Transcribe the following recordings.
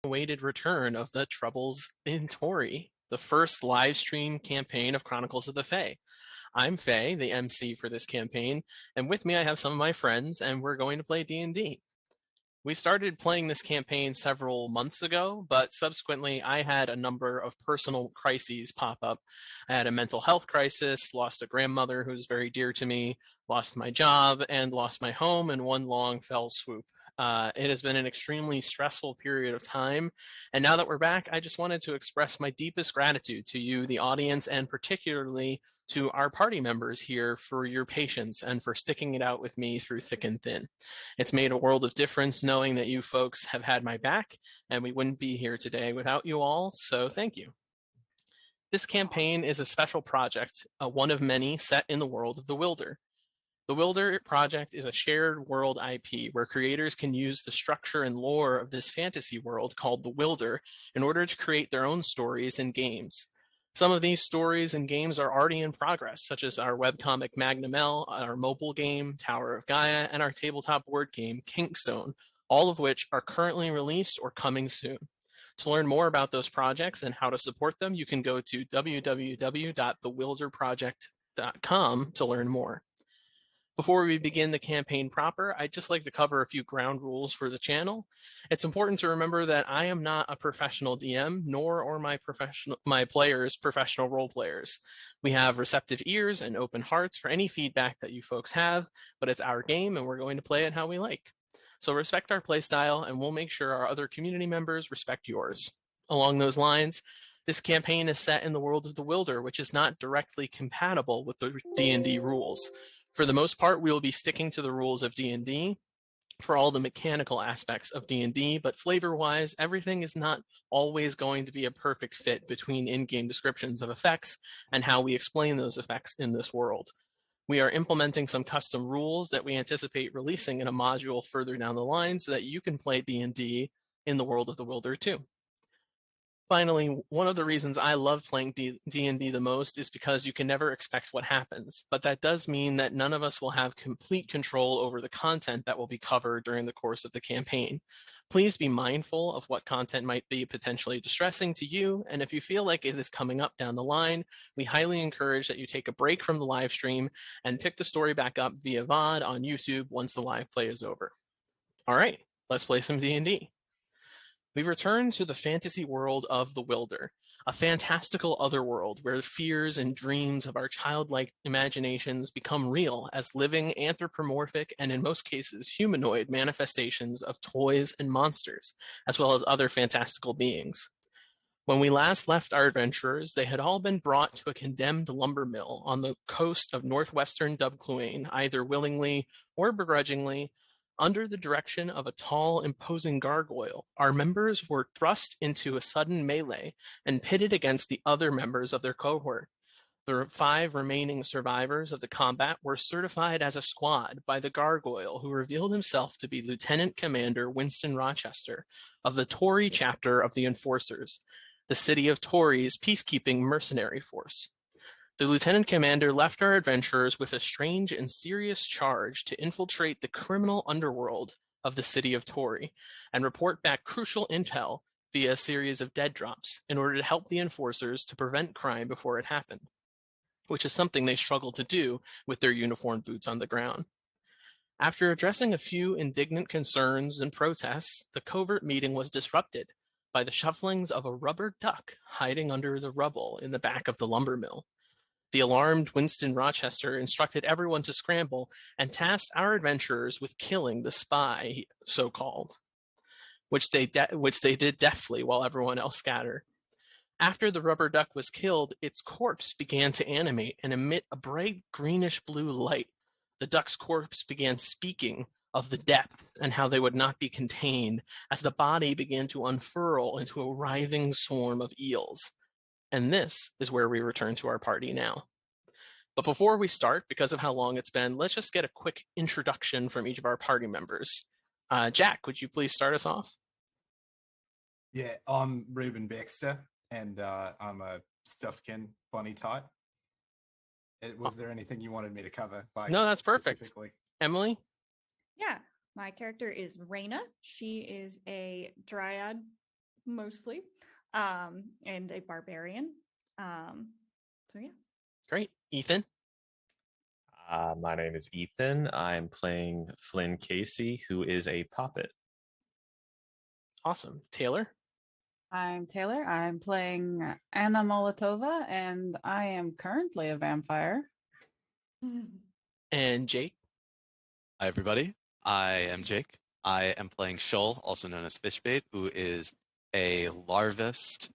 awaited return of the Troubles in Toraigh, the first live stream campaign of Chronicles of the Fae. I'm Faye, the MC for this campaign, and with me I have some of my friends, and we're going to play D&D. We started playing this campaign several months ago, but subsequently I had a number of personal crises pop up. I had a mental health crisis, lost a grandmother who's very dear to me, lost my job, and lost my home in one long fell swoop. It has been an extremely stressful period of time, and now that we're back, I just wanted to express my deepest gratitude to you, the audience, and particularly to our party members here for your patience and for sticking it out with me through thick and thin. It's made a world of difference knowing that you folks have had my back, and we wouldn't be here today without you all, so thank you. This campaign is a special project, one of many set in the world of the Wilder. The Wilder project is a shared world IP where creators can use the structure and lore of this fantasy world called the Wilder in order to create their own stories and games. Some of these stories and games are already in progress, such as our webcomic Magnum L, our mobile game, Tower of Gaia, and our tabletop board game, Kinkstone, all of which are currently released or coming soon. To learn more about those projects and how to support them, you can go to www.thewilderproject.com to learn more. Before we begin the campaign proper, I'd just like to cover a few ground rules for the channel. It's important to remember that I am not a professional DM, nor are my players professional role players. We have receptive ears and open hearts for any feedback that you folks have, but it's our game and we're going to play it how we like. So respect our playstyle and we'll make sure our other community members respect yours. Along those lines, this campaign is set in the world of the Wilder, which is not directly compatible with the D&D rules. For the most part, we will be sticking to the rules of D&D for all the mechanical aspects of D&D, but flavor-wise, everything is not always going to be a perfect fit between in-game descriptions of effects and how we explain those effects in this world. We are implementing some custom rules that we anticipate releasing in a module further down the line so that you can play D&D in the world of the Wilder too. Finally, one of the reasons I love playing D&D the most is because you can never expect what happens, but that does mean that none of us will have complete control over the content that will be covered during the course of the campaign. Please be mindful of what content might be potentially distressing to you, and if you feel like it is coming up down the line, we highly encourage that you take a break from the live stream and pick the story back up via VOD on YouTube once the live play is over. All right, let's play some D&D. We return to the fantasy world of the Wilder, a fantastical otherworld where the fears and dreams of our childlike imaginations become real as living anthropomorphic and in most cases humanoid manifestations of toys and monsters, as well as other fantastical beings. When we last left our adventurers, they had all been brought to a condemned lumber mill on the coast of northwestern Dubcluane, either willingly or begrudgingly. Under the direction of a tall, imposing gargoyle, our members were thrust into a sudden melee and pitted against the other members of their cohort. The 5 remaining survivors of the combat were certified as a squad by the gargoyle, who revealed himself to be Lieutenant Commander Winston Rochester of the Toraigh chapter of the Enforcers, the city of Toraigh's peacekeeping mercenary force. The lieutenant commander left our adventurers with a strange and serious charge to infiltrate the criminal underworld of the city of Toraigh and report back crucial intel via a series of dead drops in order to help the enforcers to prevent crime before it happened, which is something they struggle to do with their uniformed boots on the ground. After addressing a few indignant concerns and protests, the covert meeting was disrupted by the shufflings of a rubber duck hiding under the rubble in the back of the lumber mill. The alarmed Winston Rochester instructed everyone to scramble and tasked our adventurers with killing the spy, so-called, which they did deftly while everyone else scattered. After the rubber duck was killed, its corpse began to animate and emit a bright greenish-blue light. The duck's corpse began speaking of the depth and how they would not be contained as the body began to unfurl into a writhing swarm of eels. And this is where we return to our party now. But before we start, because of how long it's been, let's just get a quick introduction from each of our party members. Jack, would you please start us off? Yeah, I'm Reuben Baxter, and I'm a Stuffkin Bonnie type. Was there anything you wanted me to cover? No, that's perfect. Emily? Yeah, my character is Raina. She is a dryad mostly, and a barbarian. So yeah. Great. Ethan? My name is Ethan. I'm playing Flynn Casey, who is a puppet. Awesome. Taylor? I'm Taylor. I'm playing Anna Molotova, and I am currently a vampire. And Jake? Hi, everybody. I am Jake. I am playing Shoal, also known as Fishbait, who is a Larvist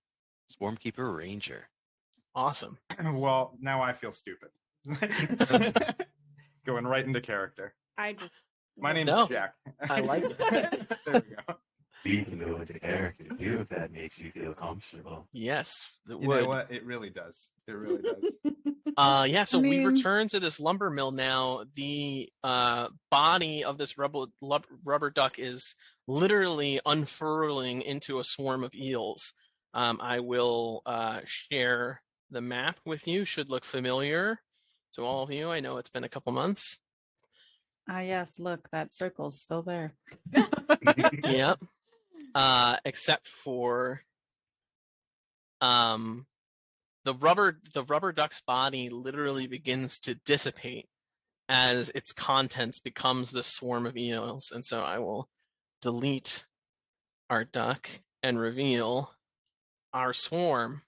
Swarmkeeper Ranger. Awesome. Well, now I feel stupid. Going right into character. I just. My name's No, Jack. I like it. There we go. We can go into character too if that makes you feel comfortable. Yes, it You would. know what? It really does. It really does. Yeah, so we mean- return to this lumber mill now. The body of this rubber duck is literally unfurling into a swarm of eels. I will share the map with you. Should look familiar to all of you. I know it's been a couple months. Yes, look, that circle's still there. Yep. Except for the rubber duck's body literally begins to dissipate as its contents becomes the swarm of eels. And so I will delete our duck and reveal our swarm.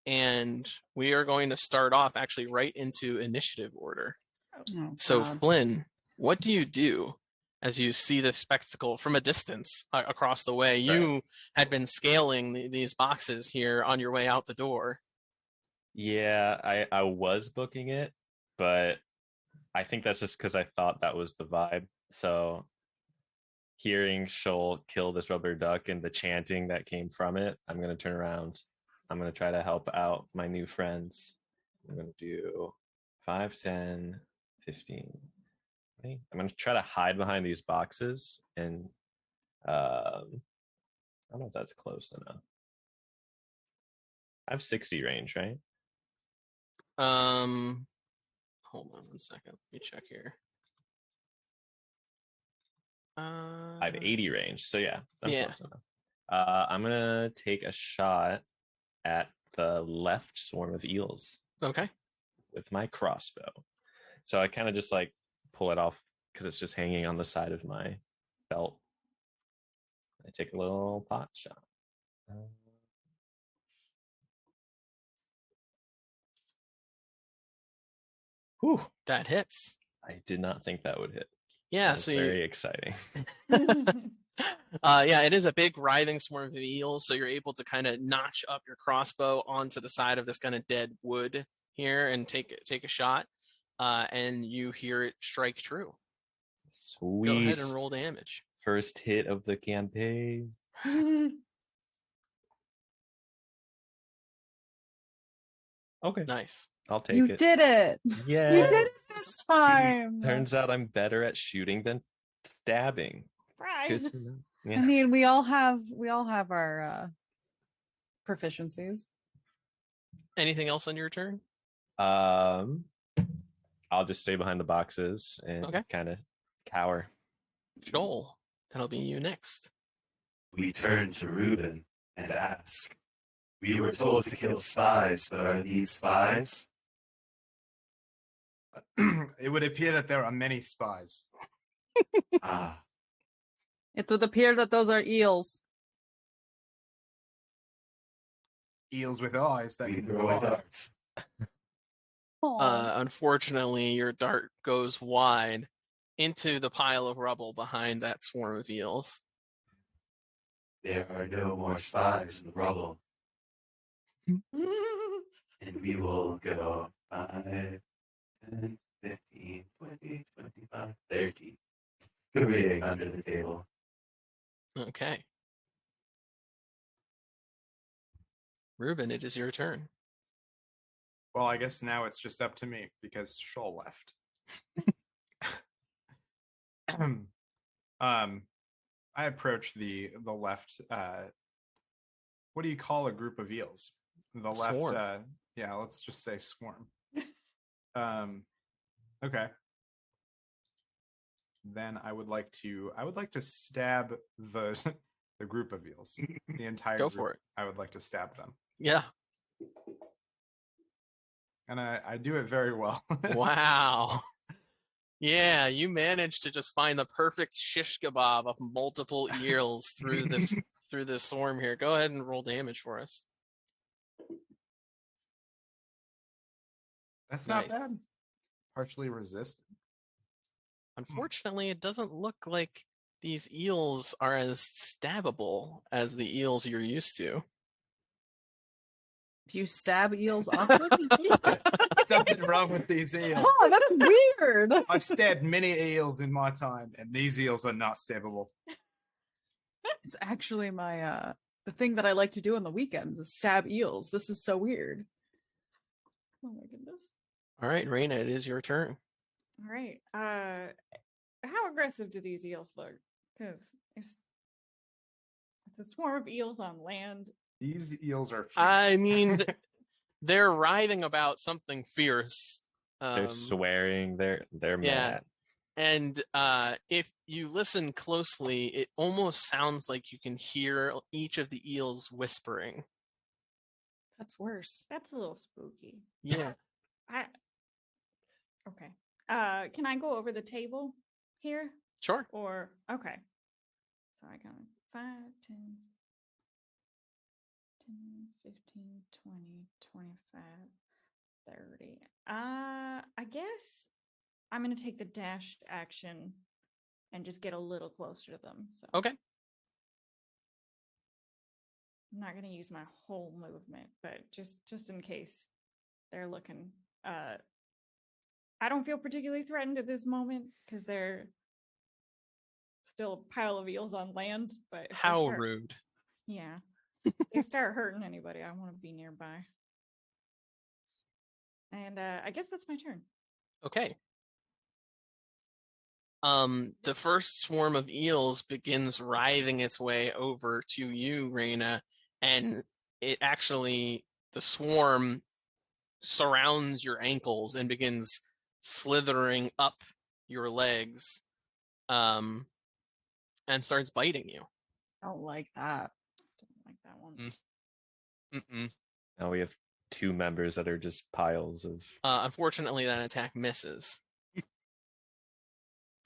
And we are going to start off actually right into initiative order. Oh, So God. Flynn, what do you do as you see this spectacle from a distance across the way? You had been scaling these boxes here on your way out the door. Yeah, I was booking it, but I think that's just because I thought that was the vibe. So hearing Shoal kill this rubber duck and the chanting that came from it, I'm going to turn around. I'm going to try to help out my new friends. I'm going to do 5, 10, 15. 20. I'm going to try to hide behind these boxes, and I don't know if that's close enough. I have 60 range, right? Hold on 1 second. Let me check here. I have 80 range, so yeah, I'm Yeah. close enough. I'm going to take a shot at the left swarm of eels Okay. with my crossbow. So I kind of just like pull it off because it's just hanging on the side of my belt. I take a little pot shot. Whew, That hits. I did not think that would hit. Yeah, That's so very exciting. yeah, it is a big writhing swarm of eels, so you're able to kind of notch up your crossbow onto the side of this kind of dead wood here and take a shot, and you hear it strike true. Sweet. Go ahead and roll damage. First hit of the campaign. Okay, Nice. I'll take You it. did it! Yeah. You did it this time! Turns out I'm better at shooting than stabbing. Surprise. Good to know. I Yeah. mean, we all have our proficiencies. Anything else on your turn? I'll just stay behind the boxes and Okay. kind of cower. Joel, that'll be you next. We turn to Reuben and ask, we were told to kill spies, but are these spies? It would appear that there are many spies. Ah, It would appear that those are eels. Eels with eyes that we can throw fly. a dart. Unfortunately, your dart goes wide into the pile of rubble behind that swarm of eels. There are no more spies in the rubble. And we will go 5, 10, 15, 20, 25, 30. Scurrying under the table. Okay. Ruben, it is your turn. Well, I guess now it's just up to me because Shoal left. I approach the left. What do you call a group of eels? The Swarm. left. Yeah, let's just say swarm. Okay. then I would like to stab the the group of eels. The entire Go group, for it. I would like to stab them. Yeah. And I do it very well. Wow. Yeah, you managed to just find the perfect shish kebab of multiple eels through this swarm here. Go ahead and roll damage for us. That's not Nice. bad. Partially resisted. Unfortunately, it doesn't look like these eels are as stabbable as the eels you're used to. Do you stab eels often? Something wrong with these eels. Oh, that's weird. I've stabbed many eels in my time, and these eels are not stabbable. It's actually my the thing that I like to do on the weekends is stab eels. This is so weird. Oh my goodness. All right, Raina, it is your turn. All right. How aggressive do these eels look? Because it's a swarm of eels on land. These eels are. I mean, they're writhing about something fierce. They're swearing. They're yeah. mad. And if you listen closely, it almost sounds like you can hear each of the eels whispering. That's worse. That's a little spooky. Yeah. Okay. Can I go over the table here? Sure. Or okay. So I got 5, 10, 15, 20, 25, 30. I guess I'm gonna take the dash action and just get a little closer to them. So Okay. I'm not gonna use my whole movement, but just in case they're looking. I don't feel particularly threatened at this moment because they're still a pile of eels on land. But if they How start- rude. Yeah. If they start hurting anybody, I want to be nearby. And I guess that's my turn. Okay. The first swarm of eels begins writhing its way over to you, Raina, and the swarm surrounds your ankles and begins slithering up your legs, and starts biting you. I don't like that. Don't like that one. Mm-mm. Now we have 2 members that are just piles of. Unfortunately, that attack misses.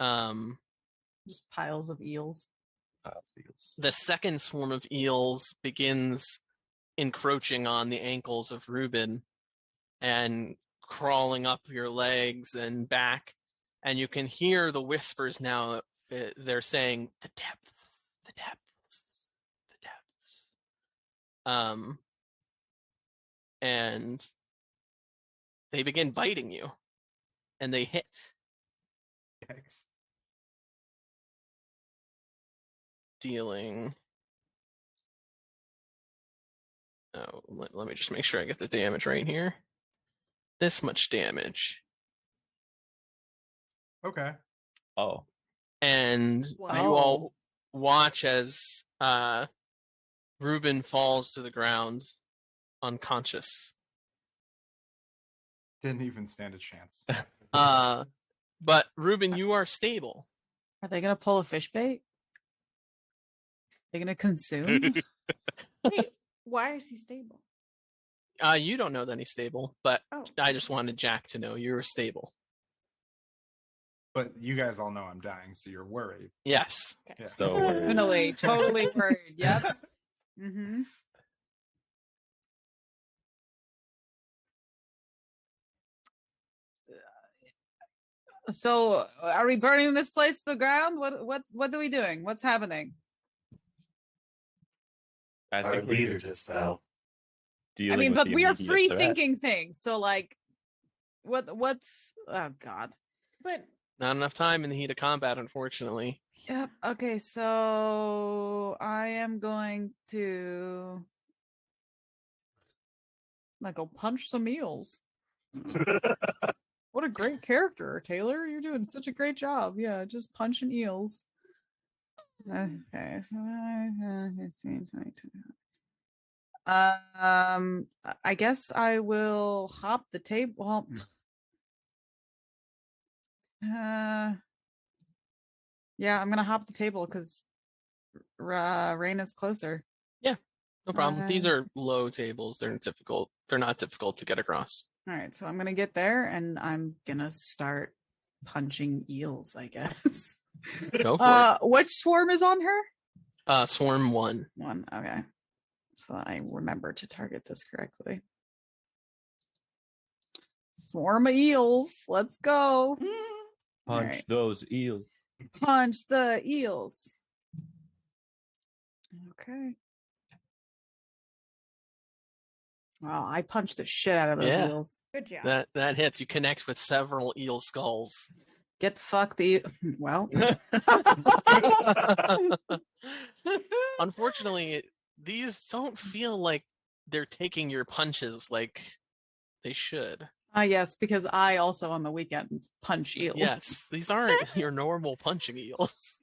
Just piles of eels. The second swarm of eels begins encroaching on the ankles of Reuben and crawling up your legs and back, and you can hear the whispers now. They're saying, "The depths, the depths, the depths." And they begin biting you, and they hit. Yikes. Dealing. Oh, let me just make sure I get the damage right here. This much damage. Okay. Oh, And you all watch as Reuben falls to the ground unconscious. Didn't even stand a chance. But Reuben, you are stable. Are they gonna pull a fish bait? They're gonna consume? Wait, why is he stable? You don't know that he's stable, but Oh. I just wanted Jack to know you're stable. But you guys all know I'm dying, so you're worried. Yes. Okay. Yeah. so worried. Definitely, totally worried. Yep. Mm-hmm. So, are we burning this place to the ground? What are we doing? What's happening? I Our think we're leader just fell. dealing I mean, with but the we are immediate free threat. thinking things. So, like, what's? Oh God. But Not enough time in the heat of combat, unfortunately. Yep. Okay. So I am going to go punch some eels. What a great character, Taylor. You're doing such a great job. Yeah, just punching eels. Okay, so 15, 20, 20. I guess I will hop the table. Well, Yeah, I'm gonna hop the table because Raina's closer. No problem. These Uh, are low tables. They're difficult. They're not difficult to get across. All right, so I'm gonna get there and I'm gonna start punching eels, I guess. Go for Which swarm is on her? it. Swarm 1. One. Okay. So I remember to target this correctly. Swarm of eels. Let's go. Punch Alright. those eels. Punch the eels. Okay. Wow, I punched the shit out of those Yeah. eels. Good job. That hits. You connect with several eel skulls. Get fucked, well. Unfortunately, these don't feel like they're taking your punches like they should. Yes, because I also on the weekends punch eels. Yes, these aren't your normal punching eels.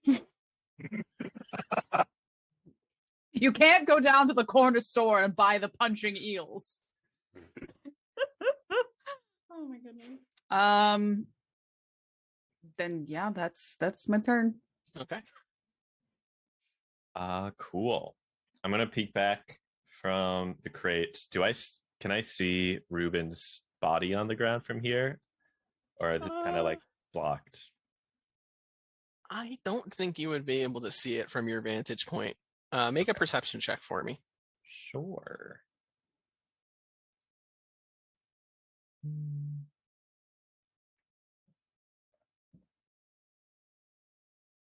You can't go down to the corner store and buy the punching eels. Oh my goodness. Then yeah, that's my turn. Okay. Cool. I'm gonna peek back from the crate. Can I see Ruben's body on the ground from here, or is it kind of like blocked? I don't think you would be able to see it from your vantage point. Make a perception check for me. Sure.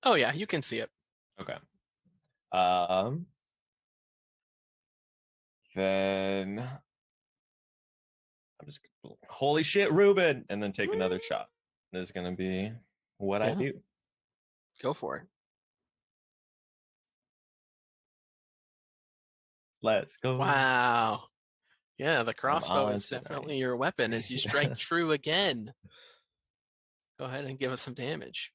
Oh yeah, you can see it. Okay. Then I'm just holy shit, Ruben, and then take another shot. This is gonna be what I Yeah. do. Go for it. Let's go. Wow. Yeah, the crossbow on is tonight. definitely your weapon as you strike true again. Go ahead and give us some damage.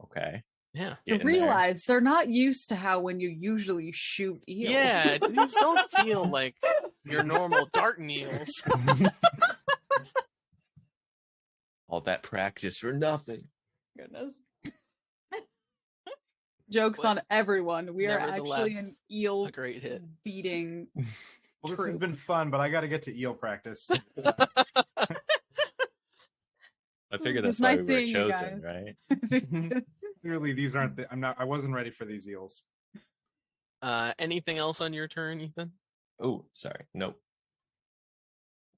Okay. Yeah. You Get in there. realize they're not used to how when you usually shoot eels. Yeah, these don't feel like your normal darting eels. All that practice for nothing. Goodness. Jokes But on everyone. We are actually nevertheless, an eel a great hit. beating. Well, this has True. been fun, but I got to get to eel practice. I figured It's that's why nice we were seeing you chosen, guys. right? Clearly, these aren't. I wasn't ready for these eels. Anything else on your turn, Ethan? Oh, sorry. Nope.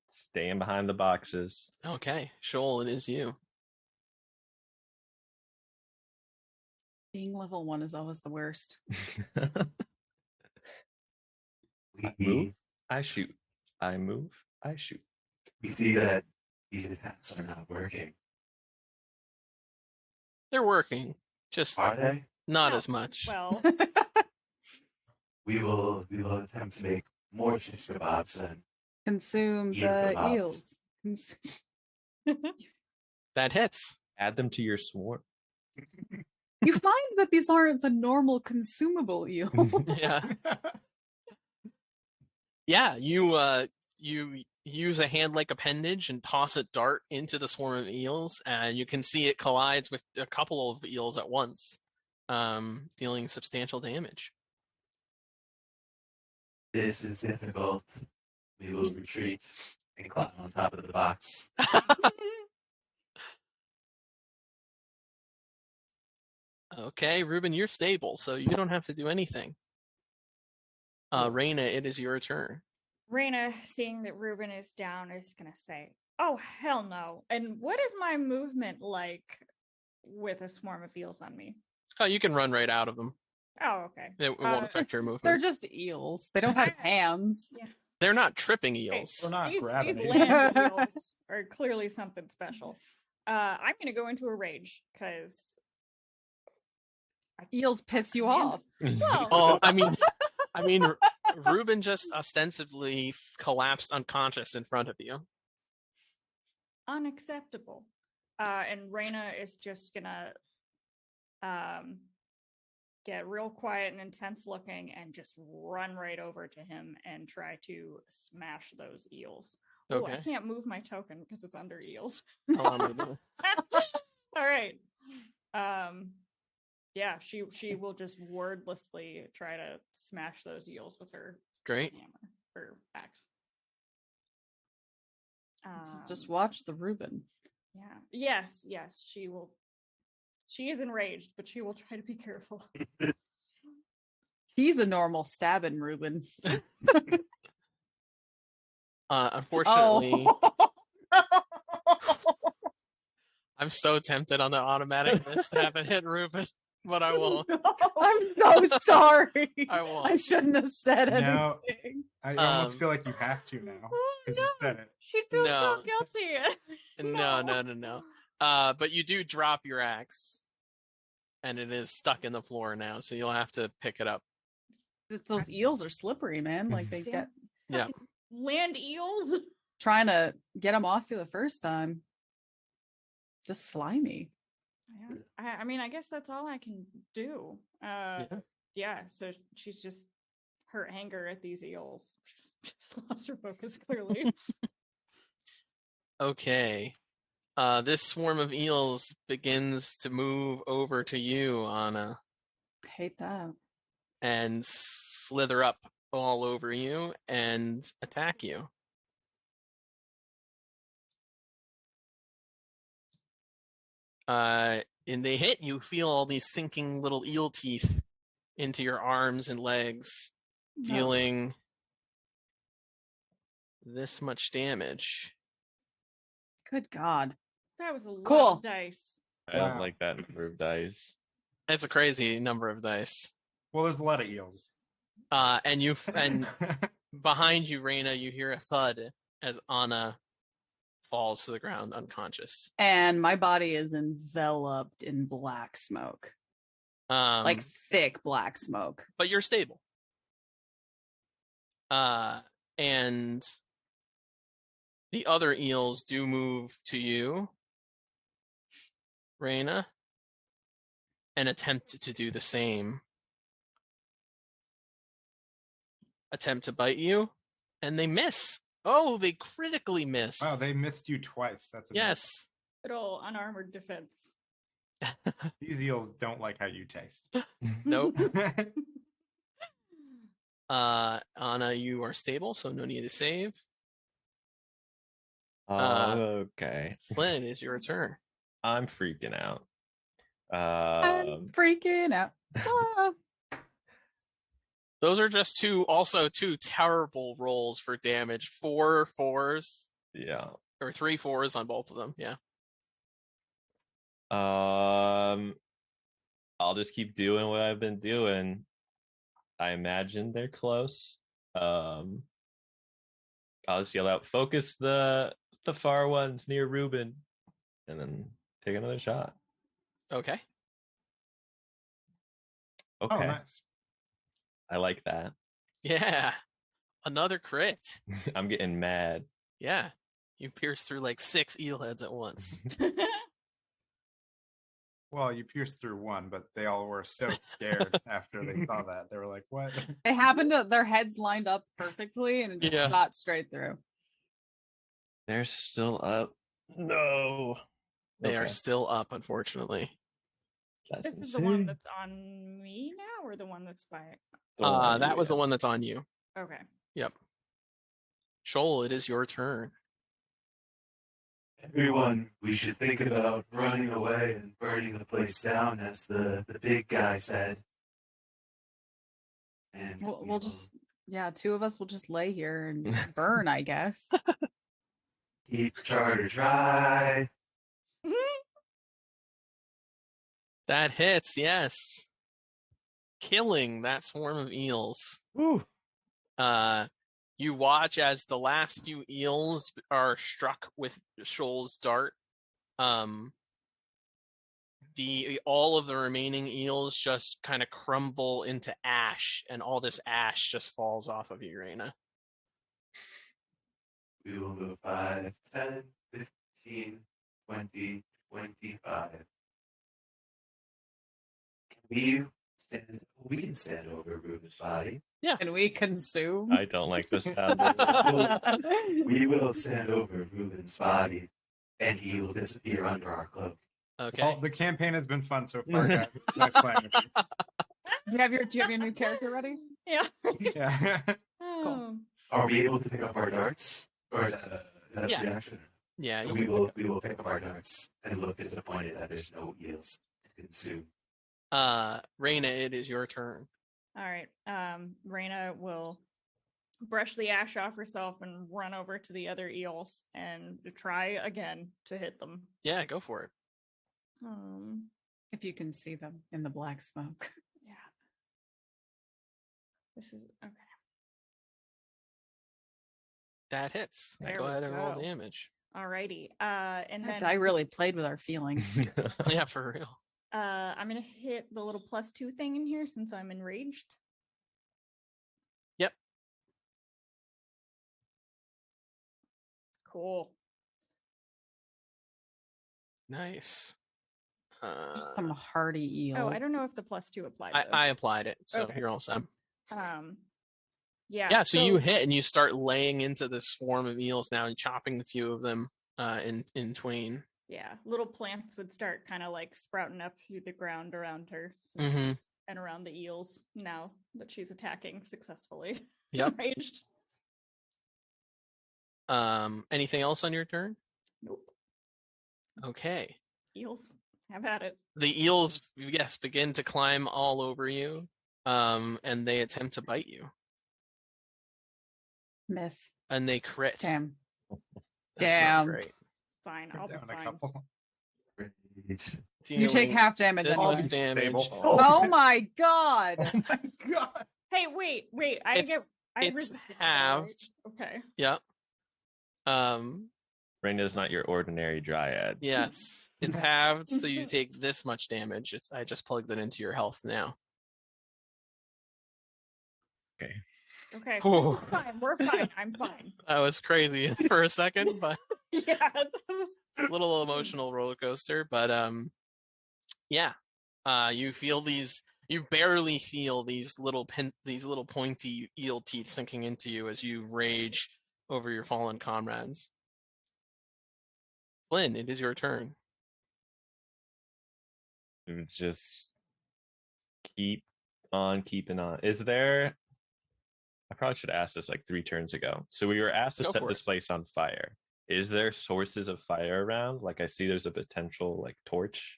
Staying behind the boxes. Okay, Shoal, it is you. Being level 1 is always the worst. I move, I shoot. I move, I shoot. We see that these attacks are not working. They're working, just Are they? not No, as much. Well, We will attempt to make more shish kebabs and Consume Eel the kebabs. eels. That hits. Add them to your swarm. You find that these aren't the normal consumable eel. Yeah. Yeah, you use a hand-like appendage and toss a dart into the swarm of eels, and you can see it collides with a couple of eels at once, dealing substantial damage. this is difficult. We will retreat and climb on top of the box. Okay, Ruben, you're stable, so you don't have to do anything. Raina, it is your turn. Raina, seeing that Ruben is down, is going to say, "Oh, hell no." And what is my movement like with a swarm of eels on me? Oh, you can run right out of them. Oh, okay. It won't affect your movement. They're just eels. They don't have hands. Yeah. They're not tripping Okay, eels. We're not these grabbing it. land eels are clearly something special. I'm going to go into a rage because Eels piss you off. well, Well, I mean, Ruben just ostensibly collapsed unconscious in front of you. unacceptable. And Raina is just gonna get real quiet and intense looking and just run right over to him and try to smash those eels. Oh, I Okay. can't move my token because it's under eels. Allow me to- All right. Yeah, she will just wordlessly try to smash those eels with her Great. hammer or axe. Just watch the Reuben. Yeah. Yes, she will. She is enraged, but she will try to be careful. He's a normal stabbing Reuben. Unfortunately, Oh. I'm so tempted on the automatic miss to have it hit Ruben, but I won't. I'm so sorry. I won't. I shouldn't have said No. anything. I almost feel like you have to now because you said it. She'd feel No. so guilty. No. But you do drop your axe, and it is stuck in the floor now, so you'll have to pick it up. Those eels are slippery, man. Like they Damn. get Yeah. Land eels. trying to get them off you the first time. Just slimy. Yeah. I mean, I guess that's all I can do. Yeah. So she's just her anger at these eels. Just lost her focus clearly. Okay. This swarm of eels begins to move over to you, Anna, Hate that. and slither up all over you and attack you. And they hit, you feel all these sinking little eel teeth into your arms and legs, dealing this much damage. Good God. That was a lot Cool. of dice. I don't Wow. like that number of dice. That's a crazy number of dice. Well, there's a lot of eels. And behind you, Raina, you hear a thud as Anna falls to the ground unconscious. And my body is enveloped in black smoke. Like thick black smoke. But you're stable. And the other eels do move to you, Raina, and attempt to do the same. Attempt to bite you, and they miss. Oh, they critically miss. Wow, they missed you twice. That's amazing. Yes. Good old unarmored defense. These eels don't like how you taste. Nope. Anna, you are stable, so no need to save. Okay. Flynn, it's your turn. I'm freaking out. I'm freaking out. Ah. Those are just two terrible rolls for damage. 4 4s, Yeah. or 3 4s on both of them. Yeah. I'll just keep doing what I've been doing. I imagine they're close. I'll just yell out, "Focus the far ones near Reuben," and then take another shot. Okay. Okay. Oh, nice. I like that. Yeah. Another crit. I'm getting mad. Yeah. You pierced through like 6 eel heads at once. Well, you pierced through one, but they all were so scared after they saw that. They were like, what? It happened to their heads lined up perfectly and it just Yeah. shot straight through. They're still up. No. They are Okay. still up, unfortunately. That's This is the one insane. that's on me now, or the one that's by. The one on That you, was the yeah. one that's on you. Okay. Yep. Shoal, it is your turn. Everyone, we should think about running away and burning the place down, as the big guy said. And we We'll will just, yeah, 2 of us will just lay here and burn, I guess. keep the charter dry. That hits, yes. Killing that swarm of eels. Woo. You watch as the last few eels are struck with Shoal's dart. All of the remaining eels just kind of crumble into ash, and all this ash just falls off of you, Raina. We will move 5, 10, 15, 20, 25. We can stand over Reuben's body. And we consume. I don't like the sound. We will stand over Reuben's body, and he will disappear under our cloak. Okay. Well, the campaign has been fun so far, guys. It's nice playing with you. Do you have your new character ready? Yeah. Yeah. Oh. Are we able to pick up our darts? Or is that a Yeah. free action? Yeah. We will pick up our darts and look disappointed that there's no eels to consume. Raina, it is your turn. All right. Raina will brush the ash off herself and run over to the other eels and try again to hit them. Yeah, go for it. If you can see them in the black smoke. Yeah. This is okay. That hits. There Go we ahead and roll go. damage. Alrighty. And That then die really played with our feelings. Yeah, for real. I'm gonna hit the little +2 thing in here since I'm enraged. Yep. Cool. Nice. Some hardy eels. Oh, I don't know if the +2 applied. I applied it, so Okay. you're all set. Yeah. Yeah, so you hit and you start laying into this swarm of eels now and chopping a few of them in twain. Yeah, little plants would start kind of like sprouting up through the ground around her Mhm. and around the eels now that she's attacking successfully. Yep. Enraged. Anything else on your turn? Nope. Okay. Eels. Have at it. The eels, yes, begin to climb all over you, and they attempt to bite you, Miss. and they crit. Damn. That's not Damn. great. Fine, We're I'll be down a fine. couple. You take half damage this anyway. much damage. Oh my god. Oh my god. Hey, wait. I It's resisted that, right? halved. Okay. Yep. Raina's not your ordinary dryad. Yes, it's halved, so you take this much damage. I just plugged it into your health now. Okay. Whew. We're fine. I'm fine. That was crazy for a second, but Yeah. That was... a little emotional roller coaster. But yeah, you barely feel these little pointy eel teeth sinking into you as you rage over your fallen comrades. Flynn, it is your turn. Just keep on keeping on. Is there? I probably should have asked this like 3 turns ago. So we were asked to Go set for this it. place on fire. Is there sources of fire around? Like I see there's a potential like torch.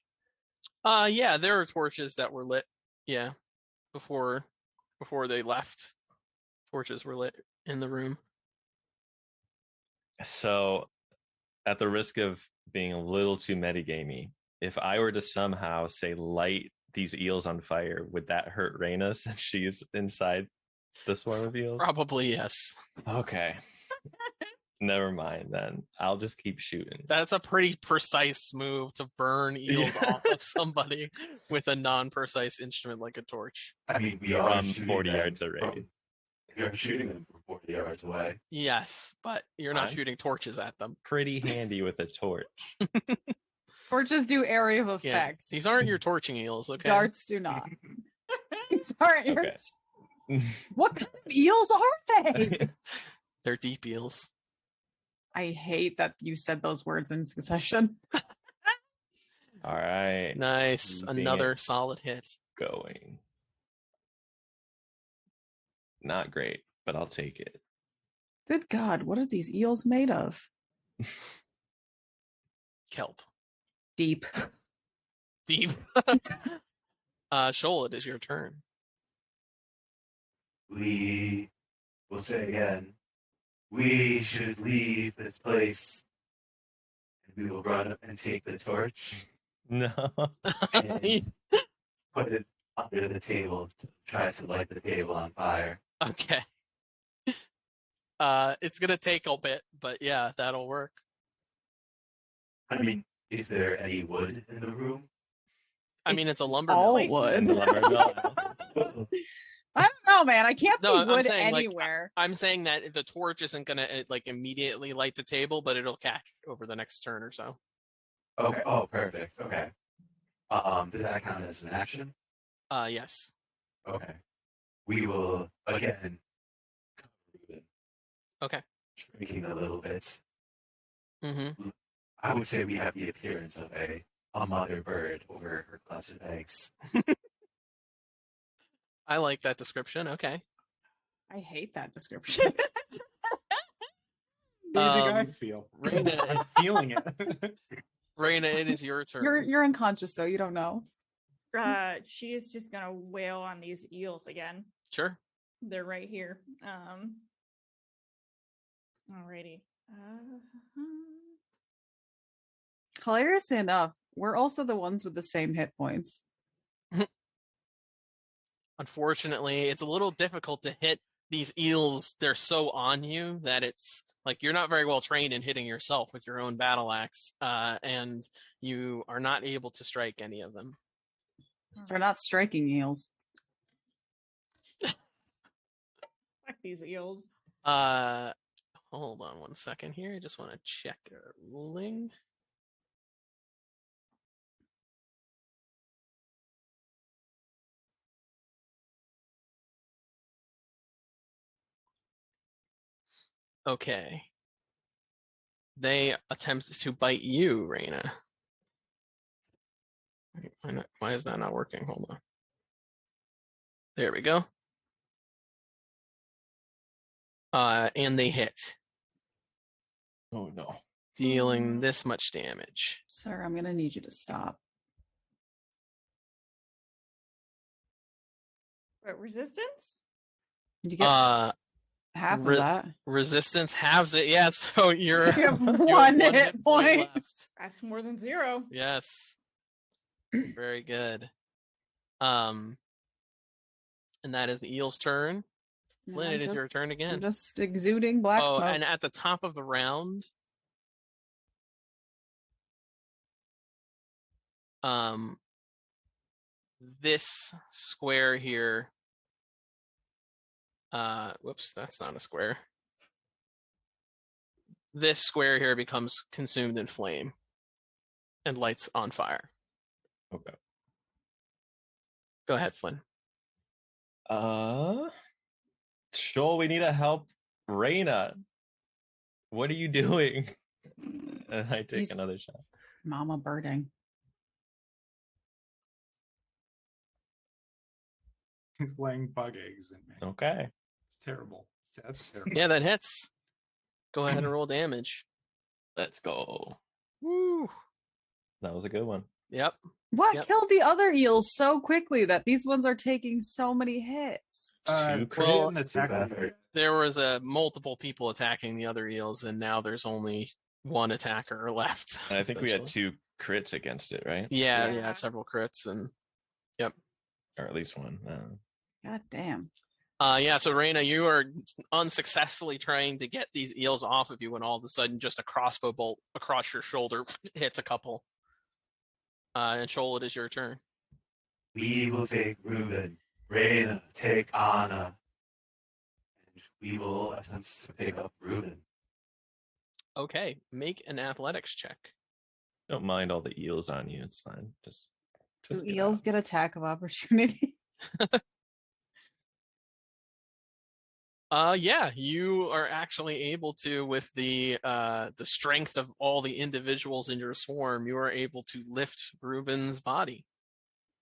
Yeah, there are torches that were lit. Yeah, before they left, torches were lit in the room. So at the risk of being a little too metagamey, if I were to somehow say light these eels on fire, would that hurt Raina since she's inside the swarm of eels? Probably yes. Okay. Never mind then. I'll just keep shooting. That's a pretty precise move to burn eels off of somebody with a non-precise instrument like a torch. I mean, we are From shooting 40 them yards away. We are shooting them from 40 yards away. Yes, but you're not I'm- shooting torches at them. Pretty handy with a torch. Torches do area of Yeah, effect. these aren't your torching eels, okay? Darts do not. These aren't your. Okay. What kind of eels are they? They're deep eels. I hate that you said those words in succession. All right. Nice, Keeping another it solid hit. going. Not great, but I'll take it. Good God, what are these eels made of? Kelp. Deep. Deep. Shoal, it is your turn. We will say again, we should leave this place. And we will run up and take the torch No. and put it under the table to try to light the table on fire. Okay. It's gonna take a bit, but yeah, that'll work. I mean, is there any wood in the room? I mean, it's a lumber all mill. wood. And lumber mill. I don't know, man. I can't see No, I'm wood saying, like, anywhere. I'm saying that the torch isn't gonna like immediately light the table, but it'll catch over the next turn or so. Okay. Oh, perfect. Okay. Does that count as an action? Yes. Okay. We will again cover Ruben, Okay. shrinking a little bit. Mm-hmm. I would say we have the appearance of a a mother bird over her clutch of eggs. I like that description. Okay. I hate that description. What do you think I Um, feel? Raina, I'm feeling it. Raina, it is your turn. You're unconscious though. You don't know. She is just gonna wail on these eels again. Sure. They're right here. Alrighty. Hilariously enough, we're also the ones with the same hit points. Unfortunately, it's a little difficult to hit these eels. They're so on you that it's like you're not very well trained in hitting yourself with your own battle axe, and you are not able to strike any of them. They're not striking eels. Fuck these eels. Hold on one second here. I just want to check our ruling. Okay. They attempt to bite you, Raina. Why is that not working? Hold on. There we go. And they hit, Oh no. dealing this much damage. Sir, I'm gonna need you to stop. What, resistance? You get half of that. Resistance halves it. Yeah, so you're You have you have one hit point. left. That's more than 0. Yes. Very good. And that is the eel's turn. No, Flynn, it is your turn I'm again. just exuding black Oh, smoke. and at the top of the round, this square here. Whoops, that's not a square. This square here becomes consumed in flame and lights on fire. Okay. Go ahead, Flynn. Sure, we need to help Raina. What are you doing? And I take He's- another shot. Mama birding. He's laying bug eggs in me. Okay. It's terrible. That's terrible. Yeah, that hits. Go ahead and roll damage. Let's go. Woo. That was a good one. Yep. What Yep. killed the other eels so quickly that these ones are taking so many hits? Two well, Didn't attack Two me. effort. There was multiple people attacking the other eels, and now there's only one attacker left. And I think we had essentially. 2 crits against it, right? Yeah, Yeah. several crits, and Or at least one. God damn. yeah. So Raina, you are unsuccessfully trying to get these eels off of you, when all of a sudden, just a crossbow bolt across your shoulder hits a couple. And Shoal, it is your turn. We will take Reuben. Raina, take Anna. And we will attempt to pick up Reuben. Okay, make an athletics check. Don't mind all the eels on you. It's fine. Just Do get eels out. get attack of opportunity? Yeah, you are actually able to, with the strength of all the individuals in your swarm, you are able to lift Reuben's body.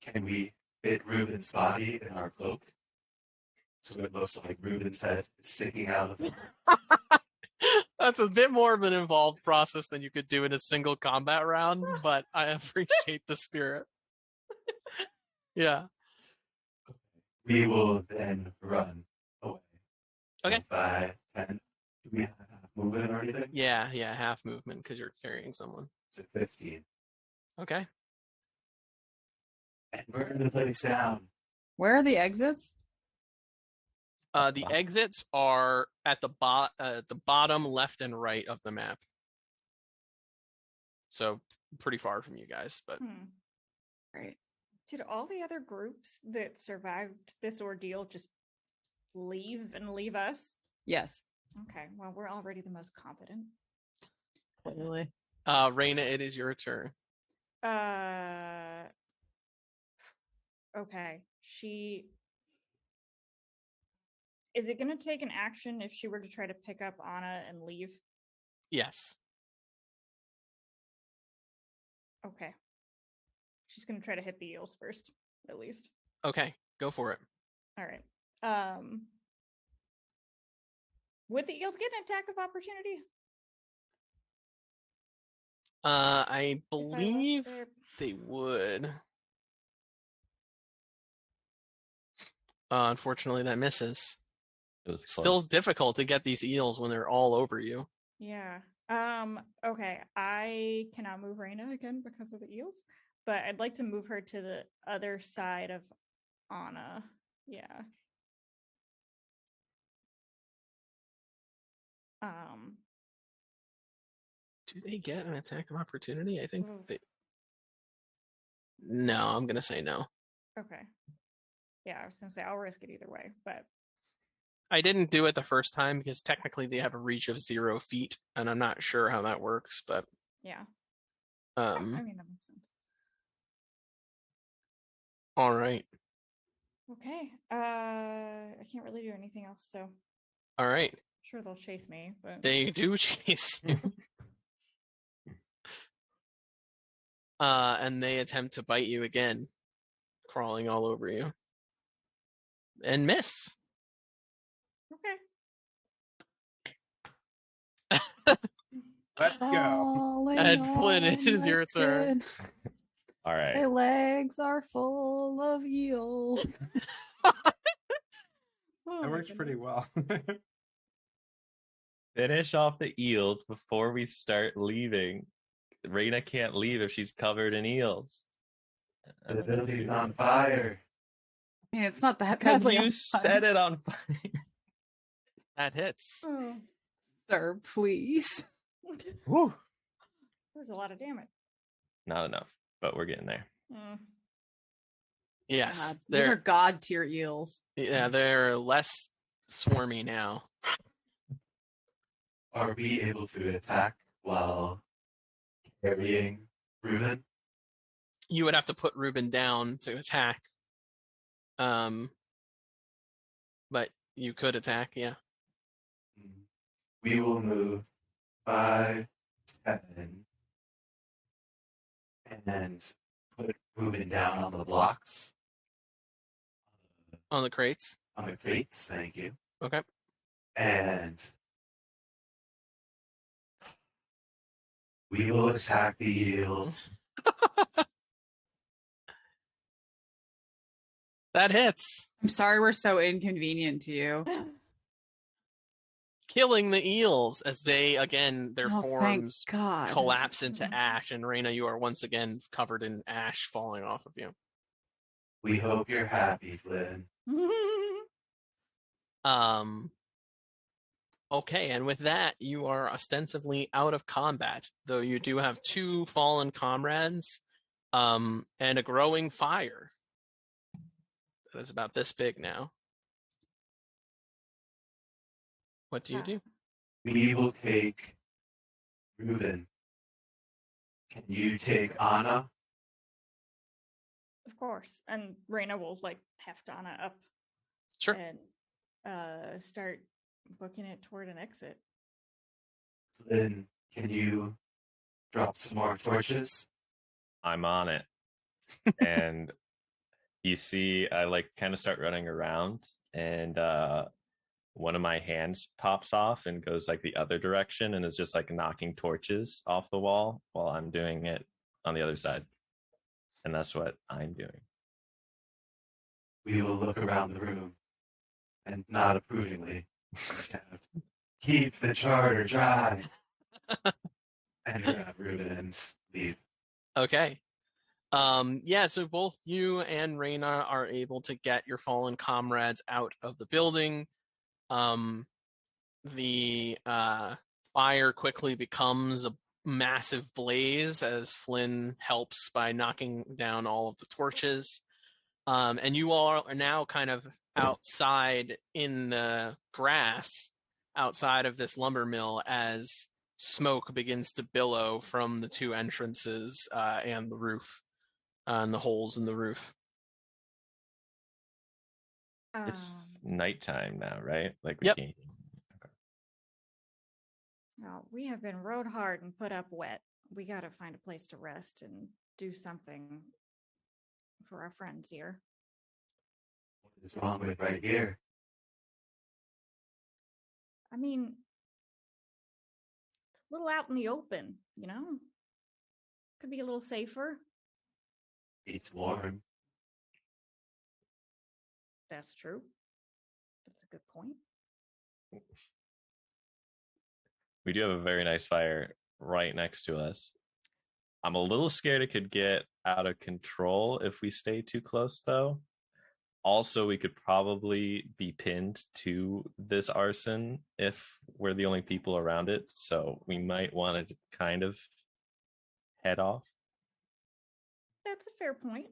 Can we fit Reuben's body in our cloak? So it looks like Reuben's head is sticking out of the That's a bit more of an involved process than you could do in a single combat round, but I appreciate the spirit. Yeah. We will then run away. Okay. 5, 10. Do we have movement or anything? Yeah, half movement because you're carrying someone. So 15. Okay. And burn the place down. Where are the exits? The exits are at the bottom left and right of the map. So pretty far from you guys, but Great. Did all the other groups that survived this ordeal just leave and leave us? Yes. Okay, well, we're already the most competent. Clearly. Raina, it is your turn. Okay. Is it going to take an action if she were to try to pick up Anna and leave? Yes. Okay. she's gonna try to hit the eels first, at least. Okay, go for it. All right. Would the eels get an attack of opportunity? I If I left believe their- they would. Unfortunately, that misses. It was Still close. difficult to get these eels when they're all over you. Yeah. Okay. I cannot move Raina again because of the eels, but I'd like to move her to the other side of Anna. Yeah. Do they get an attack of opportunity? I think Oof. they. No, I'm gonna say no. Okay. Yeah, I was gonna say I'll risk it either way, but I didn't do it the first time because technically they have a reach of 0 feet, and I'm not sure how that works. But yeah. I um, mean that makes sense. all right, Okay. I can't really do anything else, so all right. sure they'll chase me, but They do chase you. And they attempt to bite you again, crawling all over you, and miss. okay. Let's go. Falling And Flynn, it on is my your turn. skin. All right. My legs are full of eels. Oh That my works pretty goodness. well. Finish off the eels before we start leaving. Raina can't leave if she's covered in eels. The building's on fire. I mean, it's not that Because badly you on set fire. it on fire. That hits. Oh. Sir, please. Whew. There's a lot of damage. Not enough, but we're getting there. Yes, God, these are they're god tier eels. they're less swarmy now. Are we able to attack while carrying Reuben? You would have to put Ruben down to attack. But you could attack, yeah. We will move 5, 10, and put Reuben down on the blocks, On the crates. on the crates. Thank you. Okay. And we will attack the eels. That hits. I'm sorry we're so inconvenient to you. Killing the eels as they again their Oh, thank forms God. collapse into ash, and Raina, you are once again covered in ash falling off of you. We hope you're happy, Flynn. Okay, and with that, you are ostensibly out of combat, though you do have 2 fallen comrades, and a growing fire. That is about this big now. What do you do? We will take Reuben. Can you take Anna? Of course. And Raina will like heft Anna up Sure. and start booking it toward an exit. Flynn, can you drop some more torches? I'm on it. And you see, I like kind of start running around, and one of my hands pops off and goes like the other direction and is just like knocking torches off the wall while I'm doing it on the other side. And that's what I'm doing. We will look around the room and nod approvingly. Shout, keep the charter dry. And grab Reuben and leave. Okay. Yeah, so both you and Raina are able to get your fallen comrades out of the building. The fire quickly becomes a massive blaze as Flynn helps by knocking down all of the torches. And you all are now kind of outside in the grass outside of this lumber mill as smoke begins to billow from the 2 entrances and the roof and the holes in the roof. It's nighttime now, right? Like we Yep. can't. Now, we have been rode hard and put up wet. We got to find a place to rest and do something our friends here. What is wrong with right here? I mean, it's a little out in the open, you know? Could be a little safer. It's warm. That's true. That's a good point. We do have a very nice fire right next to us. I'm a little scared it could get out of control if we stay too close, though. Also, we could probably be pinned to this arson if we're the only people around it. So we might want to kind of head off. That's a fair point.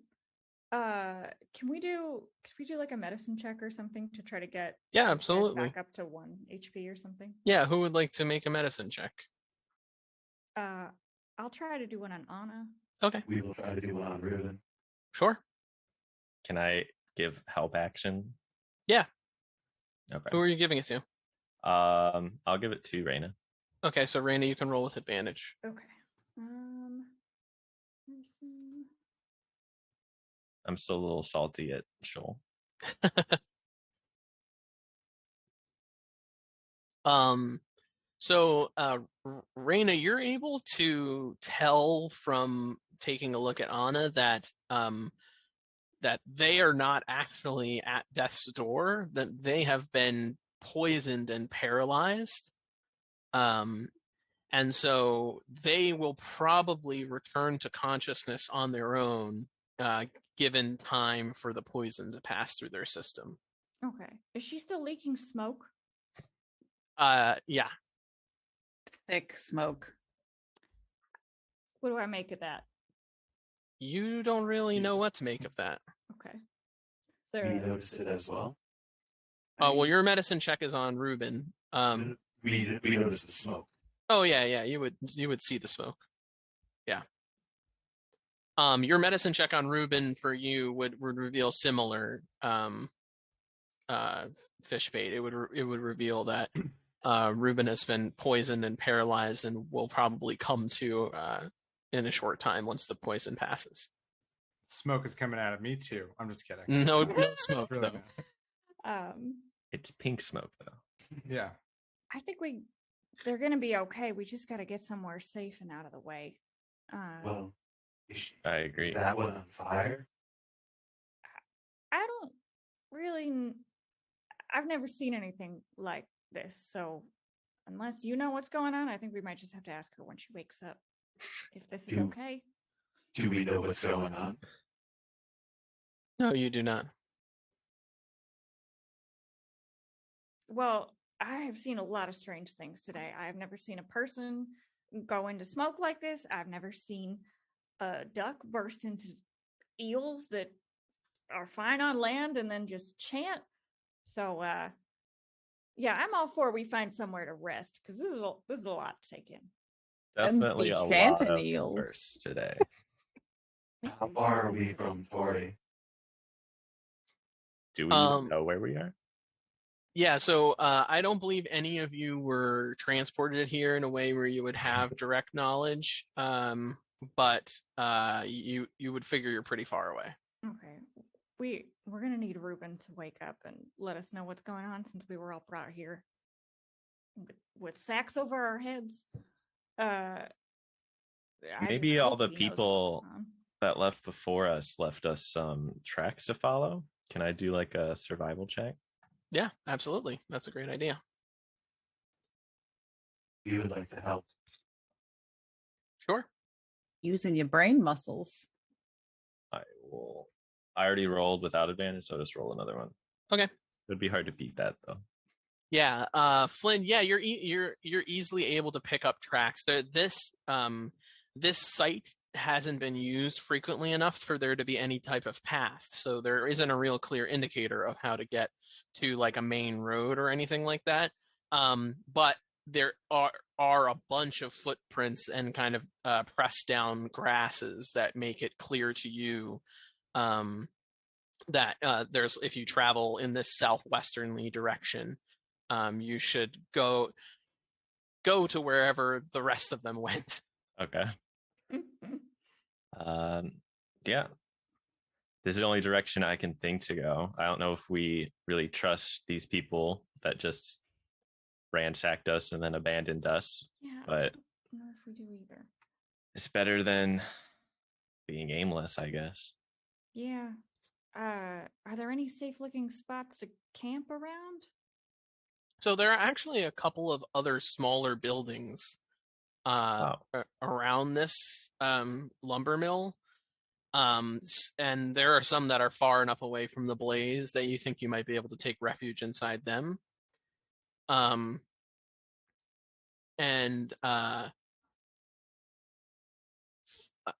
Can we do like a medicine check or something to try to get Yeah, these guys absolutely. back up to 1 HP or something? Yeah, who would like to make a medicine check? I'll try to do one on Anna. Okay, We will try to do one on Ruben. sure. Can I give help action? Yeah. Okay. Who are you giving it to? I'll give it to Raina. Okay, so Randy, you can roll with advantage. Okay. Medicine. I'm still a little salty at Shoal. So Raina, you're able to tell from taking a look at Anna that that they are not actually at death's door, that they have been poisoned and paralyzed. And so they will probably return to consciousness on their own, given time for the poison to pass through their system. Okay. Is she still leaking smoke? Yeah. Thick smoke. What do I make of that? You don't really know what to make of that. Okay. Is We there noticed it as well. Well, your medicine check is on Ruben. We noticed the smoke. Oh yeah, you would see the smoke. Yeah. Your medicine check on Ruben for you would reveal similar fish bait. It would reveal that Ruben has been poisoned and paralyzed and will probably come to in a short time once the poison passes. Smoke is coming out of me too. I'm just kidding. No smoke Really though. bad. It's pink smoke, though. Yeah. I think they're gonna be okay. We just gotta get somewhere safe and out of the way. Well, I agree. is that one on fire? I don't really. I've never seen anything like this, so unless you know what's going on, I think we might just have to ask her when she wakes up if this is okay. Do we know what's going on? No, you do not. Well, I have seen a lot of strange things today. I have never seen a person go into smoke like this. I've never seen a duck burst into eels that are fine on land and then just chant. So, yeah, I'm all for we find somewhere to rest because this is a lot to take in. Definitely a lot chanting of eels. verse today. How far are we from Toraigh? Do we know where we are? Yeah, so I don't believe any of you were transported here in a way where you would have direct knowledge, but you would figure you're pretty far away. Okay. We're gonna need Ruben to wake up and let us know what's going on since we were all brought here with sacks over our heads. Maybe all the people that left before us left us some tracks to follow. Can I do like a survival check? Yeah, absolutely. That's a great idea. We would like to help. Sure. Using your brain muscles. I already rolled without advantage, so I'll just roll another one. Okay. It'd be hard to beat that though. Yeah, Flynn. Yeah, you're easily able to pick up tracks. This site hasn't been used frequently enough for there to be any type of path, so there isn't a real clear indicator of how to get to like a main road or anything like that. But there are a bunch of footprints and kind of pressed down grasses that make it clear to you that there's, if you travel in this southwesternly direction, you should go to wherever the rest of them went. Okay. Yeah. This is the only direction I can think to go. I don't know if we really trust these people that just ransacked us and then abandoned us, Yeah, I but don't know if we do either. it's better than being aimless, I guess. Yeah. Are there any safe-looking spots to camp around? So there are actually a couple of other smaller buildings Oh, around this lumber mill. And there are some that are far enough away from the blaze that you think you might be able to take refuge inside them. Um, and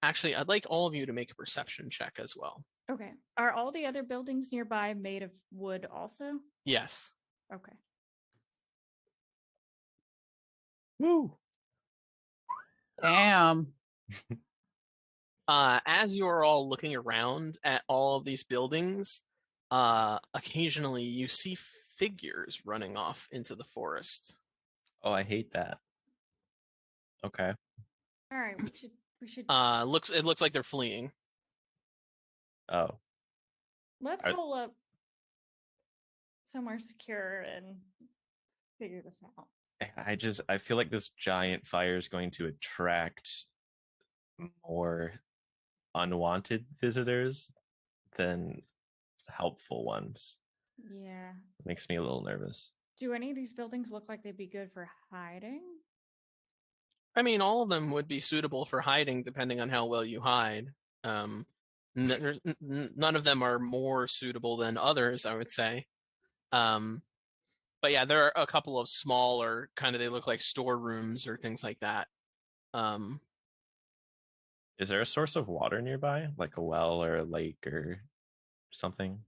actually, I'd like all of you to make a perception check as well. Okay. Are all the other buildings nearby made of wood also? Yes. Okay. woo! Damn. As you are all looking around at all of these buildings, occasionally you see figures running off into the forest. Oh, I hate that. Okay. All right. We should It looks like they're fleeing. Oh, let's Are- hole up somewhere secure and figure this out. I feel like this giant fire is going to attract more unwanted visitors than helpful ones. Yeah. It makes me a little nervous. Do any of these buildings look like they'd be good for hiding? I mean, all of them would be suitable for hiding depending on how well you hide. None of them are more suitable than others, I would say. But yeah, there are a couple of smaller, kind of, they look like storerooms or things like that. Is there a source of water nearby, like a well or a lake or something?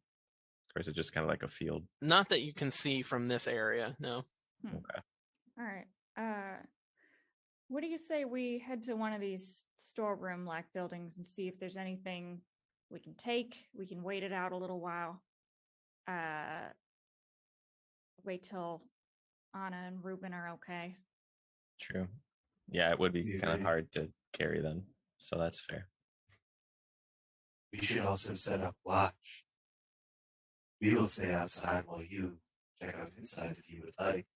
Or is it just kind of like a field? Not that you can see from this area, no. Okay. All right. What do you say we head to one of these storeroom-like buildings and see if there's anything we can take? We can wait it out a little while. Wait till Anna and Ruben are okay. True. Yeah, it would be Yeah, kind of they- hard to carry them. So that's fair. We should also set up watch. We will stay outside while you check out inside if you would like.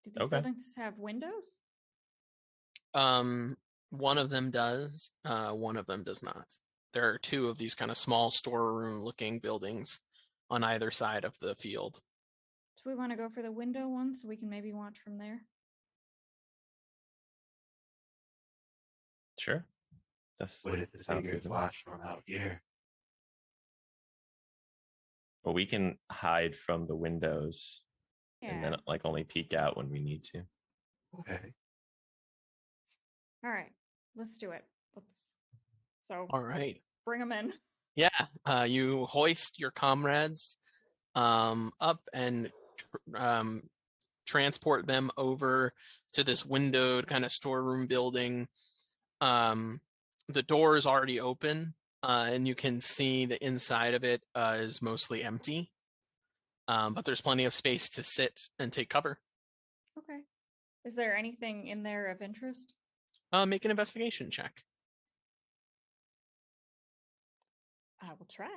Do these Okay. buildings have windows? One of them does, one of them does not. There are two of these kind of small storeroom-looking buildings on either side of the field. Do we want to go for the window one so we can maybe watch from there? Sure. That's What if the sounds figures good. watch from out here? Well, we can hide from the windows and Yeah. then like only peek out when we need to. Okay. All right. Let's do it. So All right. bring them in. Yeah, you hoist your comrades up and transport them over to this windowed kind of storeroom building. The door is already open, and you can see the inside of it is mostly empty. But there's plenty of space to sit and take cover. Okay. Is there anything in there of interest? Make an investigation check. I will try.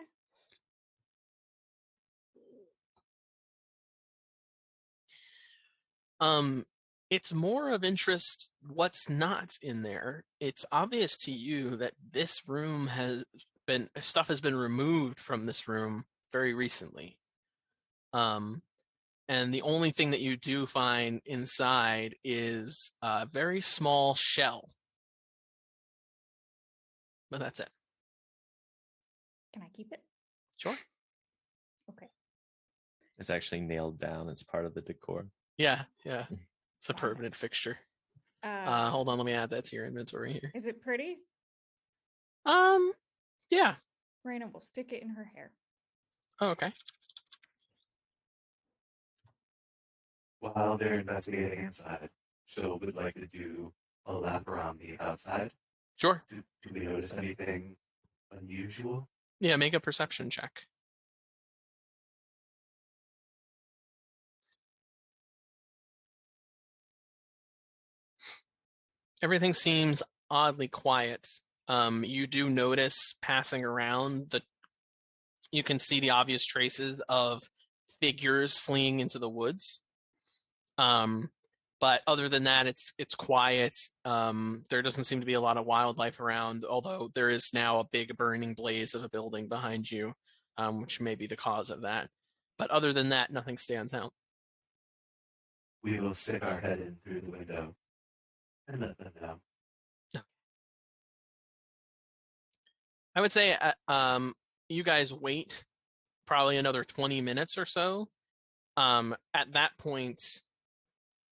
It's more of interest what's not in there. It's obvious to you that this room stuff has been removed from this room very recently. And the only thing that you do find inside is a very small shell. But that's it. Can I keep it? Sure. Okay. It's actually nailed down as part of the decor. Yeah. It's a Got it. permanent fixture. Uh, Hold on, let me add that to your inventory here. Is it pretty? Yeah. Raina will stick it in her hair. Oh, okay. While they're investigating inside, so would like to do a lap around the outside. Sure. Do we notice anything unusual? Yeah, make a perception check. Everything seems oddly quiet you do notice passing around you can see the obvious traces of figures fleeing into the woods. But other than that, it's quiet. There doesn't seem to be a lot of wildlife around, although there is now a big burning blaze of a building behind you, which may be the cause of that. But other than that, nothing stands out. We will stick our head in through the window and let them know. I would say you guys wait probably another 20 minutes or so. At that point,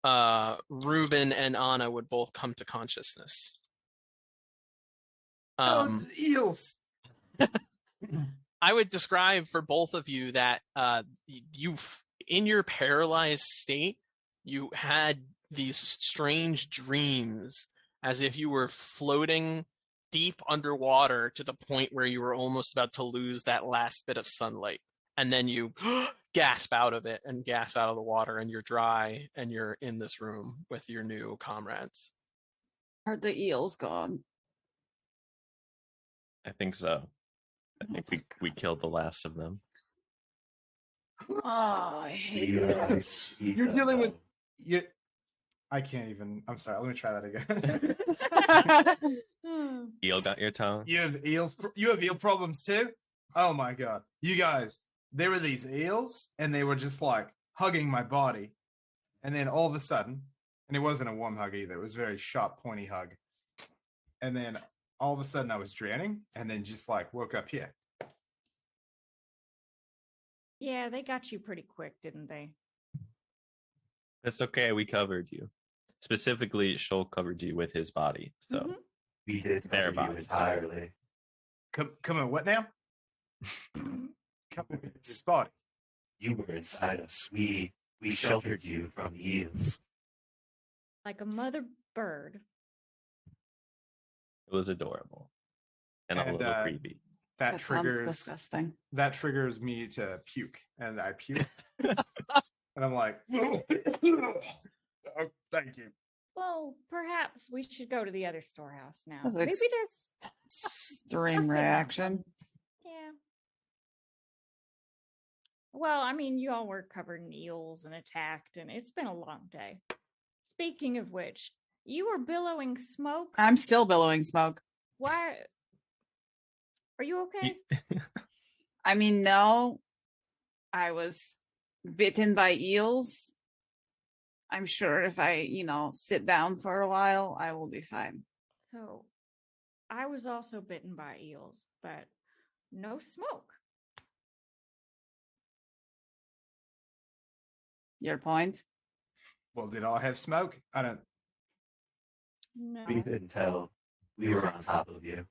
Ruben and Anna would both come to consciousness. It's eels. I would describe for both of you that you, in your paralyzed state, you had these strange dreams as if you were floating deep underwater to the point where you were almost about to lose that last bit of sunlight. And then you gasp out of it and gasp out of the water, and you're dry and you're in this room with your new comrades. Are the eels gone? I think so. I think we killed the last of them. Oh, I hate You it. guys eat You're them, dealing with though. you. I can't even. I'm sorry. Let me try that again. Eel got your tongue. You have eels. You have eel problems too. Oh my god, you guys! There were these eels, and they were just like hugging my body, and then all of a sudden, and it wasn't a warm hug either. It was a very sharp, pointy hug. And then all of a sudden, I was drowning, and then just like woke up here. Yeah, they got you pretty quick, didn't they? That's okay. We covered you. Specifically, Shoal covered you with his body. So Mhm. We did Their cover you bodies. entirely. Come on, what now? Come on, spot. You were inside us. We sheltered you from the eels. Like a mother bird. it was adorable and a And, little creepy. That That sounds triggers. disgusting. That triggers me to puke, and I puke, and I'm like, oh, thank you. Well, perhaps we should go to the other storehouse now. That's Maybe there's Extreme Stuff in that reaction. yeah. Well, I mean, you all were covered in eels and attacked, and it's been a long day. Speaking of which, you were billowing smoke. I'm still billowing smoke. Why? Are you okay? I mean, no, I was bitten by eels. I'm sure if I, sit down for a while, I will be fine. So, I was also bitten by eels, but no smoke. Your point? Well, did I have smoke? I don't. No. We couldn't tell. We were on top of you.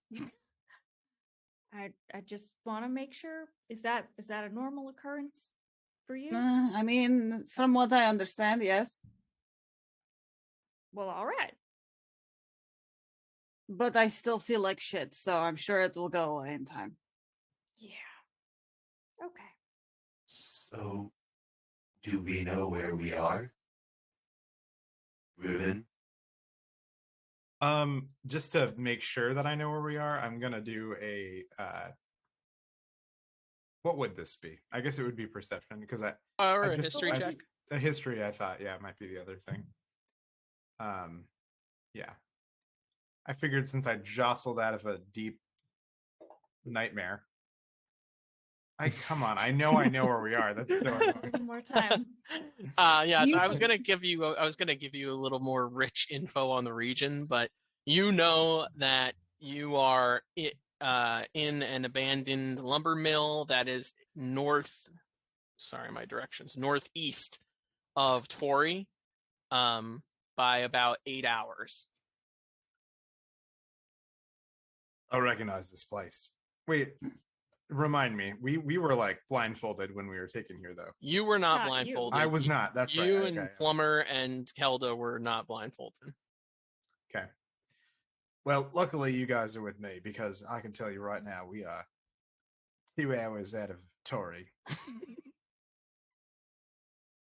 I just want to make sure. Is that a normal occurrence for you? I mean, from what I understand, yes. Well, all right. But I still feel like shit, so I'm sure it will go away in time. Yeah. Okay. So, do we know where we are? Ruben? Just to make sure that I know where we are, I'm gonna do a. What would this be? I guess it would be perception because Or I a just- history I- check. a history. I thought, yeah, it might be the other thing. Yeah. I figured since I jostled out of a deep nightmare. Come on, I know where we are. That's still One more time. Yeah, so I was gonna give you a little more rich info on the region, but you know that you are in an abandoned lumber mill that is northeast of Toraigh, by about 8 hours. I'll recognize this place. Wait, remind me. We were like blindfolded when we were taken here, though. You were not Not you. blindfolded. I was not. That's you right. and Okay. Plumber and Kelda were not blindfolded. Okay. Well, luckily you guys are with me because I can tell you right now we are 2 hours out of Toraigh.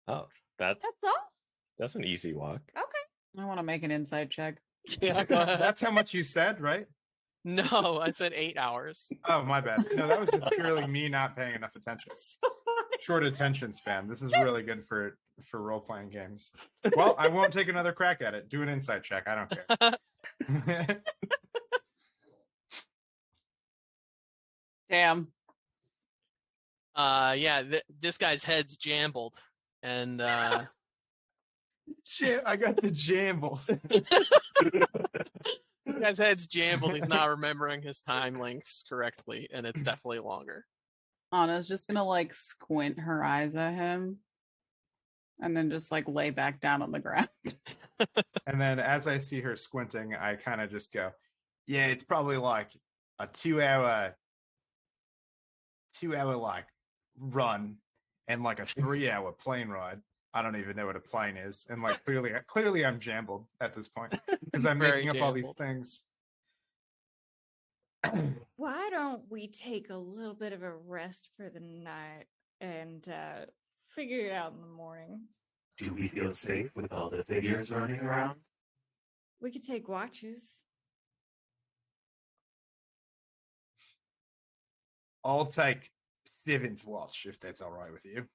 Oh, that's That's all. that's an easy walk. Okay. I want to make an inside check. Yeah, go ahead. That's how much you said, right? No, I said 8 hours. Oh, my bad. No, that was just purely me not paying enough attention. So funny. Short attention span. This is really good for role playing games. Well, I won't take another crack at it. Do an insight check. I don't care. Damn. Yeah, this guy's head's jambled, and Shit, I got the jambles. this guy's head's jambled. He's not remembering his time lengths correctly, and it's definitely longer. Anna's just gonna like squint her eyes at him and then just like lay back down on the ground. And then as I see her squinting, I kind of just go, yeah, it's probably like a 2 hour like run and like a 3 hour plane ride. I don't even know what a plane is. And like clearly I'm jambled at this point because I'm Very making up all these jambled. things. Why don't we take a little bit of a rest for the night and figure it out in the morning? Do we feel safe with all the figures running around? We could take watches. I'll take 7th watch if that's all right with you.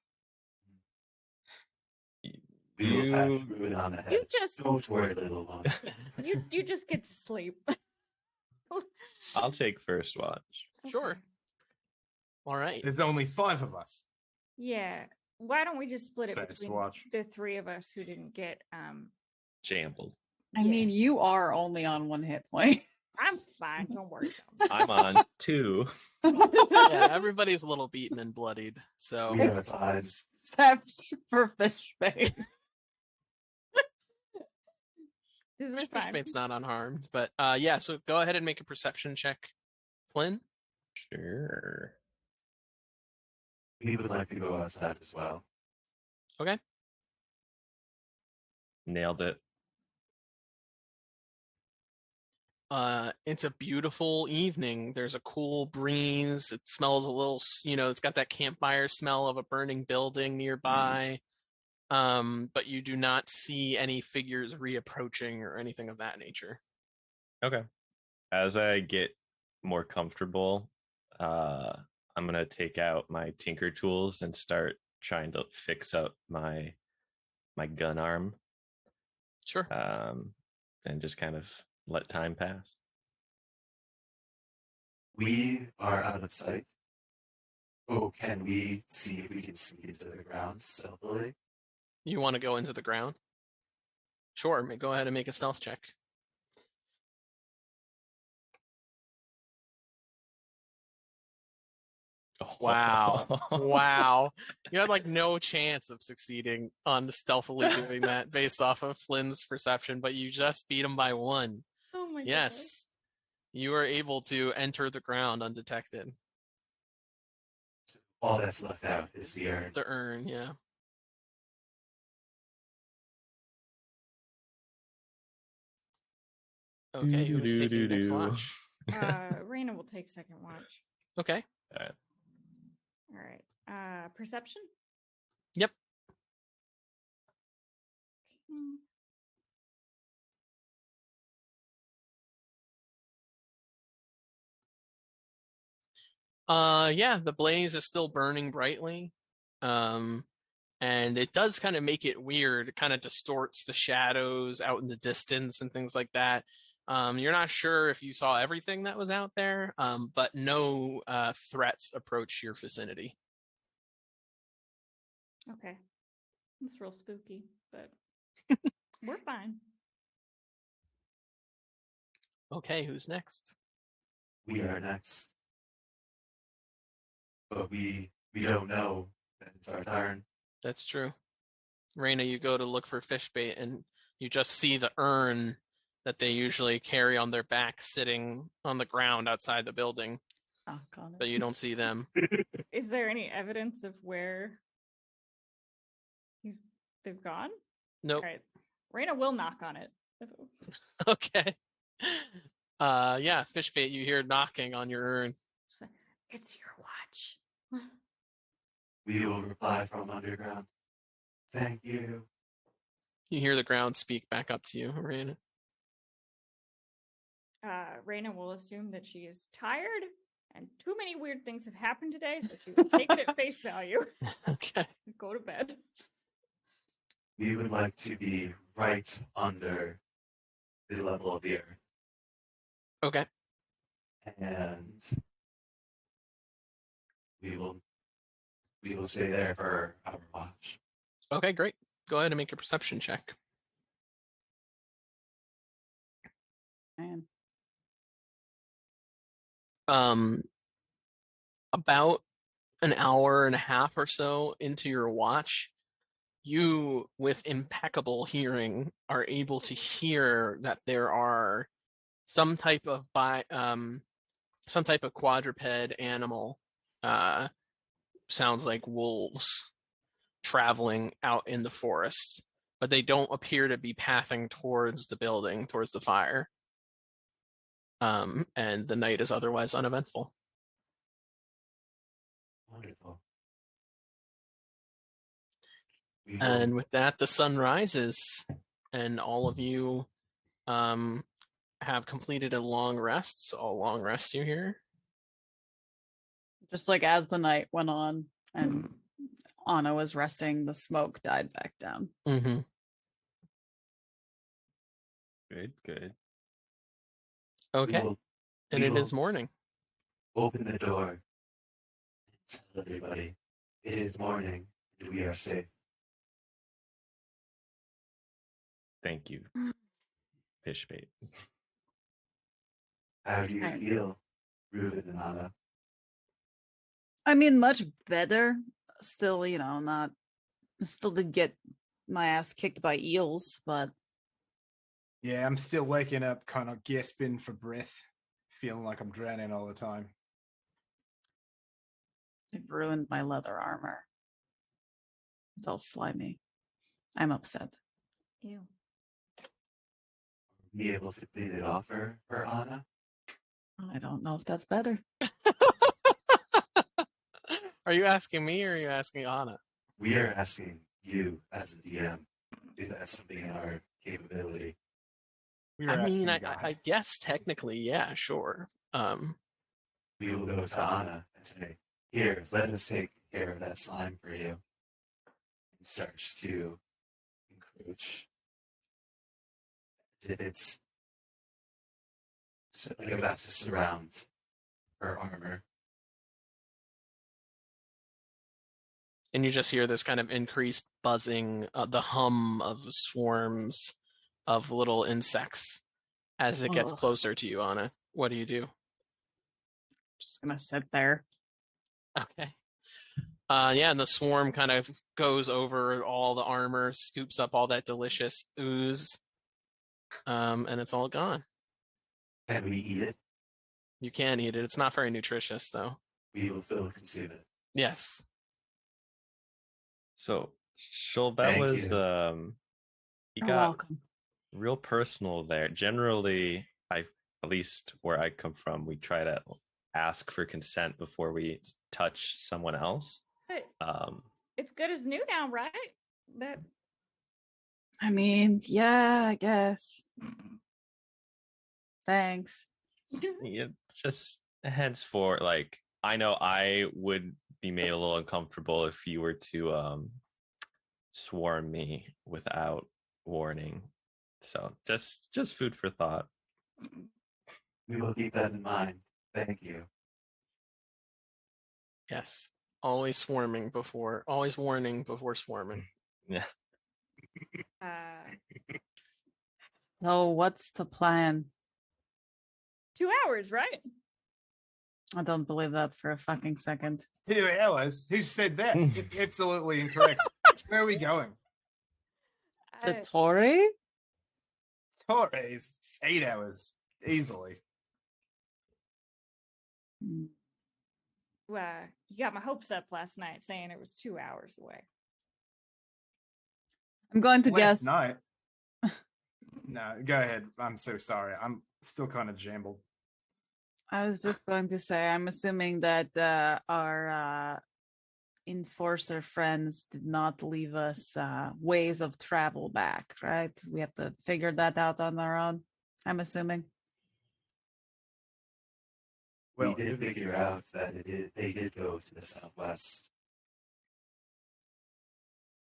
We will pat You- Ruben on the head. You just Don't worry, little one. you just get to sleep. I'll take first watch. Sure. Okay. All right. There's only 5 of us. Yeah. Why don't we just split it First between watch. the 3 of us who didn't get Jambled. I yeah. mean, you are only on 1 hit point. I'm fine, don't worry. I'm on 2. Yeah, everybody's a little beaten and bloodied. So We have odds. Except for Fishbait. This is Fish fine. Bait's not unharmed, but yeah. So go ahead and make a perception check, Flynn. Sure. We would like to go outside as well. Okay. Nailed it. It's a beautiful evening. There's a cool breeze. It smells a little, it's got that campfire smell of a burning building nearby. But you do not see any figures reapproaching or anything of that nature. Okay. As I get more comfortable, I'm gonna take out my tinker tools and start trying to fix up my gun arm. Sure. And just kind of let time pass. We are out of sight. Oh, can we see if we can sneak into the ground stealthily? You want to go into the ground? Sure. Go ahead and make a stealth check. Wow. Wow. You had like no chance of succeeding on stealthily doing that based off of Flynn's perception, but you just beat him by 1. Oh my Yes. You are able to enter the ground undetected. All that's left out is the urn. The urn, yeah. Okay, who's taking next watch? Raina will take second watch. Okay. All right. Perception? Yep. Hmm. Yeah, the blaze is still burning brightly. And it does kind of make it weird. It kind of distorts the shadows out in the distance and things like that. You're not sure if you saw everything that was out there, but no threats approach your vicinity. Okay. It's real spooky, but we're fine. Okay, who's next? We are next. But we don't know that it's our turn. That's true. Raina, you go to look for fish bait and you just see the urn that they usually carry on their back sitting on the ground outside the building, Oh, God. but you don't see them. Is there any evidence of where they've gone? Nope. All right. Raina will knock on it. Okay. Yeah, fish bait, you hear knocking on your urn. It's your watch. We will reply from underground. Thank you. You hear the ground speak back up to you, Raina. Raina will assume that she is tired and too many weird things have happened today, so she will take it at face value Okay. and go to bed. We would like to be right under the level of the earth. Okay. And we will stay there for our watch. Okay, great. Go ahead and make a perception check. Man. About an hour and a half or so into your watch, you, with impeccable hearing, are able to hear that there are some type of quadruped animal, sounds like wolves, traveling out in the forest, but they don't appear to be pathing towards the building, towards the fire. And the night is otherwise uneventful. Wonderful. And with that, the sun rises, and all of you have completed a long rest. So a long rest you here. Just like as the night went on and Anna was resting, the smoke died back down. Mm-hmm. Good, good. Okay. And we it will is morning. open the door and tell everybody it is morning and we are safe. Thank you, Fishbait. How do you Alright. feel, Ruben and Anna? I mean, much better. Still, still did get my ass kicked by eels, but Yeah, I'm still waking up, kind of gasping for breath, feeling like I'm drowning all the time. it ruined my leather armor. It's all slimy. I'm upset. Ew. Be able to clean it off for Anna? I don't know if that's better. Are you asking me or are you asking Anna? We are asking you as the DM. Is that something in our capability? We were I mean, asking God. I guess technically, yeah, sure. We will go to Anna and say, here, let us take care of that slime for you. And starts to encroach. As if it's like about to surround her armor. And you just hear this kind of increased buzzing, the hum of swarms of little insects as it gets Ugh. closer to you, Anna. What do? Just gonna sit there. Okay. Yeah, and the swarm kind of goes over all the armor, scoops up all that delicious ooze, and it's all gone. Can we eat it? You can eat it. It's not very nutritious, though. We will still consume it. Yes. So, Shul, that Thank was you. you You're got welcome. real personal there. Generally, at least where I come from, we try to ask for consent before we touch someone else. But it's good as new now, right? That I mean, yeah, I guess. Thanks. Yeah, just henceforth, like I know I would be made a little uncomfortable if you were to swarm me without warning. So just food for thought. We will keep that in mind. Thank you. Yes. Always warning before swarming. Yeah. So, what's the plan? 2 hours, right? I don't believe that for a fucking second. 2 hours? Who said that? It's absolutely incorrect. Where are we going? To Toraigh? Toraigh is 8 hours, easily. You got my hopes up last night saying it was 2 hours away. I'm going to guess. Night. No, go ahead. I'm so sorry. I'm still kind of jambled. I was just going to say, I'm assuming that our enforcer friends did not leave us ways of travel back, right? We have to figure that out on our own, I'm assuming. We did figure out that they did go to the southwest.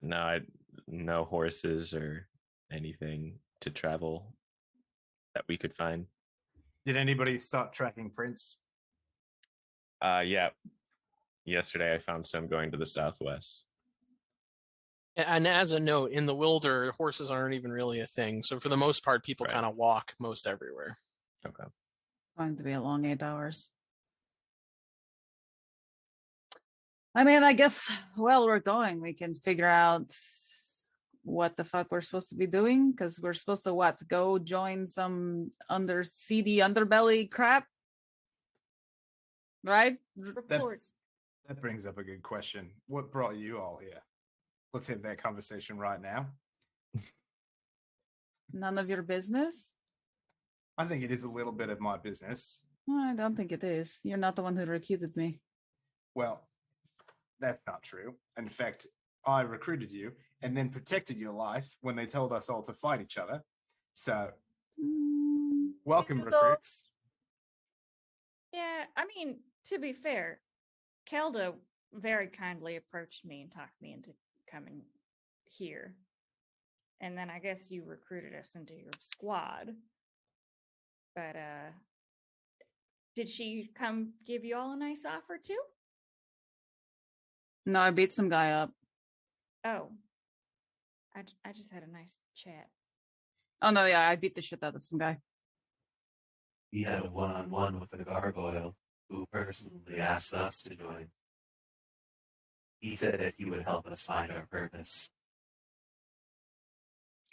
No horses or anything to travel that we could find. Did anybody start tracking prints? Yeah. Yesterday I found some going to the southwest. And as a note, in the Wilder, horses aren't even really a thing. So for the most part, people Right. kind of walk most everywhere. Okay. Going to be a long 8 hours. I mean, I guess while we're going, we can figure out what the fuck we're supposed to be doing, because we're supposed to go join some seedy underbelly crap, right? Reports. That brings up a good question. What brought you all here? Let's have that conversation right now. None of your business. I think it is a little bit of my business. I don't think it is. You're not the one who recruited me. Well, that's not true. In fact, I recruited you and then protected your life when they told us all to fight each other. So, welcome, you don't- recruits. Yeah, I mean, to be fair, Kelda very kindly approached me and talked me into coming here. And then I guess you recruited us into your squad. But did she come give you all a nice offer too? No, I beat some guy up. Oh. I just had a nice chat. Oh no, yeah, I beat the shit out of some guy. We had a one-on-one with a gargoyle who personally asked us to join. He said that he would help us find our purpose.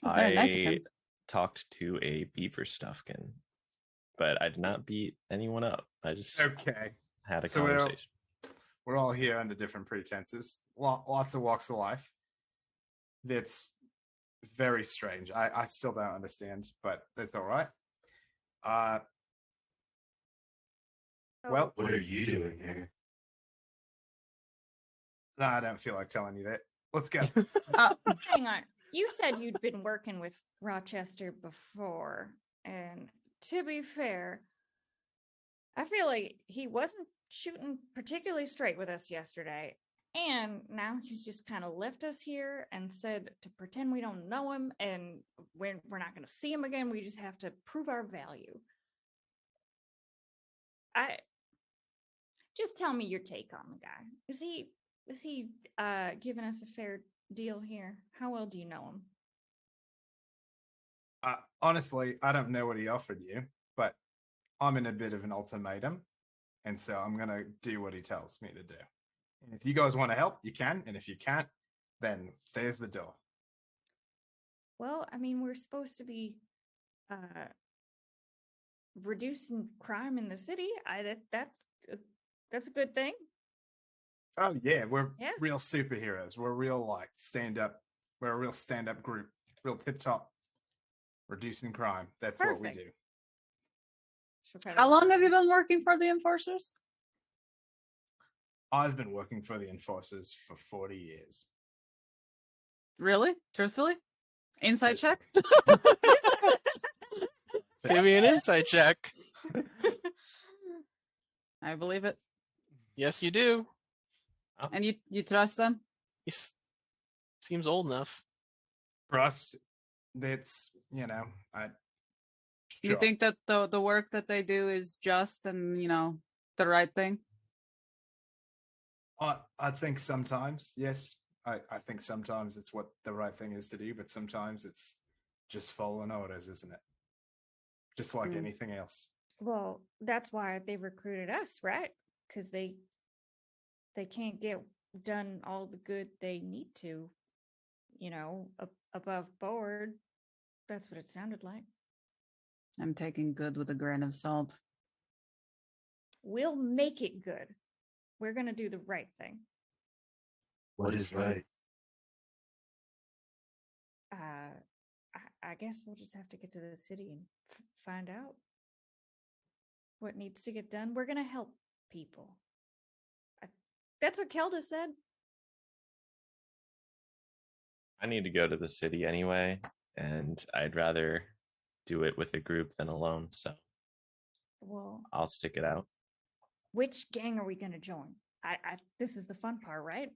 That's very nice of I him. talked to a beaver stuffkin, but I did not beat anyone up. I just Okay. had a So conversation. We're all here under different pretenses. Lots of walks of life. That's very strange. I still don't understand, but that's all right. Well, What are you doing here? no, I don't feel like telling you that. Let's go. Hang on. You said you'd been working with Rochester before, and to be fair, I feel like he wasn't shooting particularly straight with us yesterday. And now he's just kind of left us here and said to pretend we don't know him and we're not going to see him again. We just have to prove our value. Just tell me your take on the guy. Is he giving us a fair deal here? How well do you know him? Honestly, I don't know what he offered you, but I'm in a bit of an ultimatum, and so I'm gonna do what he tells me to do. And if you guys want to help, you can, and if you can't, then there's the door. Well, I mean, we're supposed to be reducing crime in the city. That's a good thing. Oh yeah, we're Yeah. real superheroes. We're real like stand up. We're a real stand up group. Real tip top. Reducing crime. That's what we Perfect. do. She'll kind How of- long have you been working for the enforcers? I've been working for the enforcers for 40 years. Really? Truthfully? Inside check? Give me an insight check. I believe it. Yes, you do. And you trust them? He seems old enough. Trust. That's I. You think that the work that they do is just and the right thing? I think sometimes, yes. I think sometimes it's what the right thing is to do, but sometimes it's just following orders, isn't it? Just like anything else. Well, that's why they recruited us, right? Because they can't get done all the good they need to, above board. That's what it sounded like. I'm taking good with a grain of salt. We'll make it good. We're going to do the right thing. What is right? I guess we'll just have to get to the city and find out what needs to get done. We're going to help people. That's what Kelda said. I need to go to the city anyway, and I'd rather do it with a group than alone, so Well, I'll stick it out. Which gang are we gonna join? This is the fun part, right?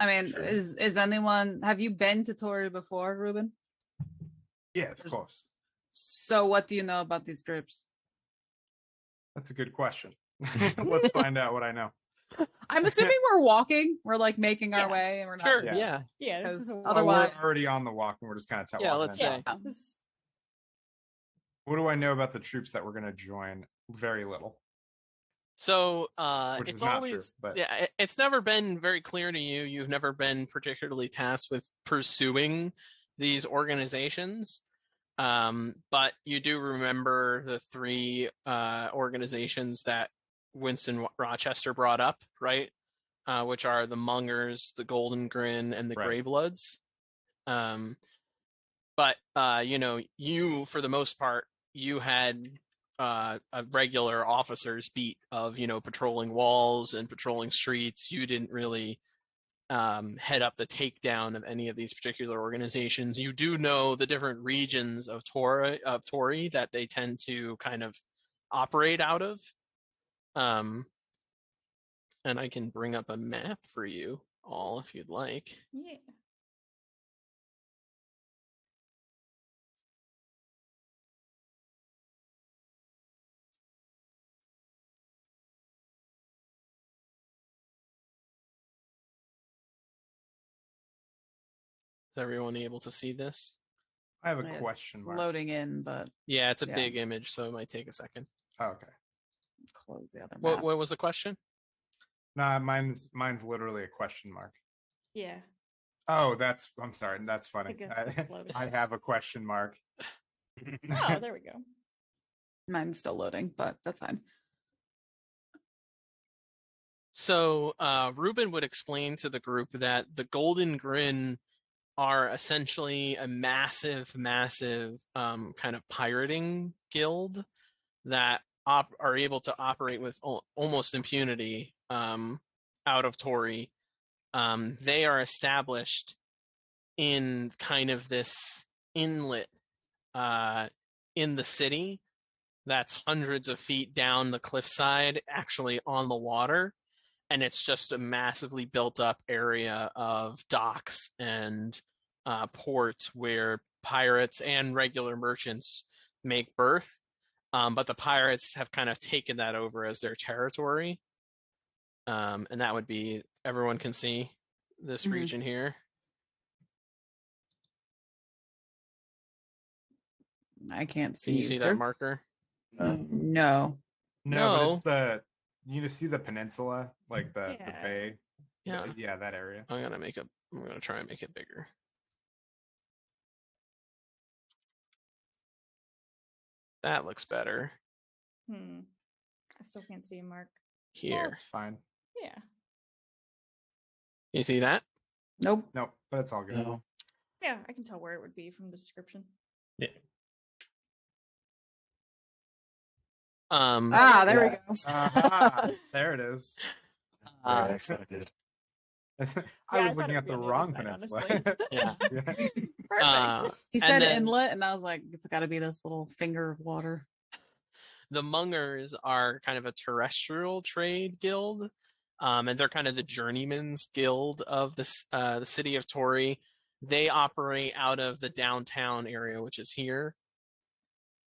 I mean, Sure. is anyone? Have you been to Toraigh before, Ruben? Yeah, of course. So, what do you know about these groups? That's a good question. Let's find out what I know. I'm assuming we're walking. We're like making our Yeah. way, and we're not. Sure. Yeah. Yeah. Yeah, this is Because a Oh, otherwise, we're already on the walk, and we're just kind of Yeah, walking let's in. say. yeah. This, What do I know about the troops that we're going to join? Very little. So Which it's is not true, always but- it's never been very clear to you. You've never been particularly tasked with pursuing these organizations. But you do remember the three organizations that Winston Rochester brought up, right? Which are the Mungers, the Golden Grin, and the Right. Greybloods. But you for the most part, you had a regular officer's beat of patrolling walls and patrolling streets. You didn't really head up the takedown of any of these particular organizations. You do know the different regions of Toraigh that they tend to kind of operate out of. And I can bring up a map for you all if you'd like. yeah. Is everyone able to see this? I have a it's question mark. loading in, but Yeah, it's a Yeah. big image, so it might take a second. Oh, okay. close the other What map. was the question? Nah, mine's literally a question mark. Yeah. Oh, I'm sorry. That's funny. think it's loaded. I have a question mark. Oh, there we go. Mine's still loading, but that's fine. So Ruben would explain to the group that the Golden Grin are essentially a massive kind of pirating guild that are able to operate with almost impunity out of Toraigh. They are established in kind of this inlet in the city that's hundreds of feet down the cliffside, actually on the water. And it's just a massively built up area of docks and ports where pirates and regular merchants make berth. But the pirates have kind of taken that over as their territory. And that would be, everyone can see this Mhm. region here. I can't see Can you see sir. that marker? No. No, but No. it's you see the peninsula, like the Yeah. bay. Yeah. Yeah, that area. I'm gonna try and make it bigger. That looks better I still can't see a mark. here. It's fine. Yeah. You see that? Nope. No, but it's all good. No. Yeah, I can tell where it would be from the description. Yeah. There we Yeah. go. Aha, there it is. What I expected. I Yeah, was I thought looking it at would be the on the wrong other side, peninsula. Yeah. Perfect. He And said then inlet, and I was like, it's got to be this little finger of water. the Mungers are kind of a terrestrial trade guild, and they're kind of the journeyman's guild of the city of Toraigh. They operate out of the downtown area, which is here.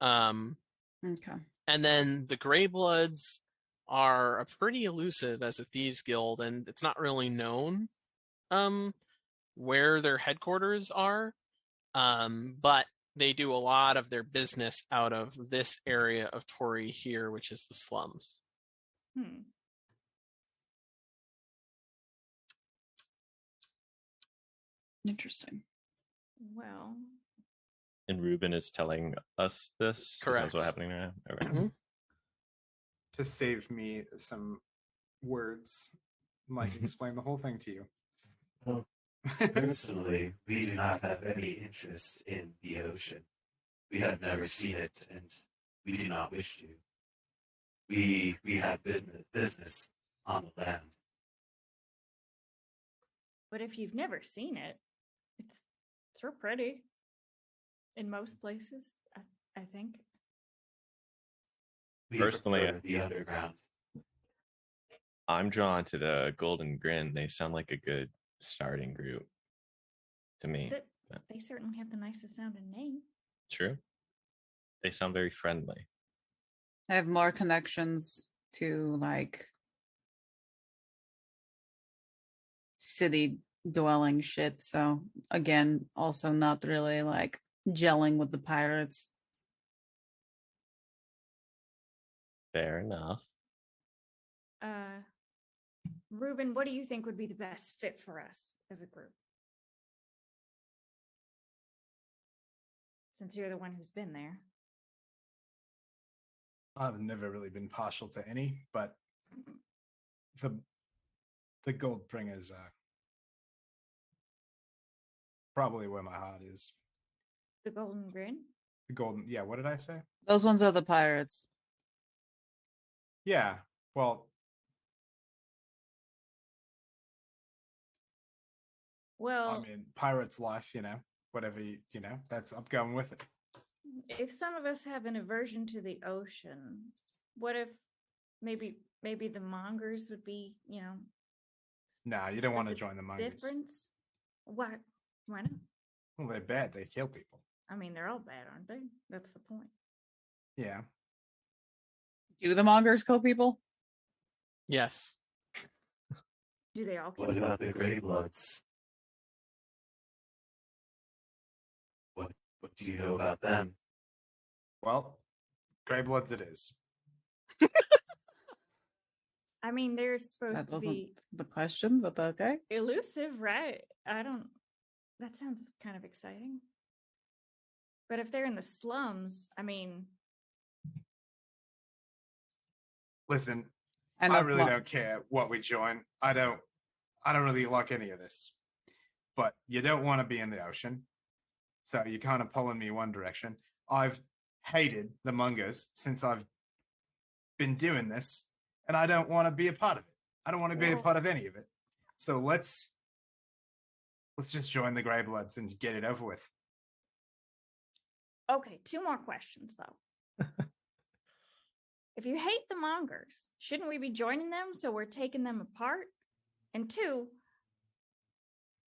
Okay. And then the Greybloods are pretty elusive as a thieves guild, and it's not really known where their headquarters are. But they do a lot of their business out of this area of Toraigh here, which is the slums. Interesting. Well, And Ruben is telling us this. 'Cause Correct. That's what's happening right now. Okay. Mhm. To save me some words, Mike explain the whole thing to you. Well, personally, we do not have any interest in the ocean. We have never seen it, and we do not wish to. We have business on the land. but if you've never seen it, it's real pretty. In most places, I think. We Personally, prefer the underground. I'm drawn to the Golden Grin. They sound like a good starting group to me. They certainly have the nicest sounding name. True. They sound very friendly. I have more connections to like city dwelling shit. So again, also not really like gelling with the pirates. Fair enough. Ruben, what do you think would be the best fit for us as a group? Since you're the one who's been there. I've never really been partial to any, but the gold bringers are probably where my heart is. The Golden Grin? The golden, yeah. What did I say? Those ones are the pirates. Yeah. Well, Well, I mean, pirate's life. Whatever that's I'm going with it. if some of us have an aversion to the ocean, what if maybe the mongers would be, Nah, you don't want to split the join the mongoose. difference? Why not? Well, they're bad. They kill people. I mean, they're all bad, aren't they? That's the point. Yeah. Do the mongers kill people? Yes. Do they all kill What people? about the Greybloods? What do you know about them? Well, Greybloods it is. I mean, they're That supposed to wasn't be the question, but okay. elusive, right? That sounds kind of exciting. But if they're in the slums, I mean, Listen, And I us really mo- don't care what we join. I don't really like any of this. But you don't want to be in the ocean. So you're kind of pulling me one direction. I've hated the Mungers since I've been doing this, and I don't want to be a part of it. I don't want to be a Well- part of any of it. So let's just join the Greybloods and get it over with. okay, 2 more questions though. If you hate the mongers, shouldn't we be joining them so we're taking them apart? And 2,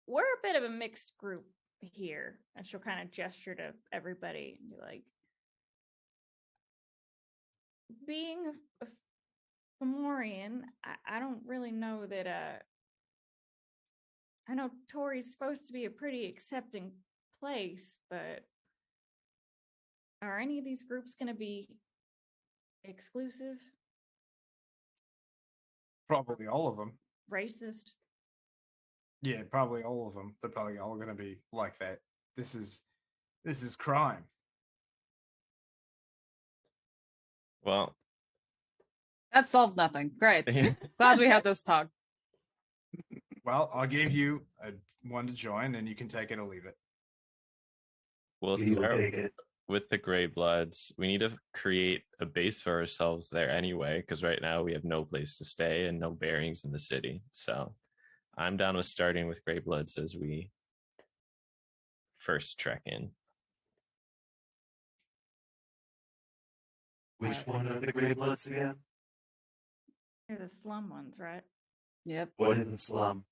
we're a bit of a mixed group here. And she'll kind of gesture to everybody and be like, being a Fomorian, I don't really know that I know Toraigh's supposed to be a pretty accepting place, but are any of these groups going to be exclusive, Probably all of them. racist? Yeah, probably all of them. They're probably all going to be like that. This is crime. Well, that solved nothing. Great. Glad we had this talk. Well, I'll give you one to join, and you can take it or leave it. we'll We will start take it. with the Grey Bloods. We need to create a base for ourselves there anyway, because right now we have no place to stay and no bearings in the city. So I'm down with starting with Grey Bloods as we first trek in. Which one are the Greybloods again? They're the slum ones, right? Yep. What in the slum?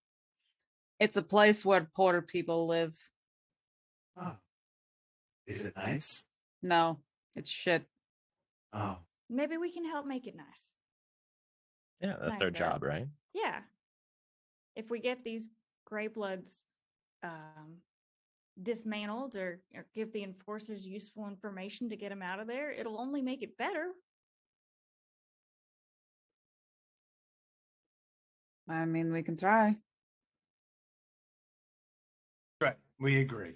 It's a place where poor people live. Oh. Is it nice? No, it's shit. Oh. Maybe we can help make it nice. Yeah, that's Nice their there. job, right? Yeah. If we get these gray bloods dismantled or give the enforcers useful information to get them out of there, it'll only make it better. I mean, we can try. Right. We agree.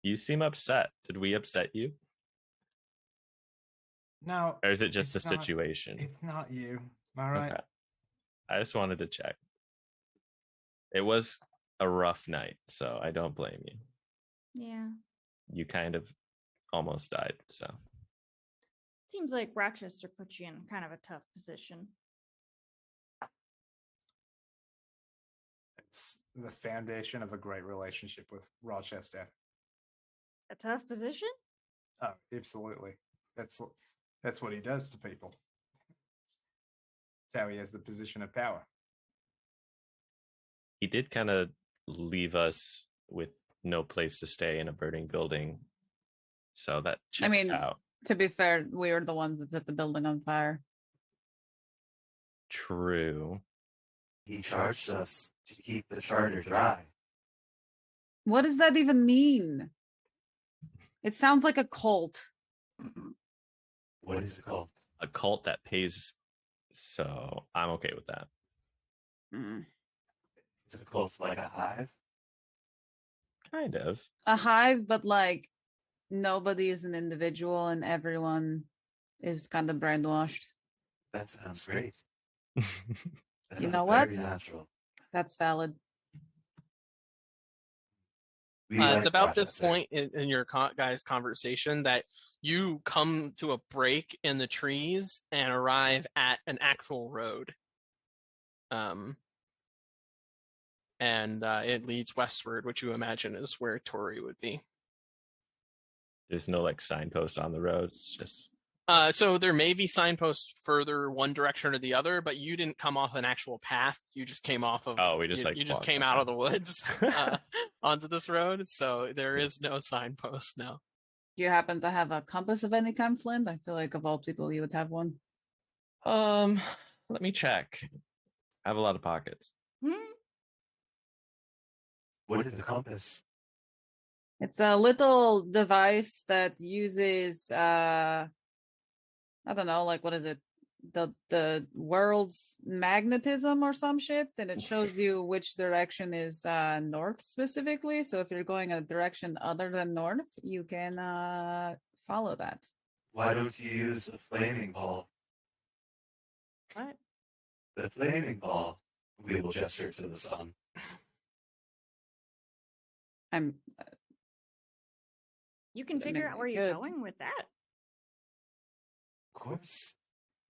You seem upset. Did we upset you? No. Or is it just a it's not- situation? It's not you. All right. Okay. I just wanted to check. It was a rough night, so I don't blame you. Yeah. You kind of almost died, so. Seems like Rochester put you in kind of a tough position. It's the foundation of a great relationship with Rochester. A tough position? Oh, absolutely. That's That's what he does to people. That's how he has the position of power. He did kind of leave us with no place to stay in a burning building. So that checks mean, out. To be fair, we were the ones that set the building on fire. True. He charged us to keep the charter dry. What does that even mean? It sounds like a cult. What is it called? A cult that pays. So I'm okay with that. Mm. Is a cult like a hive? Kind of. A hive, but like nobody is an individual and everyone is kind of brainwashed. That sounds great. That You sounds know what? very natural. That's valid. We It's like about Project this Sarah. point in your guys' conversation that you come to a break in the trees and arrive at an actual road. And it leads westward, which you imagine is where Toraigh would be. There's no like signpost on the road. It's just So there may be signposts further one direction or the other, but you didn't come off an actual path. You just came off of. Oh, we just, you, like, you just walked came down. out of the woods onto this road. So there is no signpost now. Do you happen to have a compass of any kind, Flint? I feel like of all people, you would have one. let me check. I have a lot of pockets. What is the compass? It's a little device that uses I don't know, like what is it? The world's magnetism or some shit, and it shows you which direction is north specifically. So if you're going a direction other than north, you can follow that. Why don't you use the flaming ball? What? The flaming ball. We will gesture to the sun. I'm You can I figure mean, out where you you're could. going with that. Of course.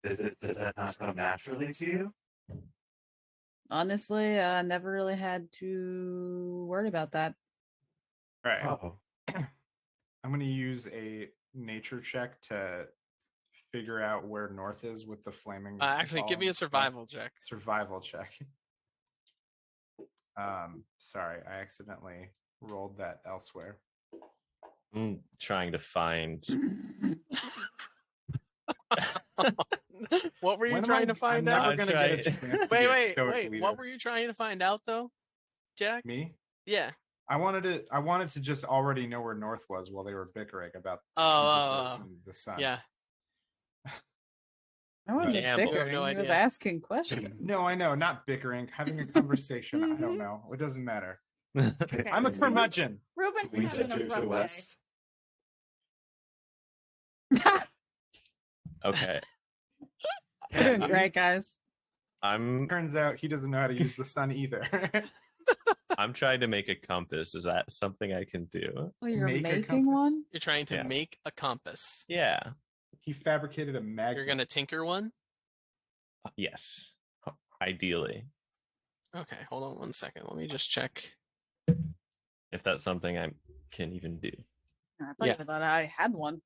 Does that not come naturally to you? honestly never really had to worry about that. All right. Oh, I'm going to use a nature check to figure out where north is with the flaming. Actually, give me a ball. survival check. Survival check. Sorry, I accidentally rolled that elsewhere. I'm trying to find. What were you When am trying I- to find I'm out? never gonna get a Try- chance to Wait, be a wait, stoic wait. leader. What were you trying to find out though, Jack? Me? Yeah. I wanted to just already know where north was while they were bickering about Oh, the sun. yeah. I wasn't just Gamble. bickering. No He was idea. asking questions. No, I know, not bickering, having a conversation. I don't Mhm. know. It doesn't matter. Okay. I'm a curmudgeon. Ruben's we having a gesture to rough the day. west. Okay, We're doing great, guys. I'm Turns out he doesn't know how to use the sun either. I'm trying to make a compass. Is that something I can do? Oh, you're Make a making compass? one? You're trying to Yeah. make a compass. Yeah. He fabricated a magnet. You're gonna tinker one? Yes. Ideally, Okay, hold on 1 second. Let me just check. if that's something I can even do. I thought Yeah. you thought I had one.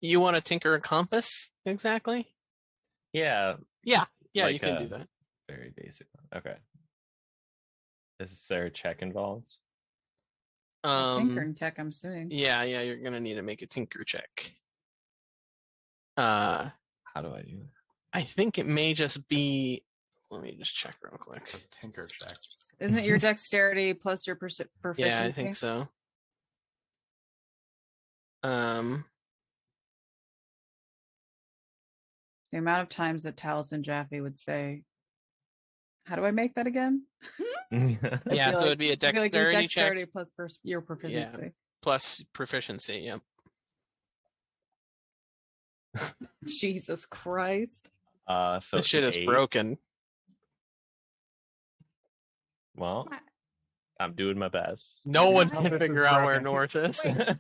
You want to tinker a compass? Exactly? Yeah. Yeah, you Like can do a- that. Very basic one. Okay. Is there a check involved? Tinkering tech, I'm assuming. Yeah, you're gonna need to make a tinker check. How do I do that? I think it may just be. Let me just check real A quick. tinker check. Isn't it your dexterity plus your proficiency? Yeah, I think so. The amount of times that Talis and Jaffe would say, "How do I make that again?" Yeah, feel so like- it'd be a I feel like your dexterity check dexterity plus your proficiency. plus proficiency. Yep. Jesus Christ! So This shit is 8. broken. Well, My- I'm doing my best. No one Compass can is figure out where broken. north is. Wait.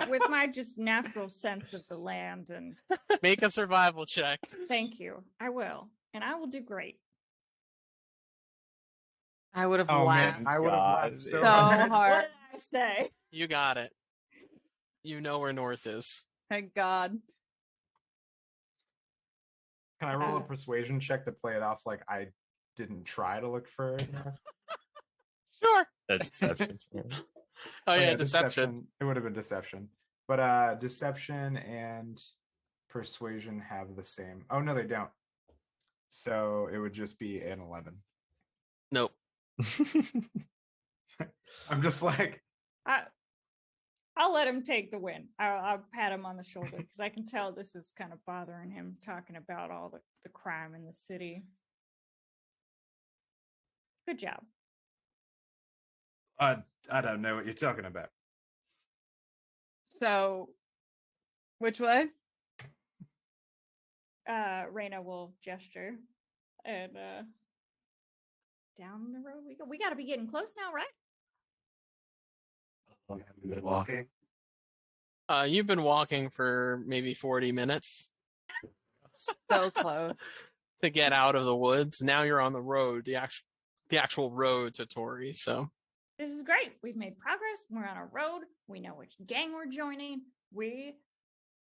With my just natural sense of the land, and Make a survival check. thank you, I will, and I will do great. I would have Oh laughed man, I would have God, laughed so so hard. What hard. did I say? You got it. You know where north is. Thank God. Can I roll a persuasion check to play it off like I didn't try to look for it? Sure. That's deception. Oh yeah, deception. It would have been deception. But deception and persuasion have the same. Oh no, they don't. So it would just be an 11. Nope. I'm just like, I'll let him take the win. I'll pat him on the shoulder because I can tell this is kind of bothering him talking about all the crime in the city. Good job. I don't know what you're talking about. So, which way? Raina will gesture and down the road we go. We got to be getting close now, right? How long have we been walking? You've been walking for maybe 40 minutes So close. to get out of the woods. Now you're on the road, the actual road to Toraigh. So This is great. We've made progress. We're on a road. We know which gang we're joining. We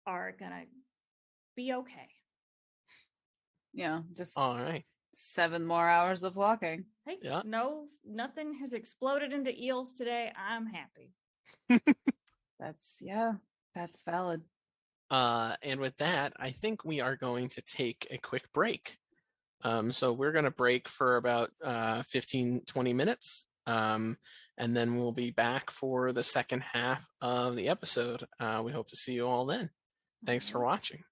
are gonna be okay. Yeah, just all right. 7 more hours of walking. Hey, Yeah. no, nothing has exploded into eels today. I'm happy. That's valid. And with that, I think we are going to take a quick break. So we're going to break for about 15, 20 minutes. And then we'll be back for the second half of the episode. We hope to see you all then. Thanks for watching.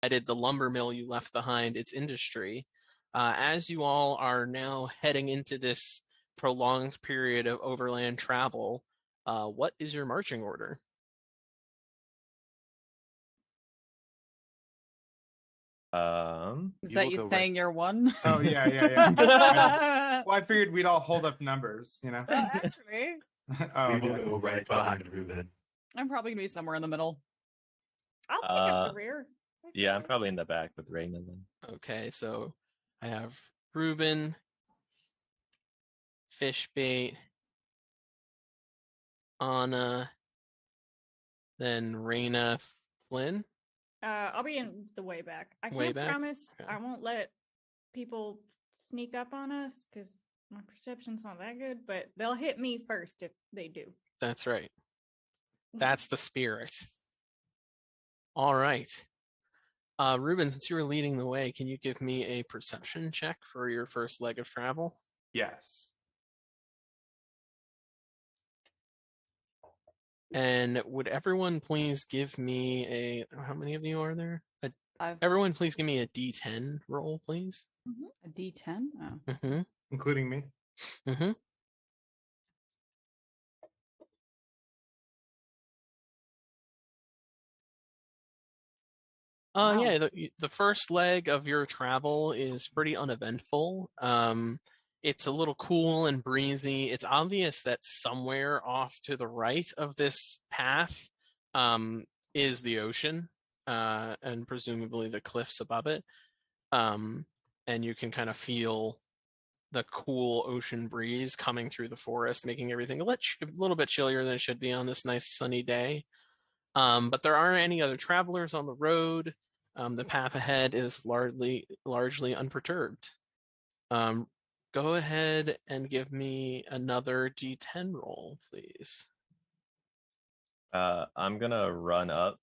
did the lumber mill you left behind, its industry. As you all are now heading into this prolonged period of overland travel, what is your marching order? Is You that will you go saying you're one? Oh yeah. Well, I figured we'd all hold up numbers, you know. Actually, Oh, We will okay. go right behind Ruben. I'm probably gonna be somewhere in the middle. I'll take up the rear. I feel Yeah, I'm like. probably in the back with Raymond then. Okay, so I have Ruben, Fishbait, Anna, then Raina, Flynn. I'll be in the way back. I Way can't back? promise Okay. I won't let people sneak up on us because my perception's not that good, but they'll hit me first if they do. That's right. That's the spirit. All right. Ruben, since you were leading the way, can you give me a perception check for your first leg of travel? Yes. And would everyone please give me a, how many of you are there? I've Everyone please give me a D10 roll, please. a D10. Oh. Mm-hmm. Including me. Mm-hmm. Wow. Yeah, the first leg of your travel is pretty uneventful. It's a little cool and breezy. It's obvious that somewhere off to the right of this path is the ocean, and presumably the cliffs above it. And you can kind of feel the cool ocean breeze coming through the forest, making everything a little bit chillier than it should be on this nice sunny day. But there aren't any other travelers on the road. The path ahead is largely unperturbed. Go ahead and give me another D10 roll, please. I'm gonna run up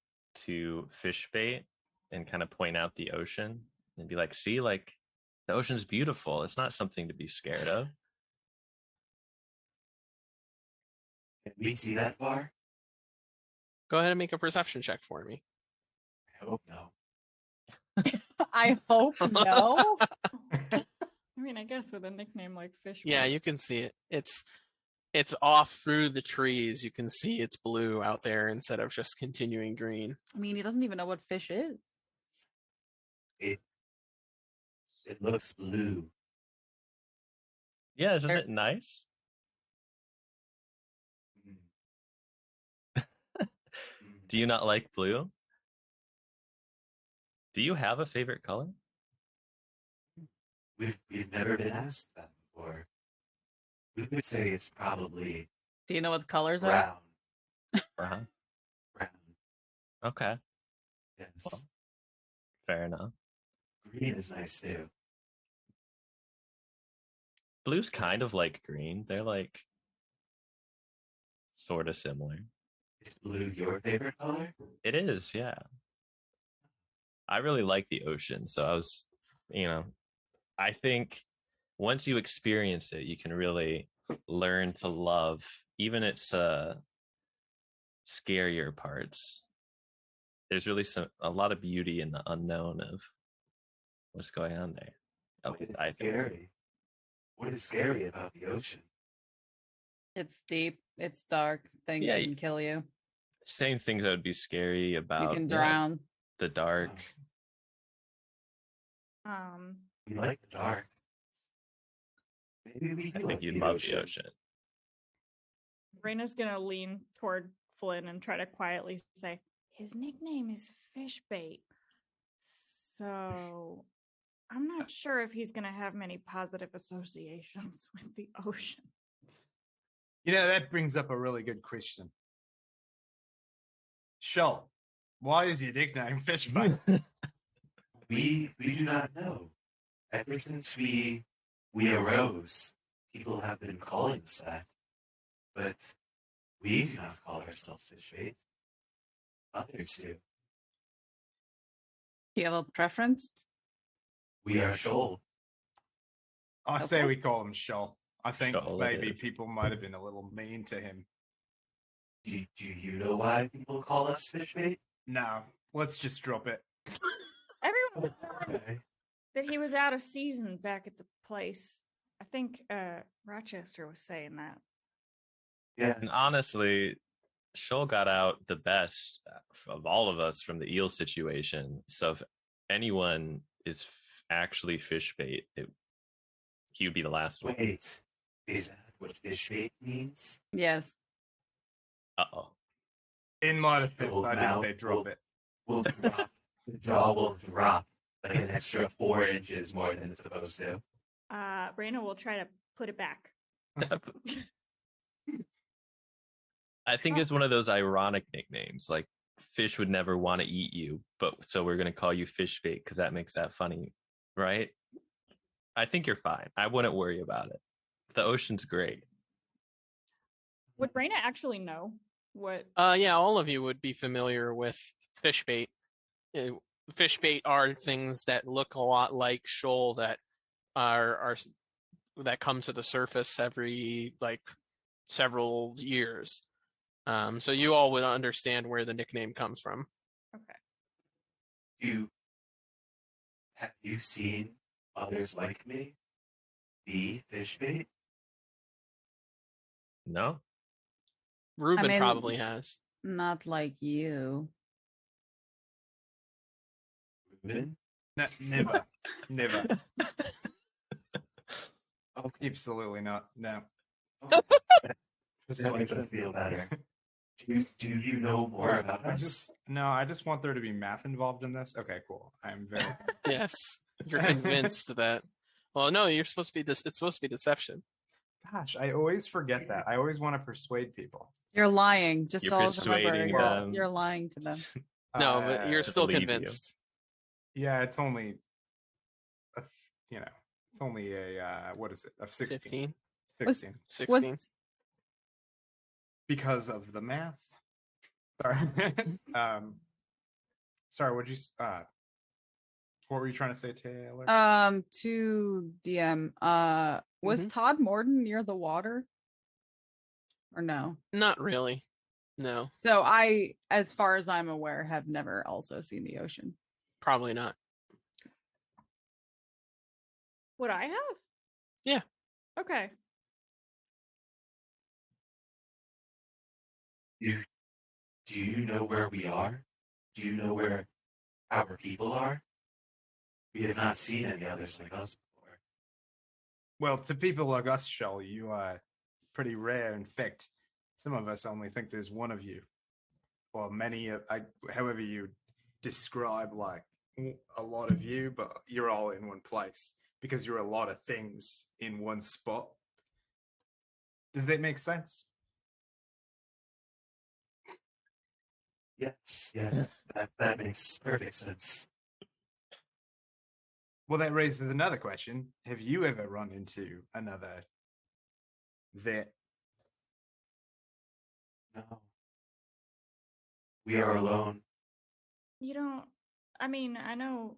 to Fishbait and kind of point out the ocean and be like, "See, like the ocean's beautiful. It's not something to be scared of." Can we see that far? Go ahead and make a perception check for me. I hope no. I hope no. I mean, I guess with a nickname like Fish. Yeah, you can see it. It's off through the trees. You can see it's blue out there instead of just continuing green. I mean, he doesn't even know what fish is. It looks blue. Yeah, isn't There- it nice? Mm. Mm. Do you not like blue? Do you have a favorite color? We've never been asked that before. We would say it's probably Do you know what the colors are? brown. Uh-huh. Brown. Okay, Yes. fair enough. Green is nice too. Blue's kind of like green. They're like sort of similar. Is blue your favorite color? It is, yeah. I really like the ocean, so I was, I think once you experience it, you can really learn to love even its scarier parts. There's really a lot of beauty in the unknown of what's going on there. Oh, What is I think scary? What is scary about the ocean? It's deep. It's dark. Things Yeah, can kill you. same things that would be scary You about can drown. the dark. We like the dark. Maybe we I do think like you'd the love ocean. the ocean. Okay. that he was out of season back at the place. I think Rochester was saying that. Yes. And honestly, Shoal got out the best of all of us from the eel situation. So if anyone is actually fish bait, he would be the last one. Wait, is that what fish bait means? Yes. Uh-oh. In my defense, Shoal I did mouth say drop it. will drop. The jaw will drop like an extra 4 inches more than it's supposed to. Raina will try to put it back. I think it's one of those ironic nicknames. Like fish would never want to eat you, but so we're gonna call you fish bait because that makes that funny, right? I think you're fine. I wouldn't worry about it. The ocean's great. Would Raina actually know what? Yeah, all of you would be familiar with fish bait. Fish bait are things that look a lot like shoal that are that come to the surface every like several years. So you all would understand where the nickname comes from. Okay. Have you seen others like me be fish bait? No? Ruben mean- probably has. Not like you. Ruben? Never. Never. Okay. Absolutely not. No. That makes me feel better. Do you know more about I us? just want there to be math involved in this. Okay, cool. I'm very Yes, you're convinced that. Well, no, you're supposed to be. It's supposed to be deception. gosh, I always forget that. I always want to persuade people. You're lying. Just You're always remember, persuading them. you're lying to them. No, but you're Uh, still believe you. convinced. Yeah, it's only it's only a what is it? Of 16. 15, 16. 16. Because of the math. Sorry. Sorry, what were you trying to say, Taylor? To DM. Was Todd Morden near the water? Or no? Not really. No, So I, as far as I'm aware, have never also seen the ocean. probably not. Would I have? Yeah. Okay. Do you know where we are? Do you know where our people are? We have not seen any others like us before. Well, to people like us, Shell, you are pretty rare. In fact, some of us only think there's one of you, or many. However you describe, like a lot of you, but you're all in one place because you're a lot of things in one spot. Does that make sense? Yes, that makes perfect sense. Well, that raises another question. Have you ever run into another vet? No. We are alone. You don't. I mean, I know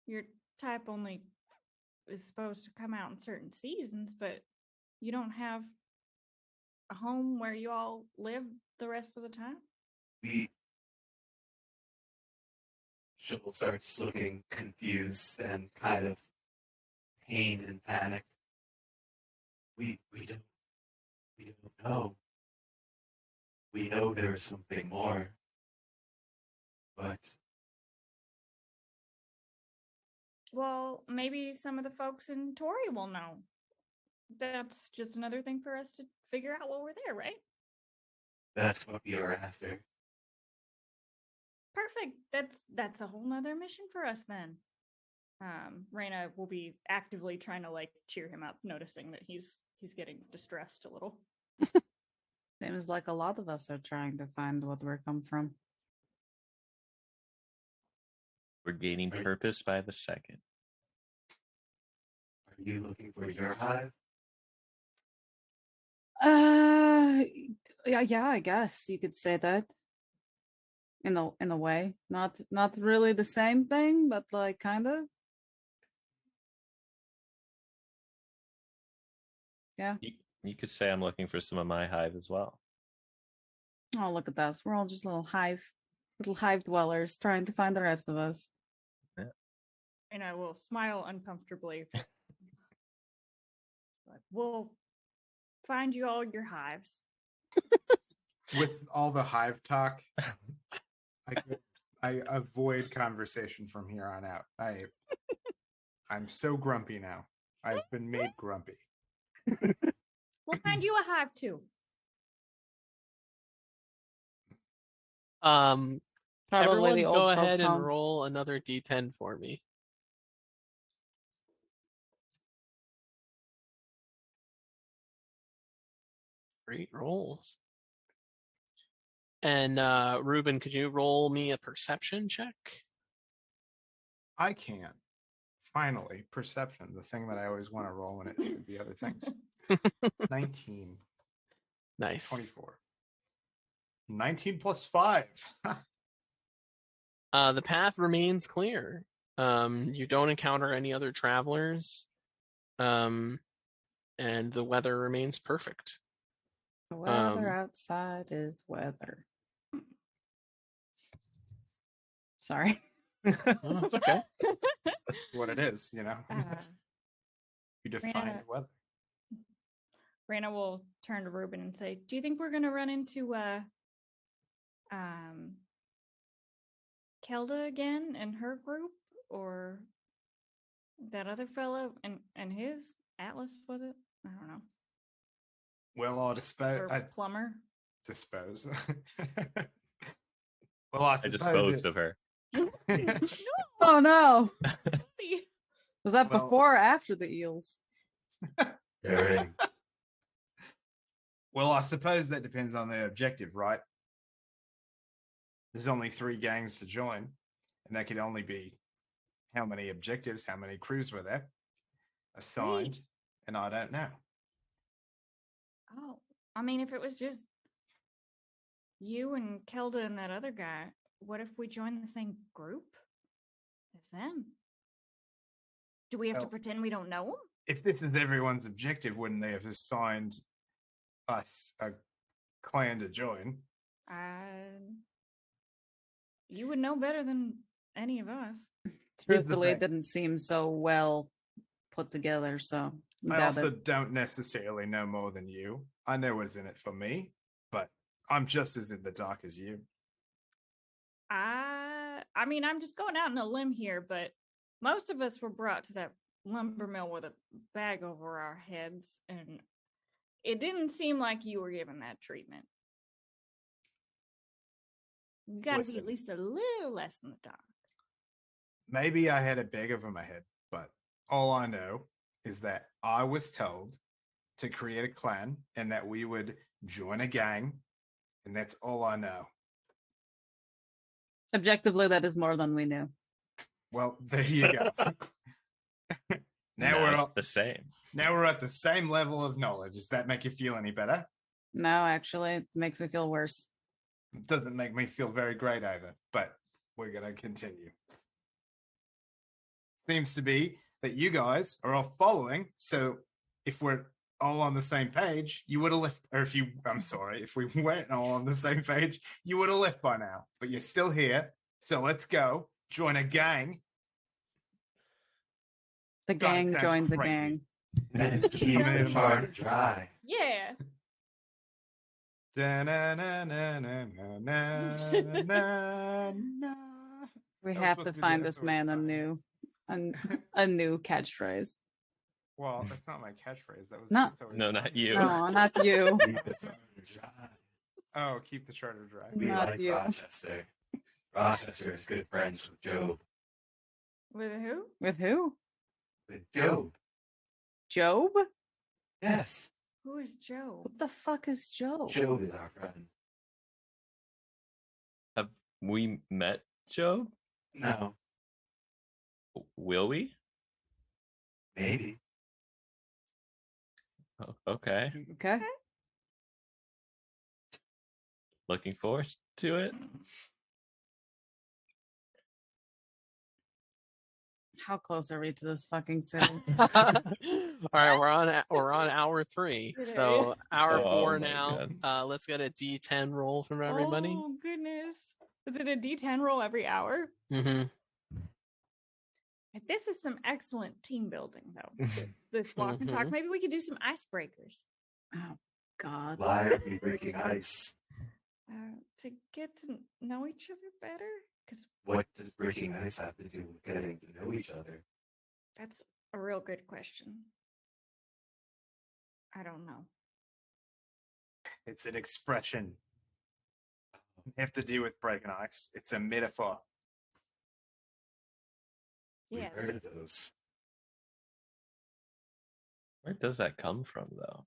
your type only is supposed to come out in certain seasons, but you don't have a home where you all live the rest of the time? She'll starts looking confused and kind of pained and panicked. We don't know. We know there is something more. But Well, maybe some of the folks in Toraigh will know. That's just another thing for us to figure out while we're there, right? that's what we are after. Perfect. That's a whole nother mission for us then. Raina will be actively trying to like cheer him up, noticing that he's getting distressed a little. Seems like a lot of us are trying to find what we're come from. We're gaining purpose by the second. Are you looking for your hive? Yeah, I guess you could say that. In a way, not really the same thing, but like kind of. Yeah. You could say I'm looking for some of my hive as well. Oh, look at us. We're all just little hive dwellers trying to find the rest of us. Yeah. And I will smile uncomfortably. Like, we'll find you all your hives. With all the hive talk, I avoid conversation from here on out. I'm so grumpy now. I've been made grumpy. We'll find you a hive too. Probably Probably everyone the go old ahead and folks' home. roll another d10 for me. Great rolls. And Ruben, could you roll me a perception check? I can. Finally, perception, the thing that I always want to roll when it should be other things. 19, Nice. 24. 19 plus 5. The path remains clear. You don't encounter any other travelers. And the weather remains perfect. The weather outside is weather. Sorry. Well, that's okay. What it is, you know. You define Rana- the weather. Rana will turn to Ruben and say, "Do you think we're gonna run into Kelda again and her group, or that other fellow and his Atlas, was it? I don't know. Well, I'll Or plumber. dispose. Well, I I suppose disposed of her. Oh no. Please. Was that Well- before or after the eels? During. Well, I suppose that depends on the objective, right? There's only 3 gangs to join, and that could only be how many objectives, how many crews were there assigned, and I don't know. Oh, I mean, if it was just you and Kelda and that other guy, what if we join the same group as them? Do we have to Well- pretend we don't know them? If this is everyone's objective, wouldn't they have assigned us a clan to join? You would know better than any of us. Here's the Truthfully, it thing. didn't seem so well put together, so I doubt also it. don't necessarily know more than you. I know what's in it for me, but I'm just as in the dark as you. I mean, I'm just going out on a limb here, but most of us were brought to that lumber mill with a bag over our heads, and it didn't seem like you were given that treatment. You got to be Listen. at least a little less in the dark. Maybe I had a bag over my head, but all I know is that I was told to create a clan and that we would join a gang, and that's all I know. Objectively, that is more than we knew. Well, there you go. now it's the same. we're at the same level of knowledge. Does that make you feel any better? No, actually, it makes me feel worse. It doesn't make me feel very great either, but we're going to continue. Seems to be that you guys are all following, so if we're all on the same page, you would have left, or if we weren't all on the same page, you would have left by now, but you're still here, so let's go, join a gang. The God, it gang sounds joined the crazy. gang. And keep the charter dry. Yeah. Da-na-na-na-na-na-na-na. We That was have supposed to to be find the this episode man a sign. new catchphrase. Well, that's not my catchphrase. That was No. it's always No, fun. not you. No, not you. Keep the charter dry. Oh, keep the charter dry. We Not like you. Rochester. Rochester is good friends with Job. With who? With who? With Job. Job? Yes. Who is Joe? What the fuck is Job? Job is our friend. Have we met Job? No, Will we? maybe. Oh, okay. Okay. Looking forward to it. How close are we to this fucking city? All right, we're on hour 3. So hour Oh 4 my now. Let's get a D10 roll from everybody. Oh goodness! Is it a D10 roll every hour? Mm-hmm. I This is some excellent team building, though. This walk and talk. Mhm. Maybe we could do some icebreakers Oh God. Why are we breaking ice? to get to know each other better. Because What does breaking ice have to do with getting to know each other? that's a real good question. I don't know. It's an expression. Have to do with breaking ice. It's a metaphor. Yeah, We've heard of those. Where does that come from, though?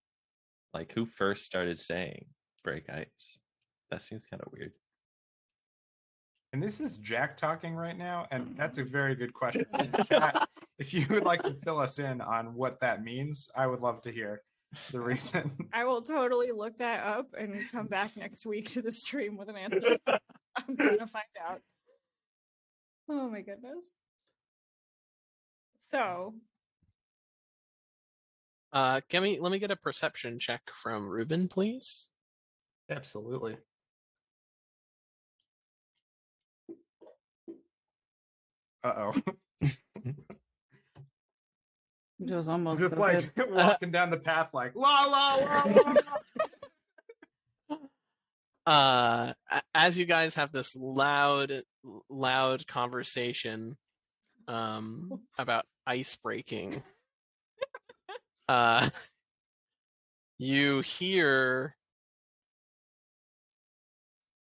Like, who first started saying break ice? That seems kind of weird. And this is Jack talking right now, and that's a very good question. Chat, if you would like to fill us in on what that means, I would love to hear the reason. I will totally look that up and come back next week to the stream with an answer. I'm gonna find out. Oh my goodness. So, Let me get a perception check from Ruben, please. Absolutely. Uh-oh. It was almost Just so like good. walking down the path like, la, la, la, la, la. As you guys have this loud conversation about ice breaking, you hear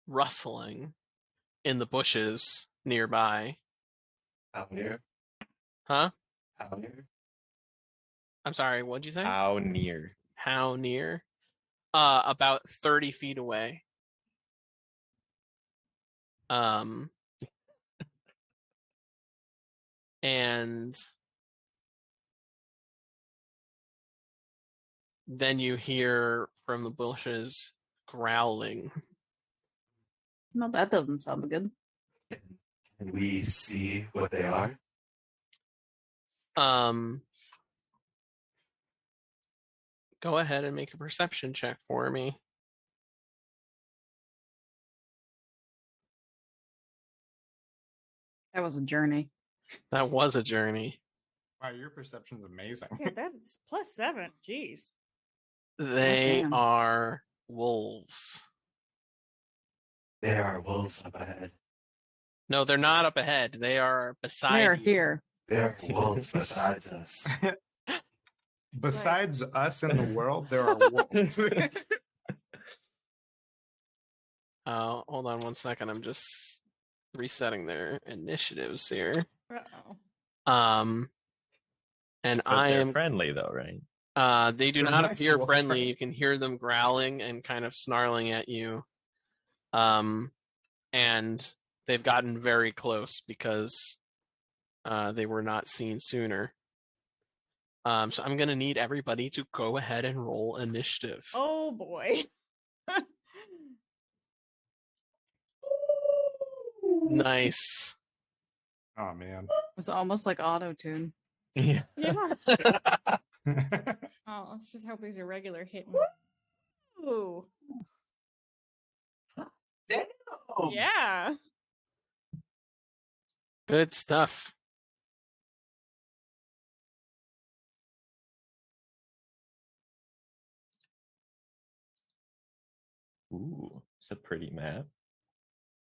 rustling in the bushes nearby. How near? Huh? How near? I'm sorry, what'd you say? How near? How near? About 30 feet away. And then you hear from the bushes growling. No, that doesn't sound good. Can we see what they are? Go ahead and make a perception check for me. That was a journey. That was a journey. Wow, your perception's amazing. yeah, that's +7. Jeez. They damn. are wolves. There are wolves up ahead. No, they're not up ahead. They are beside They're you. here. There are wolves besides us. Besides us in the world, there are wolves. Hold on one second. I'm just resetting their initiatives here. Uh-oh. And But they're friendly, though, right? they do They're not nice appear wolf friendly. friends. You can hear them growling and kind of snarling at you. And they've gotten very close because they were not seen sooner. So I'm gonna need everybody to go ahead and roll initiative. Oh boy. Nice. Oh, man. It was almost like auto tune. Yeah. Yeah. Oh, let's just hope there's a regular hit. Ooh. Damn! Yeah. Good stuff. Ooh, it's a pretty map.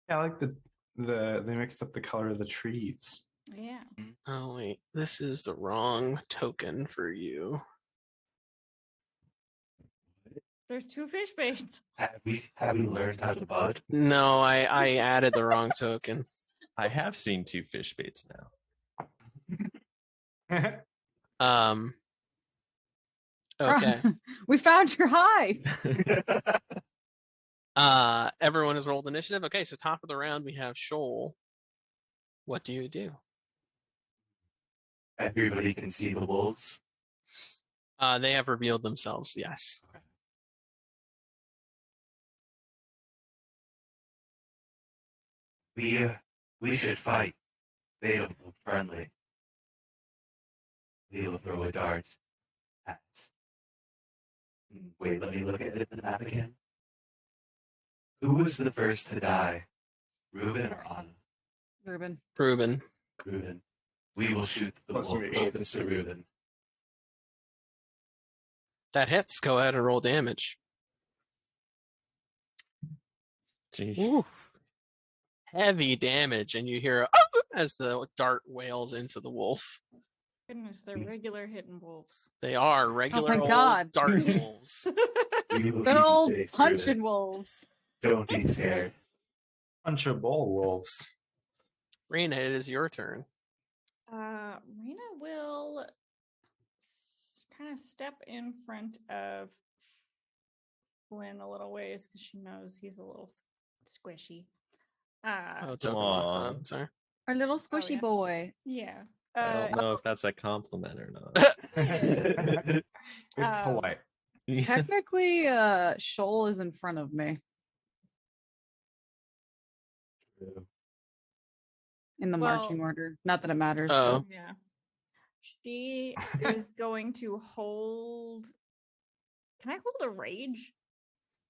Yeah, I like they mixed up the color of the trees. Yeah. Oh wait, this is the wrong token for you. There's 2 fish baits. Have we learned how to bud? No, I added the wrong token. I have seen 2 fish baits now. Okay. We found your hive. Everyone has rolled initiative. Okay, so top of the round we have Shoal. What do you do? Everybody can see the wolves. They have revealed themselves, yes. We should fight. They don't look friendly. We'll throw a dart at. Wait, let me look at the map again. Who was the first to die? Ruben or Anna? Ruben. Ruben. Ruben. We will shoot the Plus wolf we- over to Reuben. That hits. Go ahead and roll damage. Jeez. Ooh. Heavy damage, and you hear "Ah!" as the dart wails into the wolf. Goodness, they're regular hitting wolves. They are regular thank old God. dart wolves. We will Good keep you old safe, punching Reuben. wolves. Don't be scared. Bunch of bull wolves. Rena, it is your turn. Rena will kind of step in front of Flynn a little ways because she knows he's a little squishy. Oh, it's open locked Aw. on. Sorry. Our little squishy yeah. boy. Yeah. I don't know oh, if that's a compliment or not. It's Um, polite. Technically, Shoal is in front of me in the Well- marching order. Not that it matters. Oh. yeah. She is going to hold. Can I hold a rage?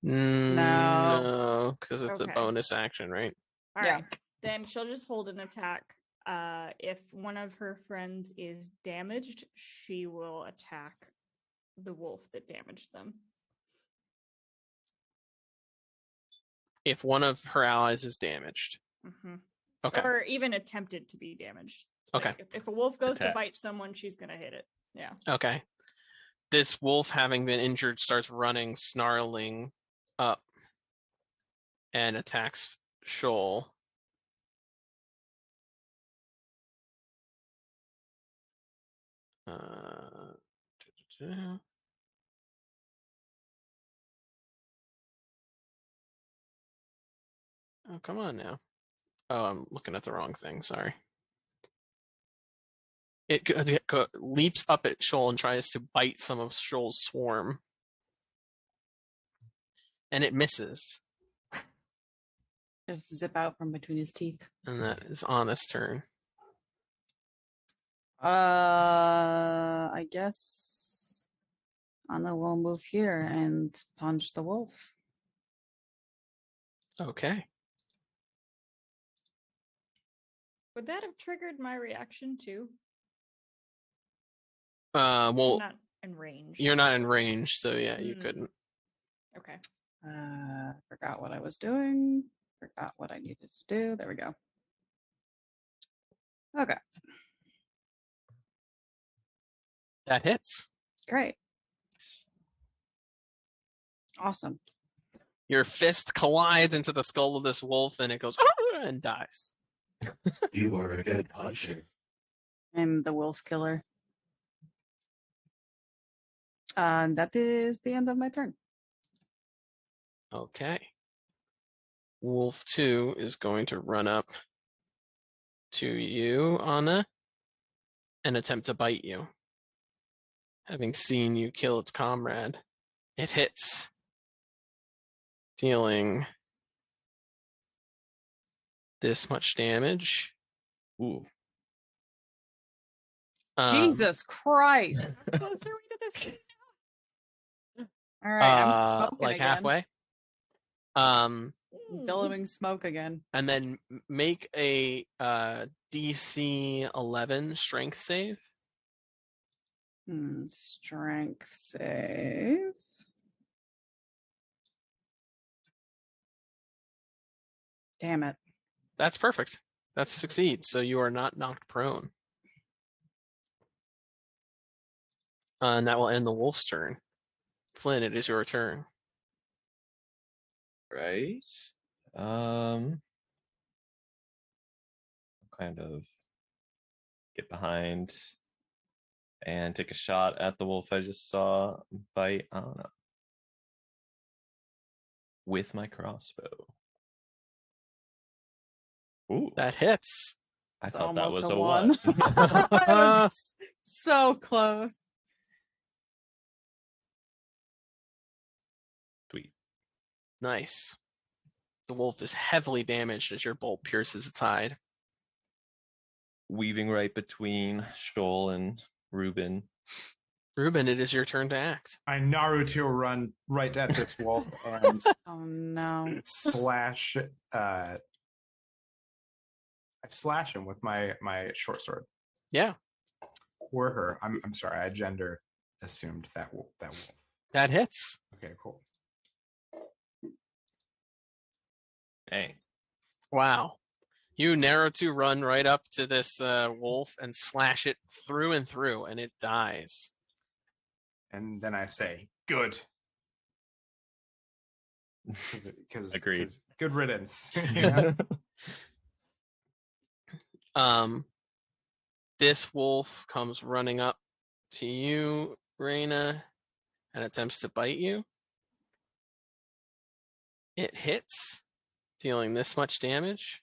No, because it's a Okay. bonus action, right? All Yeah. right. Then she'll just hold an attack. If one of her friends is damaged, she will attack the wolf that damaged them. If one of her allies is damaged. hmm Okay. Or even attempted to be damaged. Like, Okay. if a wolf goes to Attack. bite someone, she's going to hit it. Yeah. Okay. This wolf, having been injured, starts running, snarling up, and attacks Shoal. Oh, come on now. Oh, I'm looking at the wrong thing. Sorry. It leaps up at Shoal and tries to bite some of Shoal's swarm. And it misses. Just zip out from between his teeth. And that is Anna's turn. I guess Anna will move here and punch the wolf. Okay. Would that have triggered my reaction too? Well, Not in range. you're not in range, so yeah, you Mm. couldn't. Okay. Forgot what I was doing. Forgot what I needed to do. There we go. Okay, That hits. great. Awesome. Your fist collides into the skull of this wolf, and it goes "Ah!" and dies. You are a good puncher. I'm the wolf killer. That is the end of my turn. Okay. Wolf 2 is going to run up to you, Anna, and attempt to bite you. Having seen you kill its comrade, it hits, dealing this much damage. Ooh. Jesus Christ. How close are we to this thing? All right, I'm smoking like again. halfway. Billowing smoke again. And then make a DC 11 strength save. Strength save. Damn it. That's perfect. That succeeds. So you are not knocked prone. And that will end the wolf's turn. Flynn, it is your turn. Right. Kind of get behind and take a shot at the wolf I just saw bite. I don't know. With my crossbow. Ooh, That hits. I It's thought that almost was a a one. what? It was so close. Sweet. Nice. The wolf is heavily damaged as your bolt pierces its hide. Weaving right between Shoal and Reuben. Ruben, it is your turn to act. I Naruto run right at this wolf and Oh no. slash. I slash him with my short sword. Yeah, Or her. I'm sorry, I gender assumed that wolf. that hits. Okay, cool. Dang. Wow. You narrow to run right up to this wolf and slash it through and through, and it dies. And then I say, good. Because Agreed. good riddance. Yeah. This wolf comes running up to you, Raina, and attempts to bite you. It hits, dealing this much damage.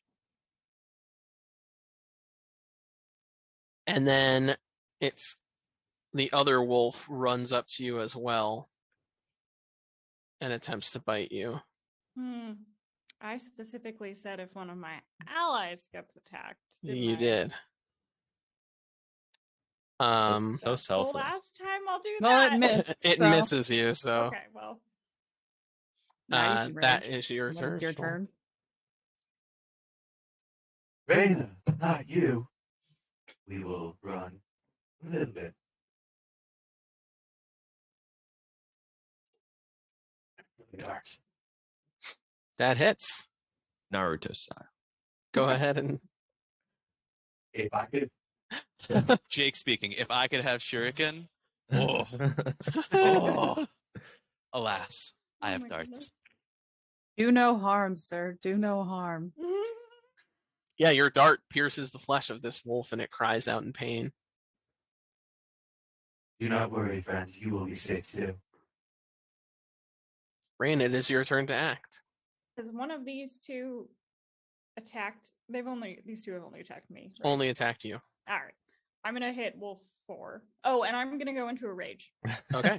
And then the other wolf runs up to you as well and attempts to bite you. I specifically said if one of my allies gets attacked. You I? did. So That's the selfless. last time I'll do Well, that. it missed. It so misses you, so Okay, well, now you can that rage is your when turn. it's your Sean. turn. Raina, not you. We will run a little bit. Darts. That hits. Naruto style. Go ahead and If I could, Jake speaking. If I could have Shuriken, Oh. oh, alas, I Oh have my darts. goodness. Do no harm, sir. Do no harm. yeah, your dart pierces the flesh of this wolf and it cries out in pain. do not worry, friend. You will be safe too. Rain, it is your turn to act. Has one of these two attacked? These two have only attacked me. Right? Only attacked you. All right. I'm gonna hit Wolf 4. Oh, and I'm gonna go into a rage. Okay.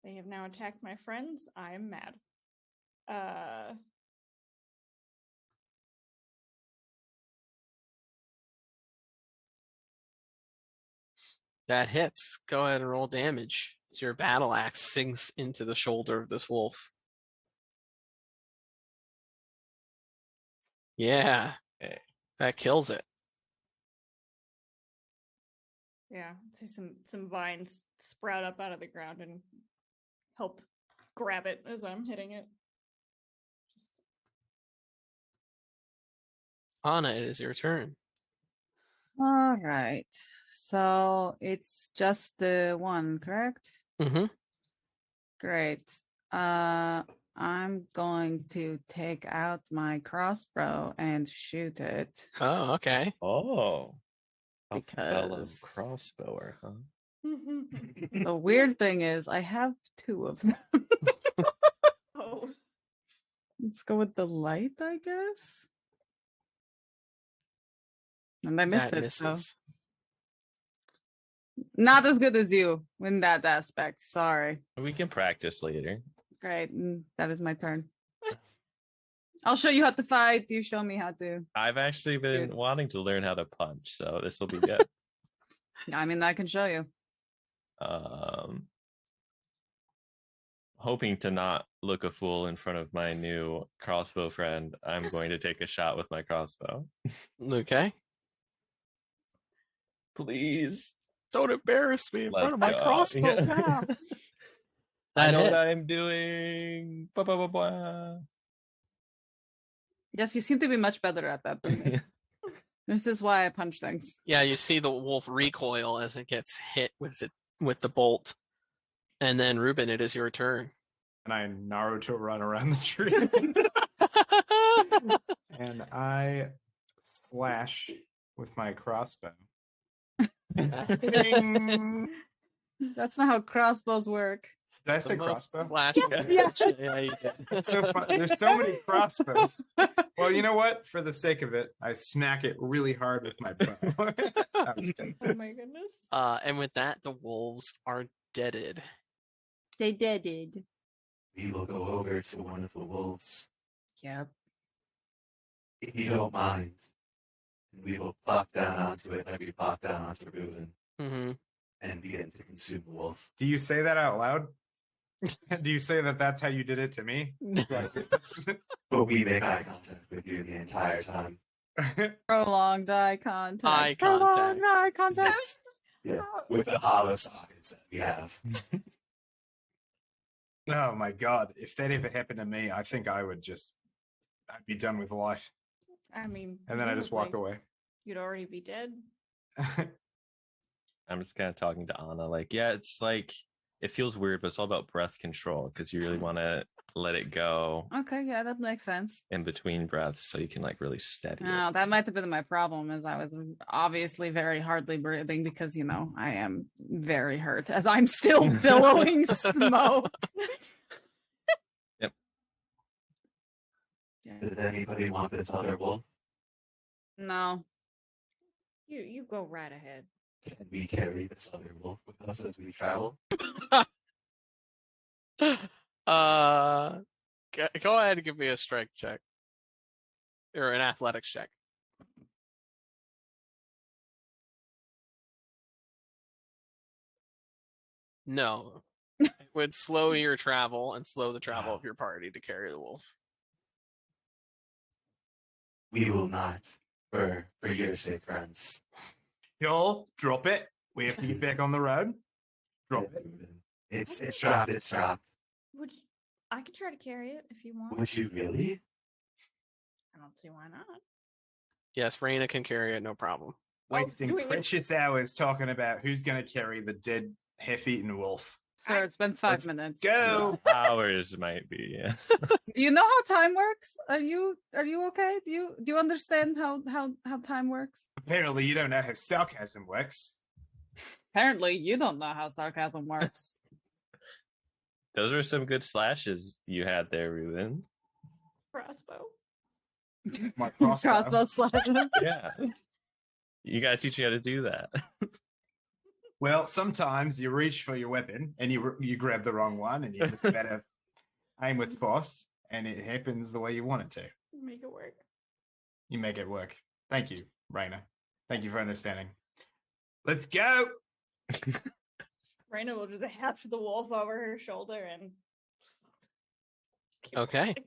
They have now attacked my friends. I am mad. That hits. Go ahead and roll damage. As your battle axe sinks into the shoulder of this wolf. Yeah. Okay. That kills it. Yeah, so some vines sprout up out of the ground and help grab it as I'm hitting it. Just Anna, it is your turn. All right. So it's just the one, correct? Mm-hmm. Great. I'm going to take out my crossbow and shoot it. Oh, okay. Oh. A fellow Because- crossbower, huh? The weird thing is, I have two of them. oh, Let's go with the light, I guess. And I missed That it, so misses. not as good as you in that aspect. Sorry. We can practice later. Great. That is my turn. I'll show you how to fight. You show me how to. I've actually been Dude. wanting to learn how to punch, so this will be good. I mean, I can show you. Hoping to not look a fool in front of my new crossbow friend, I'm going to take a shot with my crossbow. Okay. Please. Don't embarrass me in front of my Let's go. crossbow. Yeah. I That know what hits. I'm doing. Ba, ba, ba, ba. Yes, you seem to be much better at that than me. This is why I punch things. Yeah, you see the wolf recoil as it gets hit with the bolt. And then Ruben, it is your turn. And I Naruto run around the tree. And I slash with my crossbow. Ding. That's not how crossbows work. Did I The say most crossbow? slashing Yeah. damage. Yeah, you did. It's so fun. There's so many crossbows. Well, you know what? For the sake of it, I smack it really hard with my bow. I was kidding. oh my goodness. And with that, the wolves are deaded. They did. We will go over to one of the wolves, Yep. if you don't mind. And we will plop down onto it like we plop down onto Ruben Mm-hmm. and begin to consume the wolf. Do you say that out loud? Do you say that that's how you did it to me? But we make eye contact with you the entire time. Prolonged eye contact. Eye Prolonged contact. eye contact. Yes. Yeah, with the hollow sockets that we have. Oh my god! If that ever happened to me, I think I'd be done with life, I mean, and then I just walk presumably away. You'd already be dead. I'm just kind of talking to Anna, like, yeah, it's like it feels weird, but it's all about breath control because you really want to let it go Okay, yeah, that makes sense. in between breaths so you can like really steady it. Oh, that might have been my problem, as I was obviously very hardly breathing because, I am very hurt as I'm still billowing smoke. Yep. Yeah. Did anybody want this other wolf? No. You go right ahead. Can we carry this other wolf with us as we travel? Go ahead and give me a strength check or an athletics check. No, it would slow your travel and slow the travel of your party to carry the wolf. We will not, for your sake, friends. Joel, drop it. We have to get back on the road. Drop it. It's dropped. It's dropped. I could try to carry it if you want. Would you really? I don't see why not. Yes, Raina can carry it, no problem. Wasting doing it. precious hours talking about who's going to carry the dead, half-eaten wolf. Sir, it's been 5 Let's minutes. Go. Hours might be, yeah. Do you know how time works? Are you okay? Do you understand how time works? Apparently, you don't know how sarcasm works. Apparently, you don't know how sarcasm works. Those were some good slashes you had there, Ruben. Crossbow. My crossbow. Crossbow slash. Yeah. You gotta teach me how to do that. Well, sometimes you reach for your weapon and you grab the wrong one, and you just better aim with force, and it happens the way you want it to. Make it work. You make it work. Thank you, Raina. Thank you for understanding. Let's go. Raina will just hap the wolf over her shoulder and keep Okay. walking.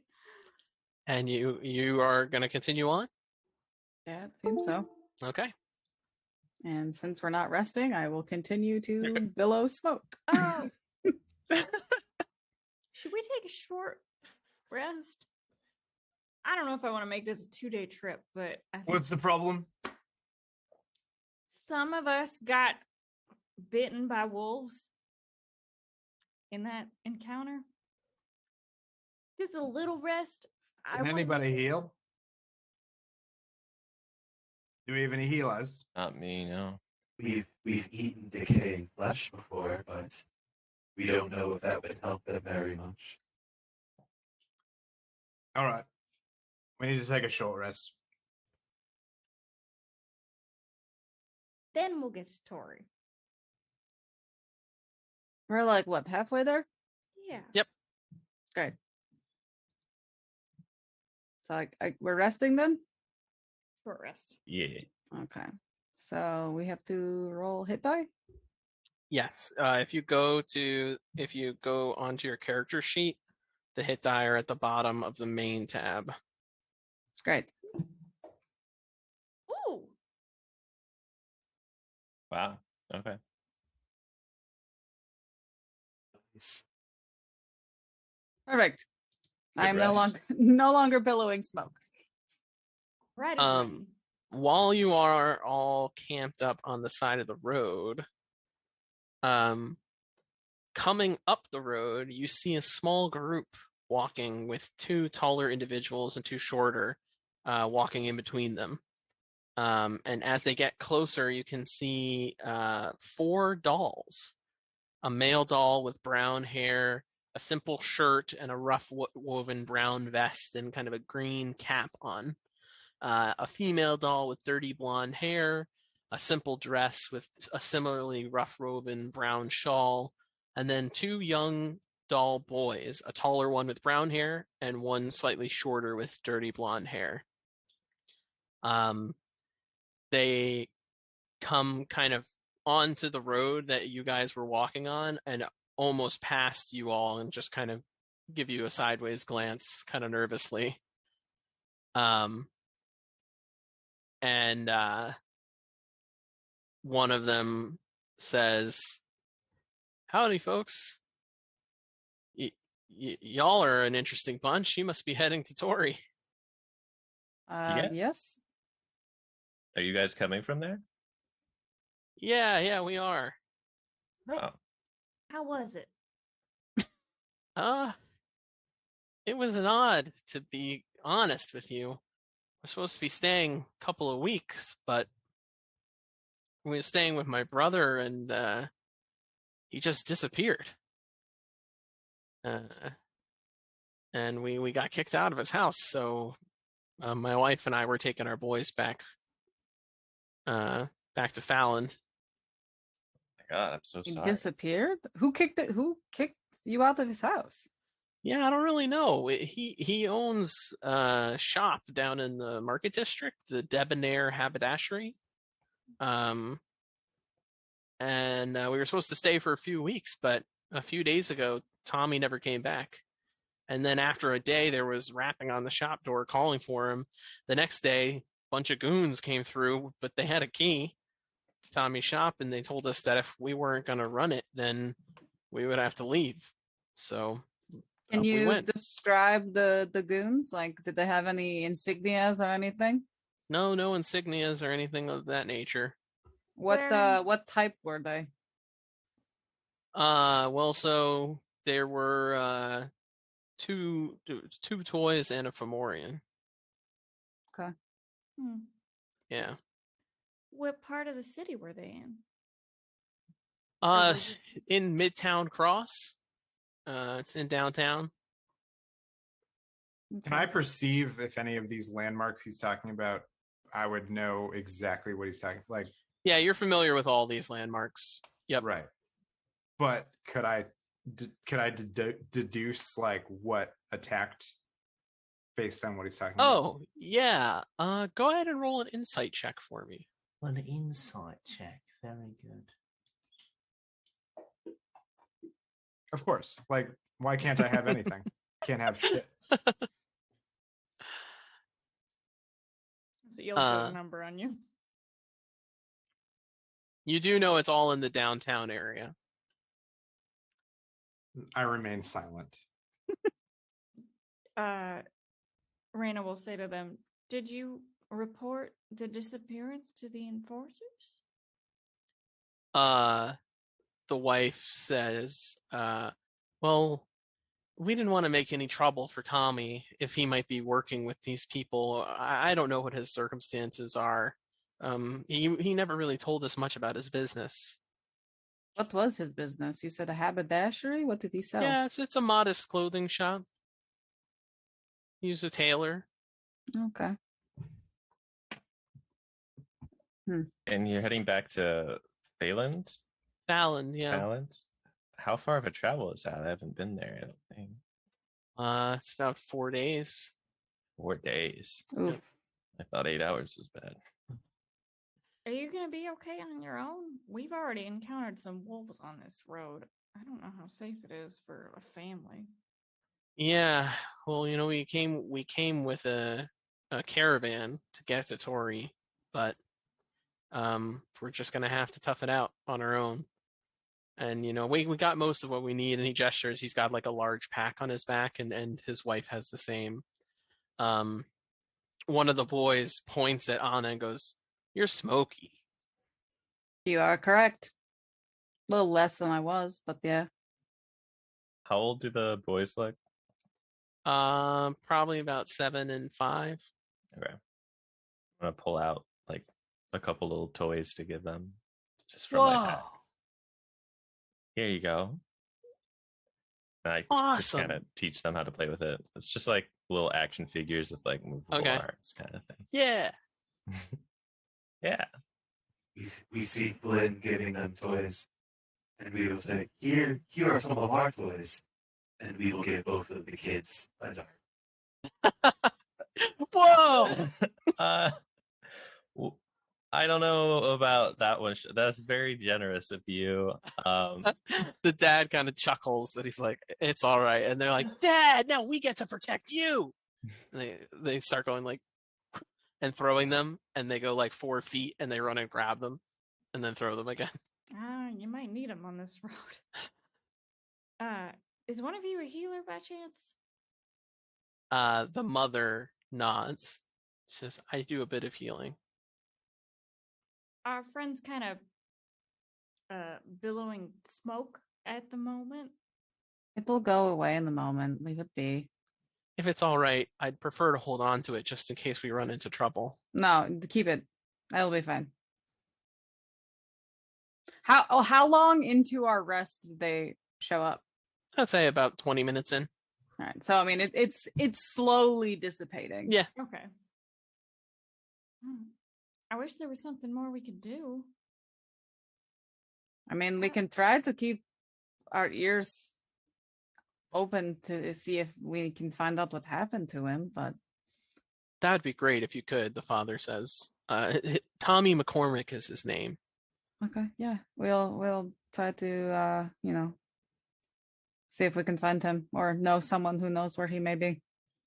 And you are going to continue on? Yeah, it seems so. Okay. And since we're not resting, I will continue to billow smoke. Oh. Should we take a short rest? I don't know if I want to make this a 2-day trip, but I think What's the problem? some of us got bitten by wolves in that encounter. Just a little rest. Can anybody heal? Do we have any healers? Not me, no. We've eaten decaying flesh before, but we don't know if that would help them very much. All right. We need to take a short rest. Then we'll get to Toraigh. We're like, what, halfway there? Yeah. Yep. Great. So we're resting then? Short rest. Yeah. Okay. So we have to roll hit die? Yes. If you go onto your character sheet, the hit die are at the bottom of the main tab. Great. Ooh. Wow. Okay. Nice. Perfect. Good I am no rest. longer billowing smoke. Right as rain. While you are all camped up on the side of the road, coming up the road, you see a small group walking with 2 taller individuals and 2 shorter, walking in between them. And as they get closer, you can see 4 dolls. A male doll with brown hair, a simple shirt, and a rough woven brown vest and kind of a green cap on. A female doll with dirty blonde hair, a simple dress with a similarly rough woven brown shawl, and then 2 young doll boys, a taller one with brown hair and one slightly shorter with dirty blonde hair. They come kind of onto the road that you guys were walking on and almost past you all and just kind of give you a sideways glance kind of nervously. And one of them says, "Howdy, folks. Y'all are an interesting bunch. You must be heading to Toraigh." Yeah. Yes. Are you guys coming from there? Yeah, we are. Oh, How was it? It was an odd, to be honest with you. We're supposed to be staying a couple of weeks, but we were staying with my brother, and he just disappeared. And we got kicked out of his house, so my wife and I were taking our boys back to Fallon. my God, I'm so He sorry. disappeared. Who kicked it? Who kicked you out of his house? Yeah, I don't really know. He owns a shop down in the Market District, the Debonair Haberdashery. And we were supposed to stay for a few weeks, but a few days ago, Tommy never came back. And then after a day, there was rapping on the shop door calling for him. The next day, a bunch of goons came through, but they had a key to Tommy's shop, and they told us that if we weren't going to run it, then we would have to leave. So Can we you went. describe the goons? Like, did they have any insignias or anything? No insignias or anything of that nature. What type were they? Well, so there were two toys and a Fomorian. Okay. Yeah. What part of the city were they in? In Midtown Cross. It's in downtown. Can I perceive if any of these landmarks he's talking about, I would know exactly what he's talking like? Yeah, you're familiar with all these landmarks. Yep. Right. But could I deduce like what attacked based on what he's talking about? Oh, yeah. Go ahead and roll an insight check for me. An insight check. Very good. Of course. Like, why can't I have anything? Can't have shit. So you'll put a number on you. You do know it's all in the downtown area. I remain silent. Raina will say to them, "Did you report the disappearance to the enforcers?" The wife says, well, we didn't want to make any trouble for Tommy if he might be working with these people. I don't know what his circumstances are. He never really told us much about his business. What was his business? You said a haberdashery? What did he sell? Yeah, it's a modest clothing shop. He's a tailor. Okay. And you're heading back to Phelan? Fallon, yeah. Fallon? How far of a travel is that? I haven't been there, I don't think. It's about 4 days. 4 days. Oof. I thought 8 hours was bad. Are you going to be okay on your own? We've already encountered some wolves on this road. I don't know how safe it is for a family. Yeah, well, we came with a caravan to get to Toraigh, but we're just gonna have to tough it out on our own. And we got most of what we need. And he gestures. He's got like a large pack on his back, and his wife has the same. One of the boys points at Anna and goes, "You're smoky." You are correct. A little less than I was, but yeah. How old do the boys look? Probably about 7 and 5. Okay. I'm gonna pull out like a couple little toys to give them, just from my pack. Here you go. And I just Awesome. kind of teach them how to play with it. It's just like little action figures with like movable arms, kind of thing. Yeah. Yeah. We see Flynn giving them toys, and we will say, here are some of our toys, and we will give both of the kids a dart. Whoa! I don't know about that one. That's very generous of you. The dad kind of chuckles that he's like, "It's all right," and they're like, "Dad, now we get to protect you." And they start going like, and throwing them, and they go like 4 feet, and they run and grab them, and then throw them again. You might need them on this road. Is one of you a healer by chance? The mother nods. Says, "I do a bit of healing." Our friend's kind of billowing smoke at the moment. It'll go away in the moment. Leave it be. If it's all right, I'd prefer to hold on to it just in case we run into trouble. No, keep it. That'll be fine. How long into our rest did they show up? I'd say about 20 minutes in. All right. So I mean it's slowly dissipating. Yeah. Okay. I wish there was something more we could do. I mean, we can try to keep our ears open to see if we can find out what happened to him, but That would be great if you could, the father says. Tommy McCormick is his name. okay, yeah. We'll try to see if we can find him or know someone who knows where he may be.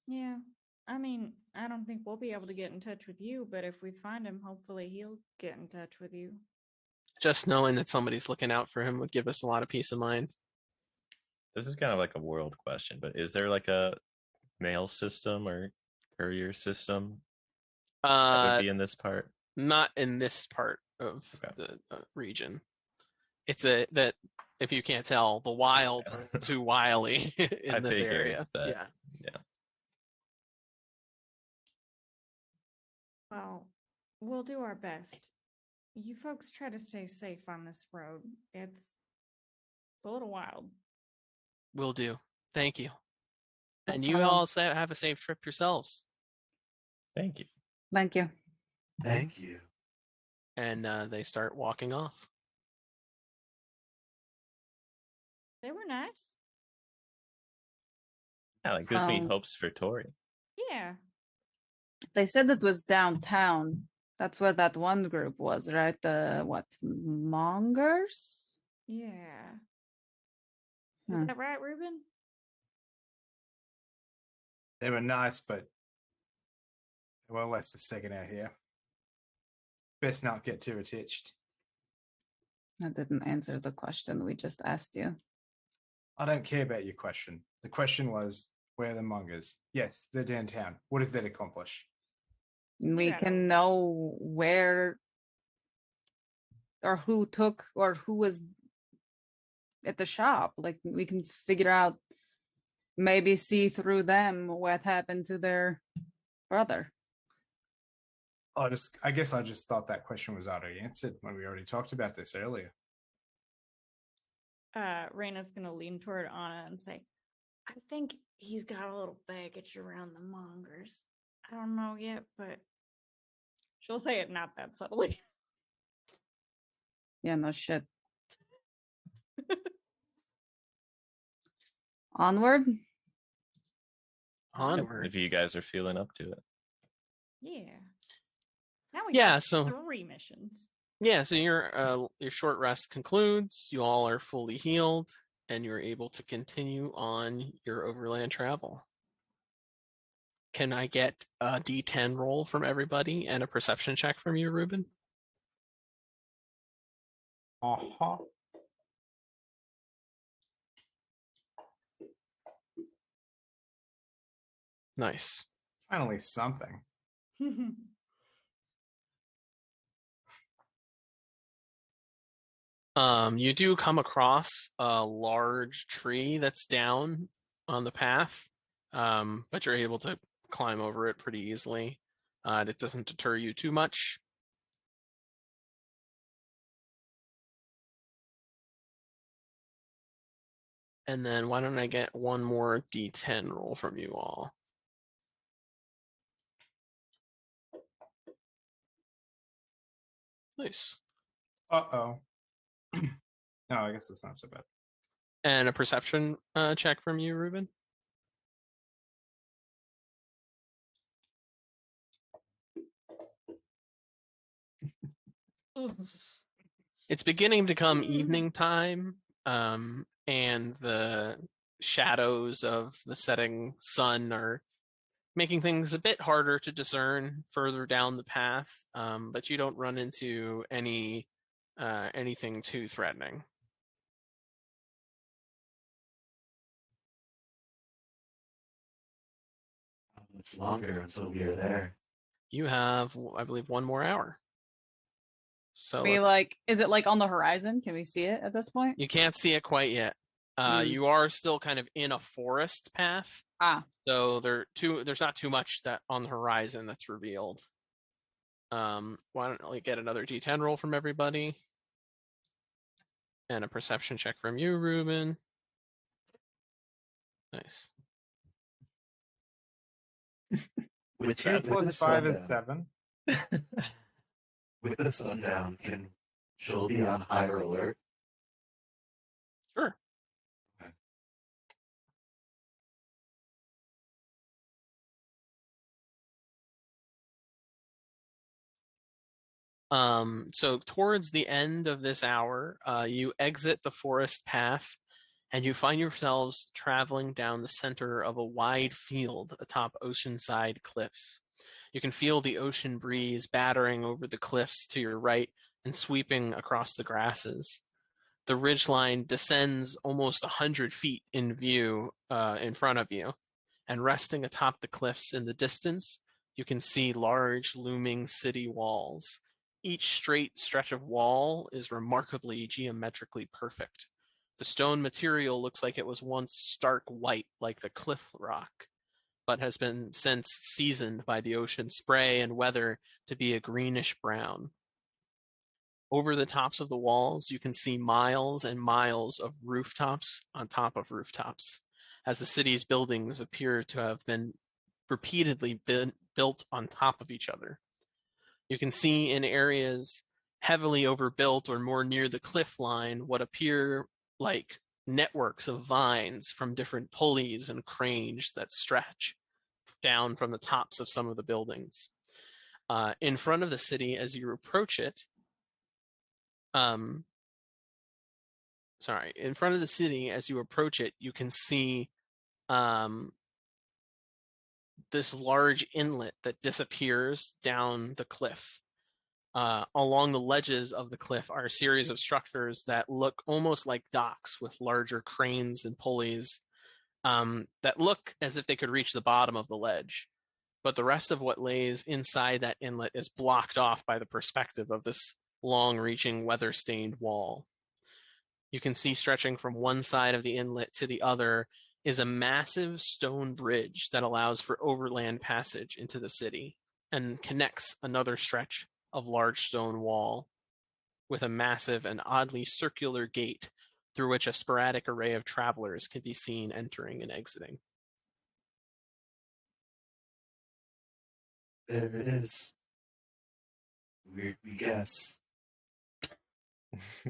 Yeah. I mean, I don't think we'll be able to get in touch with you, but if we find him, hopefully he'll get in touch with you. Just knowing that somebody's looking out for him would give us a lot of peace of mind. This is kind of like a world question, but is there like a mail system or courier system that would be in this part? Not in this part of the region. It's that if you can't tell, the wild are too wily in this area. Yeah. Well, we'll do our best. You folks try to stay safe on this road. It's a little wild. Will do. Thank you. No And you problem. all have a safe trip yourselves. Thank you. Thank you. Thank you. And they start walking off. They were nice. Yeah, like gives me So- hopes for Toraigh. Yeah. They said it was downtown. That's where that one group was, right? The Mongers? Yeah. Is Hmm. that right, Ruben? They were nice, but they won't last a second out here. Best not get too attached. That didn't answer the question we just asked you. I don't care about your question. The question was, where are the mongers? Yes, they're downtown. What does that accomplish? We Yeah. can know where or who took or who was at the shop. Like we can figure out, maybe see through them what happened to their brother. I guess I just thought that question was already answered when we already talked about this earlier. Raina's gonna lean toward Anna and say, I think he's got a little baggage around the mongers. I don't know yet, but she'll say it not that subtly. Yeah, no shit. Onward. Onward. If you guys are feeling up to it. Yeah. Now we Yeah, got so 3 missions. yeah, so your short rest concludes. You all are fully healed, and you're able to continue on your overland travel. Can I get a D10 roll from everybody and a perception check from you, Ruben? Uh-huh. Nice. Finally something. You do come across a large tree that's down on the path, but you're able to climb over it pretty easily. It doesn't deter you too much. And then why don't I get one more D10 roll from you all? Nice. Uh-oh. No, I guess it's not so bad. And a perception check from you, Ruben? It's beginning to come evening time, and the shadows of the setting sun are making things a bit harder to discern further down the path, but you don't run into anything too threatening. How much longer until we are there? You have, I believe, 1 more hour. So We is it like on the horizon? Can we see it at this point? you can't see it quite yet. You are still kind of in a forest path. So there's not too much that on the horizon that's revealed. Why don't I get another D10 roll from everybody? And a perception check from you, Ruben. Nice. With 2 plus 5 is 7. With the sundown, can She'll be on higher alert? Sure. So towards the end of this hour, you exit the forest path and you find yourselves traveling down the center of a wide field atop oceanside cliffs. You can feel the ocean breeze battering over the cliffs to your right and sweeping across the grasses. The ridgeline descends almost 100 feet in view in front of you, and resting atop the cliffs in the distance, you can see large looming city walls. Each straight stretch of wall is remarkably geometrically perfect. The stone material looks like it was once stark white like the cliff rock, but has been since seasoned by the ocean spray and weather to be a greenish brown. Over the tops of the walls, you can see miles and miles of rooftops on top of rooftops, as the city's buildings appear to have been repeatedly built on top of each other. You can see in areas heavily overbuilt or more near the cliff line what appear like networks of vines from different pulleys and cranes that stretch down from the tops of some of the buildings. In front of the city, as you approach it, in front of the city, as you approach it, you can see this large inlet that disappears down the cliff. Along the ledges of the cliff are a series of structures that look almost like docks with larger cranes and pulleys that look as if they could reach the bottom of the ledge. But the rest of what lays inside that inlet is blocked off by the perspective of this long-reaching, weather-stained wall. You can see stretching from one side of the inlet to the other is a massive stone bridge that allows for overland passage into the city and connects another stretch of large stone wall with a massive and oddly circular gate through which a sporadic array of travelers can be seen entering and exiting. There it is. We guess.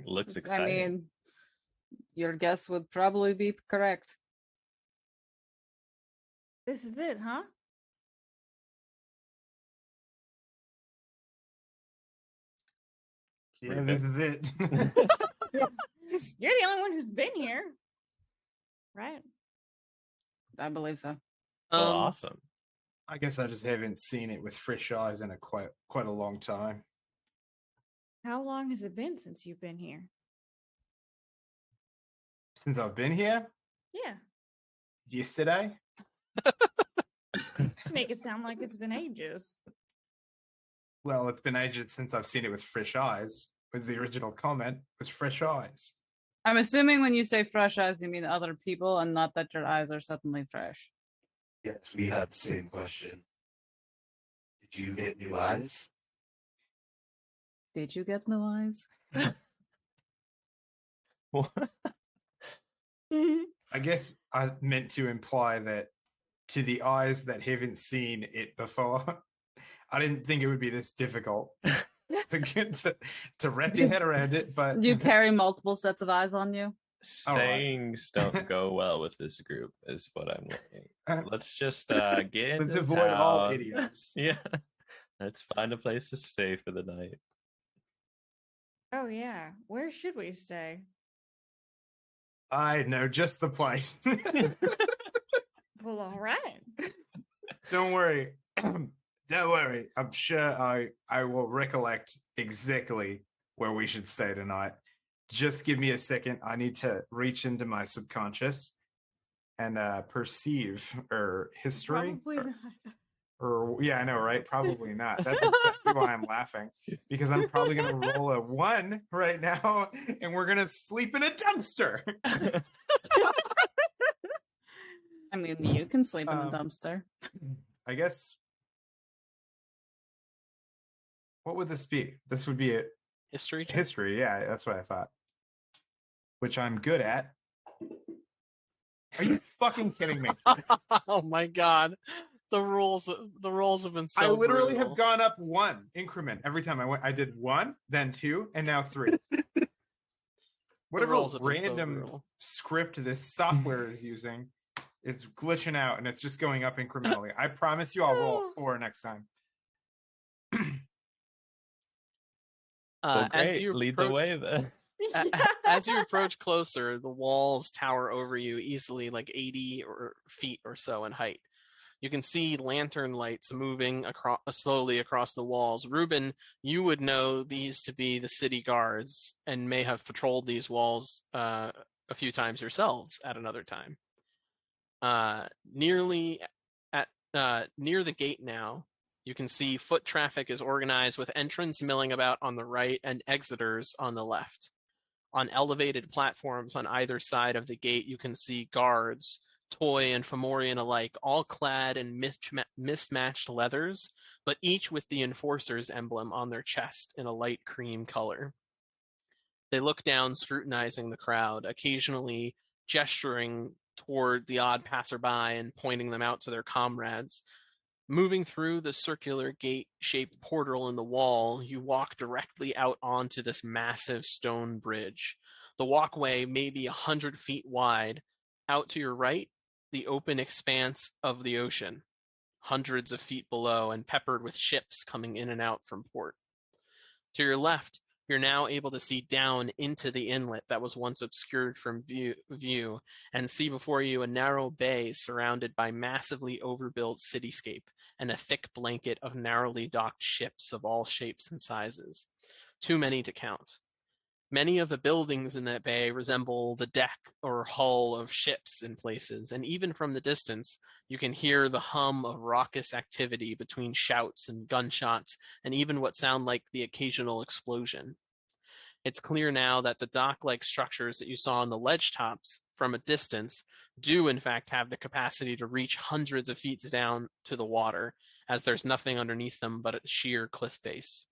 Looks I exciting. mean, your guess would probably be correct. This is it, huh? Yeah, this is it. You're the only one who's been here. Right. I believe so. Well, awesome. I guess I just haven't seen it with fresh eyes in quite a long time. How long has it been since you've been here? Since I've been here? Yeah. Yesterday? Make it sound like it's been ages. Well, it's been ages since I've seen it with fresh eyes. With the original comment was fresh eyes. I'm assuming when you say fresh eyes, you mean other people and not that your eyes are suddenly fresh. Yes, we had the same question. Did you get new eyes? Did you get new eyes? I guess I meant to imply that to the eyes that haven't seen it before, I didn't think it would be this difficult to wrap your head around it. But Do you carry multiple sets of eyes on you? Sayings don't go well with this group, is what I'm learning. Let's just get into let's avoid all town. idioms. Yeah, let's find a place to stay for the night. Oh, yeah. Where should we stay? I know just the place. Well, all right. Don't worry. Don't worry. I'm sure I will recollect exactly where we should stay tonight. Just give me a second. I need to reach into my subconscious and perceive or history. Probably not. Or yeah, I know, right? Probably not. That's exactly why I'm laughing, because I'm probably gonna roll a 1 right now, and we're gonna sleep in a dumpster. I mean, you can sleep in a Um, dumpster. I guess. What would this be? This would be a History check. history. Yeah, that's what I thought. Which I'm good at. Are you fucking kidding me? Oh my god. The rules have been so I literally brutal. have gone up 1 increment every time I went. I did 1, then 2, and now 3. Whatever rules have been so random brutal. script this software is using is glitching out, and it's just going up incrementally. I promise you I'll roll a 4 next time. Well, As great. you Lead the approach- way then. As you approach closer, the walls tower over you easily, like 80 feet or so in height. You can see lantern lights moving slowly across the walls. Ruben, you would know these to be the city guards and may have patrolled these walls a few times yourselves at another time. Near the gate now, you can see foot traffic is organized with entrants milling about on the right and exiters on the left. On elevated platforms on either side of the gate, you can see guards, Toy and Fomorian alike, all clad in mismatched leathers, but each with the Enforcer's emblem on their chest in a light cream color. They look down, scrutinizing the crowd, occasionally gesturing toward the odd passerby and pointing them out to their comrades. Moving through the circular gate-shaped portal in the wall, you walk directly out onto this massive stone bridge. The walkway may be 100 feet wide. Out to your right, the open expanse of the ocean, hundreds of feet below and peppered with ships coming in and out from port. To your left, you're now able to see down into the inlet that was once obscured from view and see before you a narrow bay surrounded by massively overbuilt cityscape and a thick blanket of narrowly docked ships of all shapes and sizes. Too many to count. Many of the buildings in that bay resemble the deck or hull of ships in places, and even from the distance, you can hear the hum of raucous activity between shouts and gunshots, and even what sound like the occasional explosion. It's clear now that the dock-like structures that you saw on the ledge tops from a distance do in fact have the capacity to reach hundreds of feet down to the water, as there's nothing underneath them but a sheer cliff face.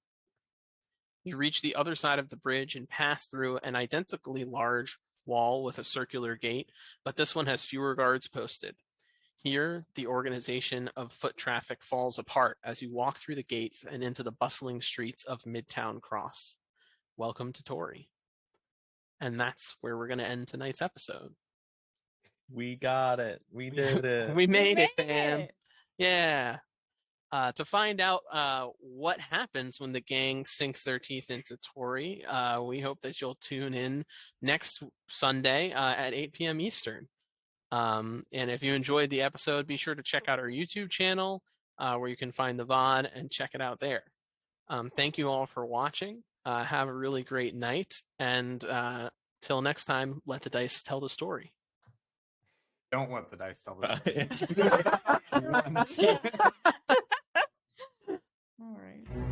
You reach the other side of the bridge and pass through an identically large wall with a circular gate, but this one has fewer guards posted. Here, the organization of foot traffic falls apart as you walk through the gates and into the bustling streets of Midtown Cross. Welcome to Toraigh. And that's where we're going to end tonight's episode. We got it. We did it. We made it, made fam. it. Yeah. To find out what happens when the gang sinks their teeth into Toraigh, we hope that you'll tune in next Sunday at 8 p.m. Eastern. And if you enjoyed the episode, be sure to check out our YouTube channel where you can find the VOD and check it out there. Thank you all for watching. Have a really great night. And till next time, let the dice tell the story. Don't let the dice tell the story. All right.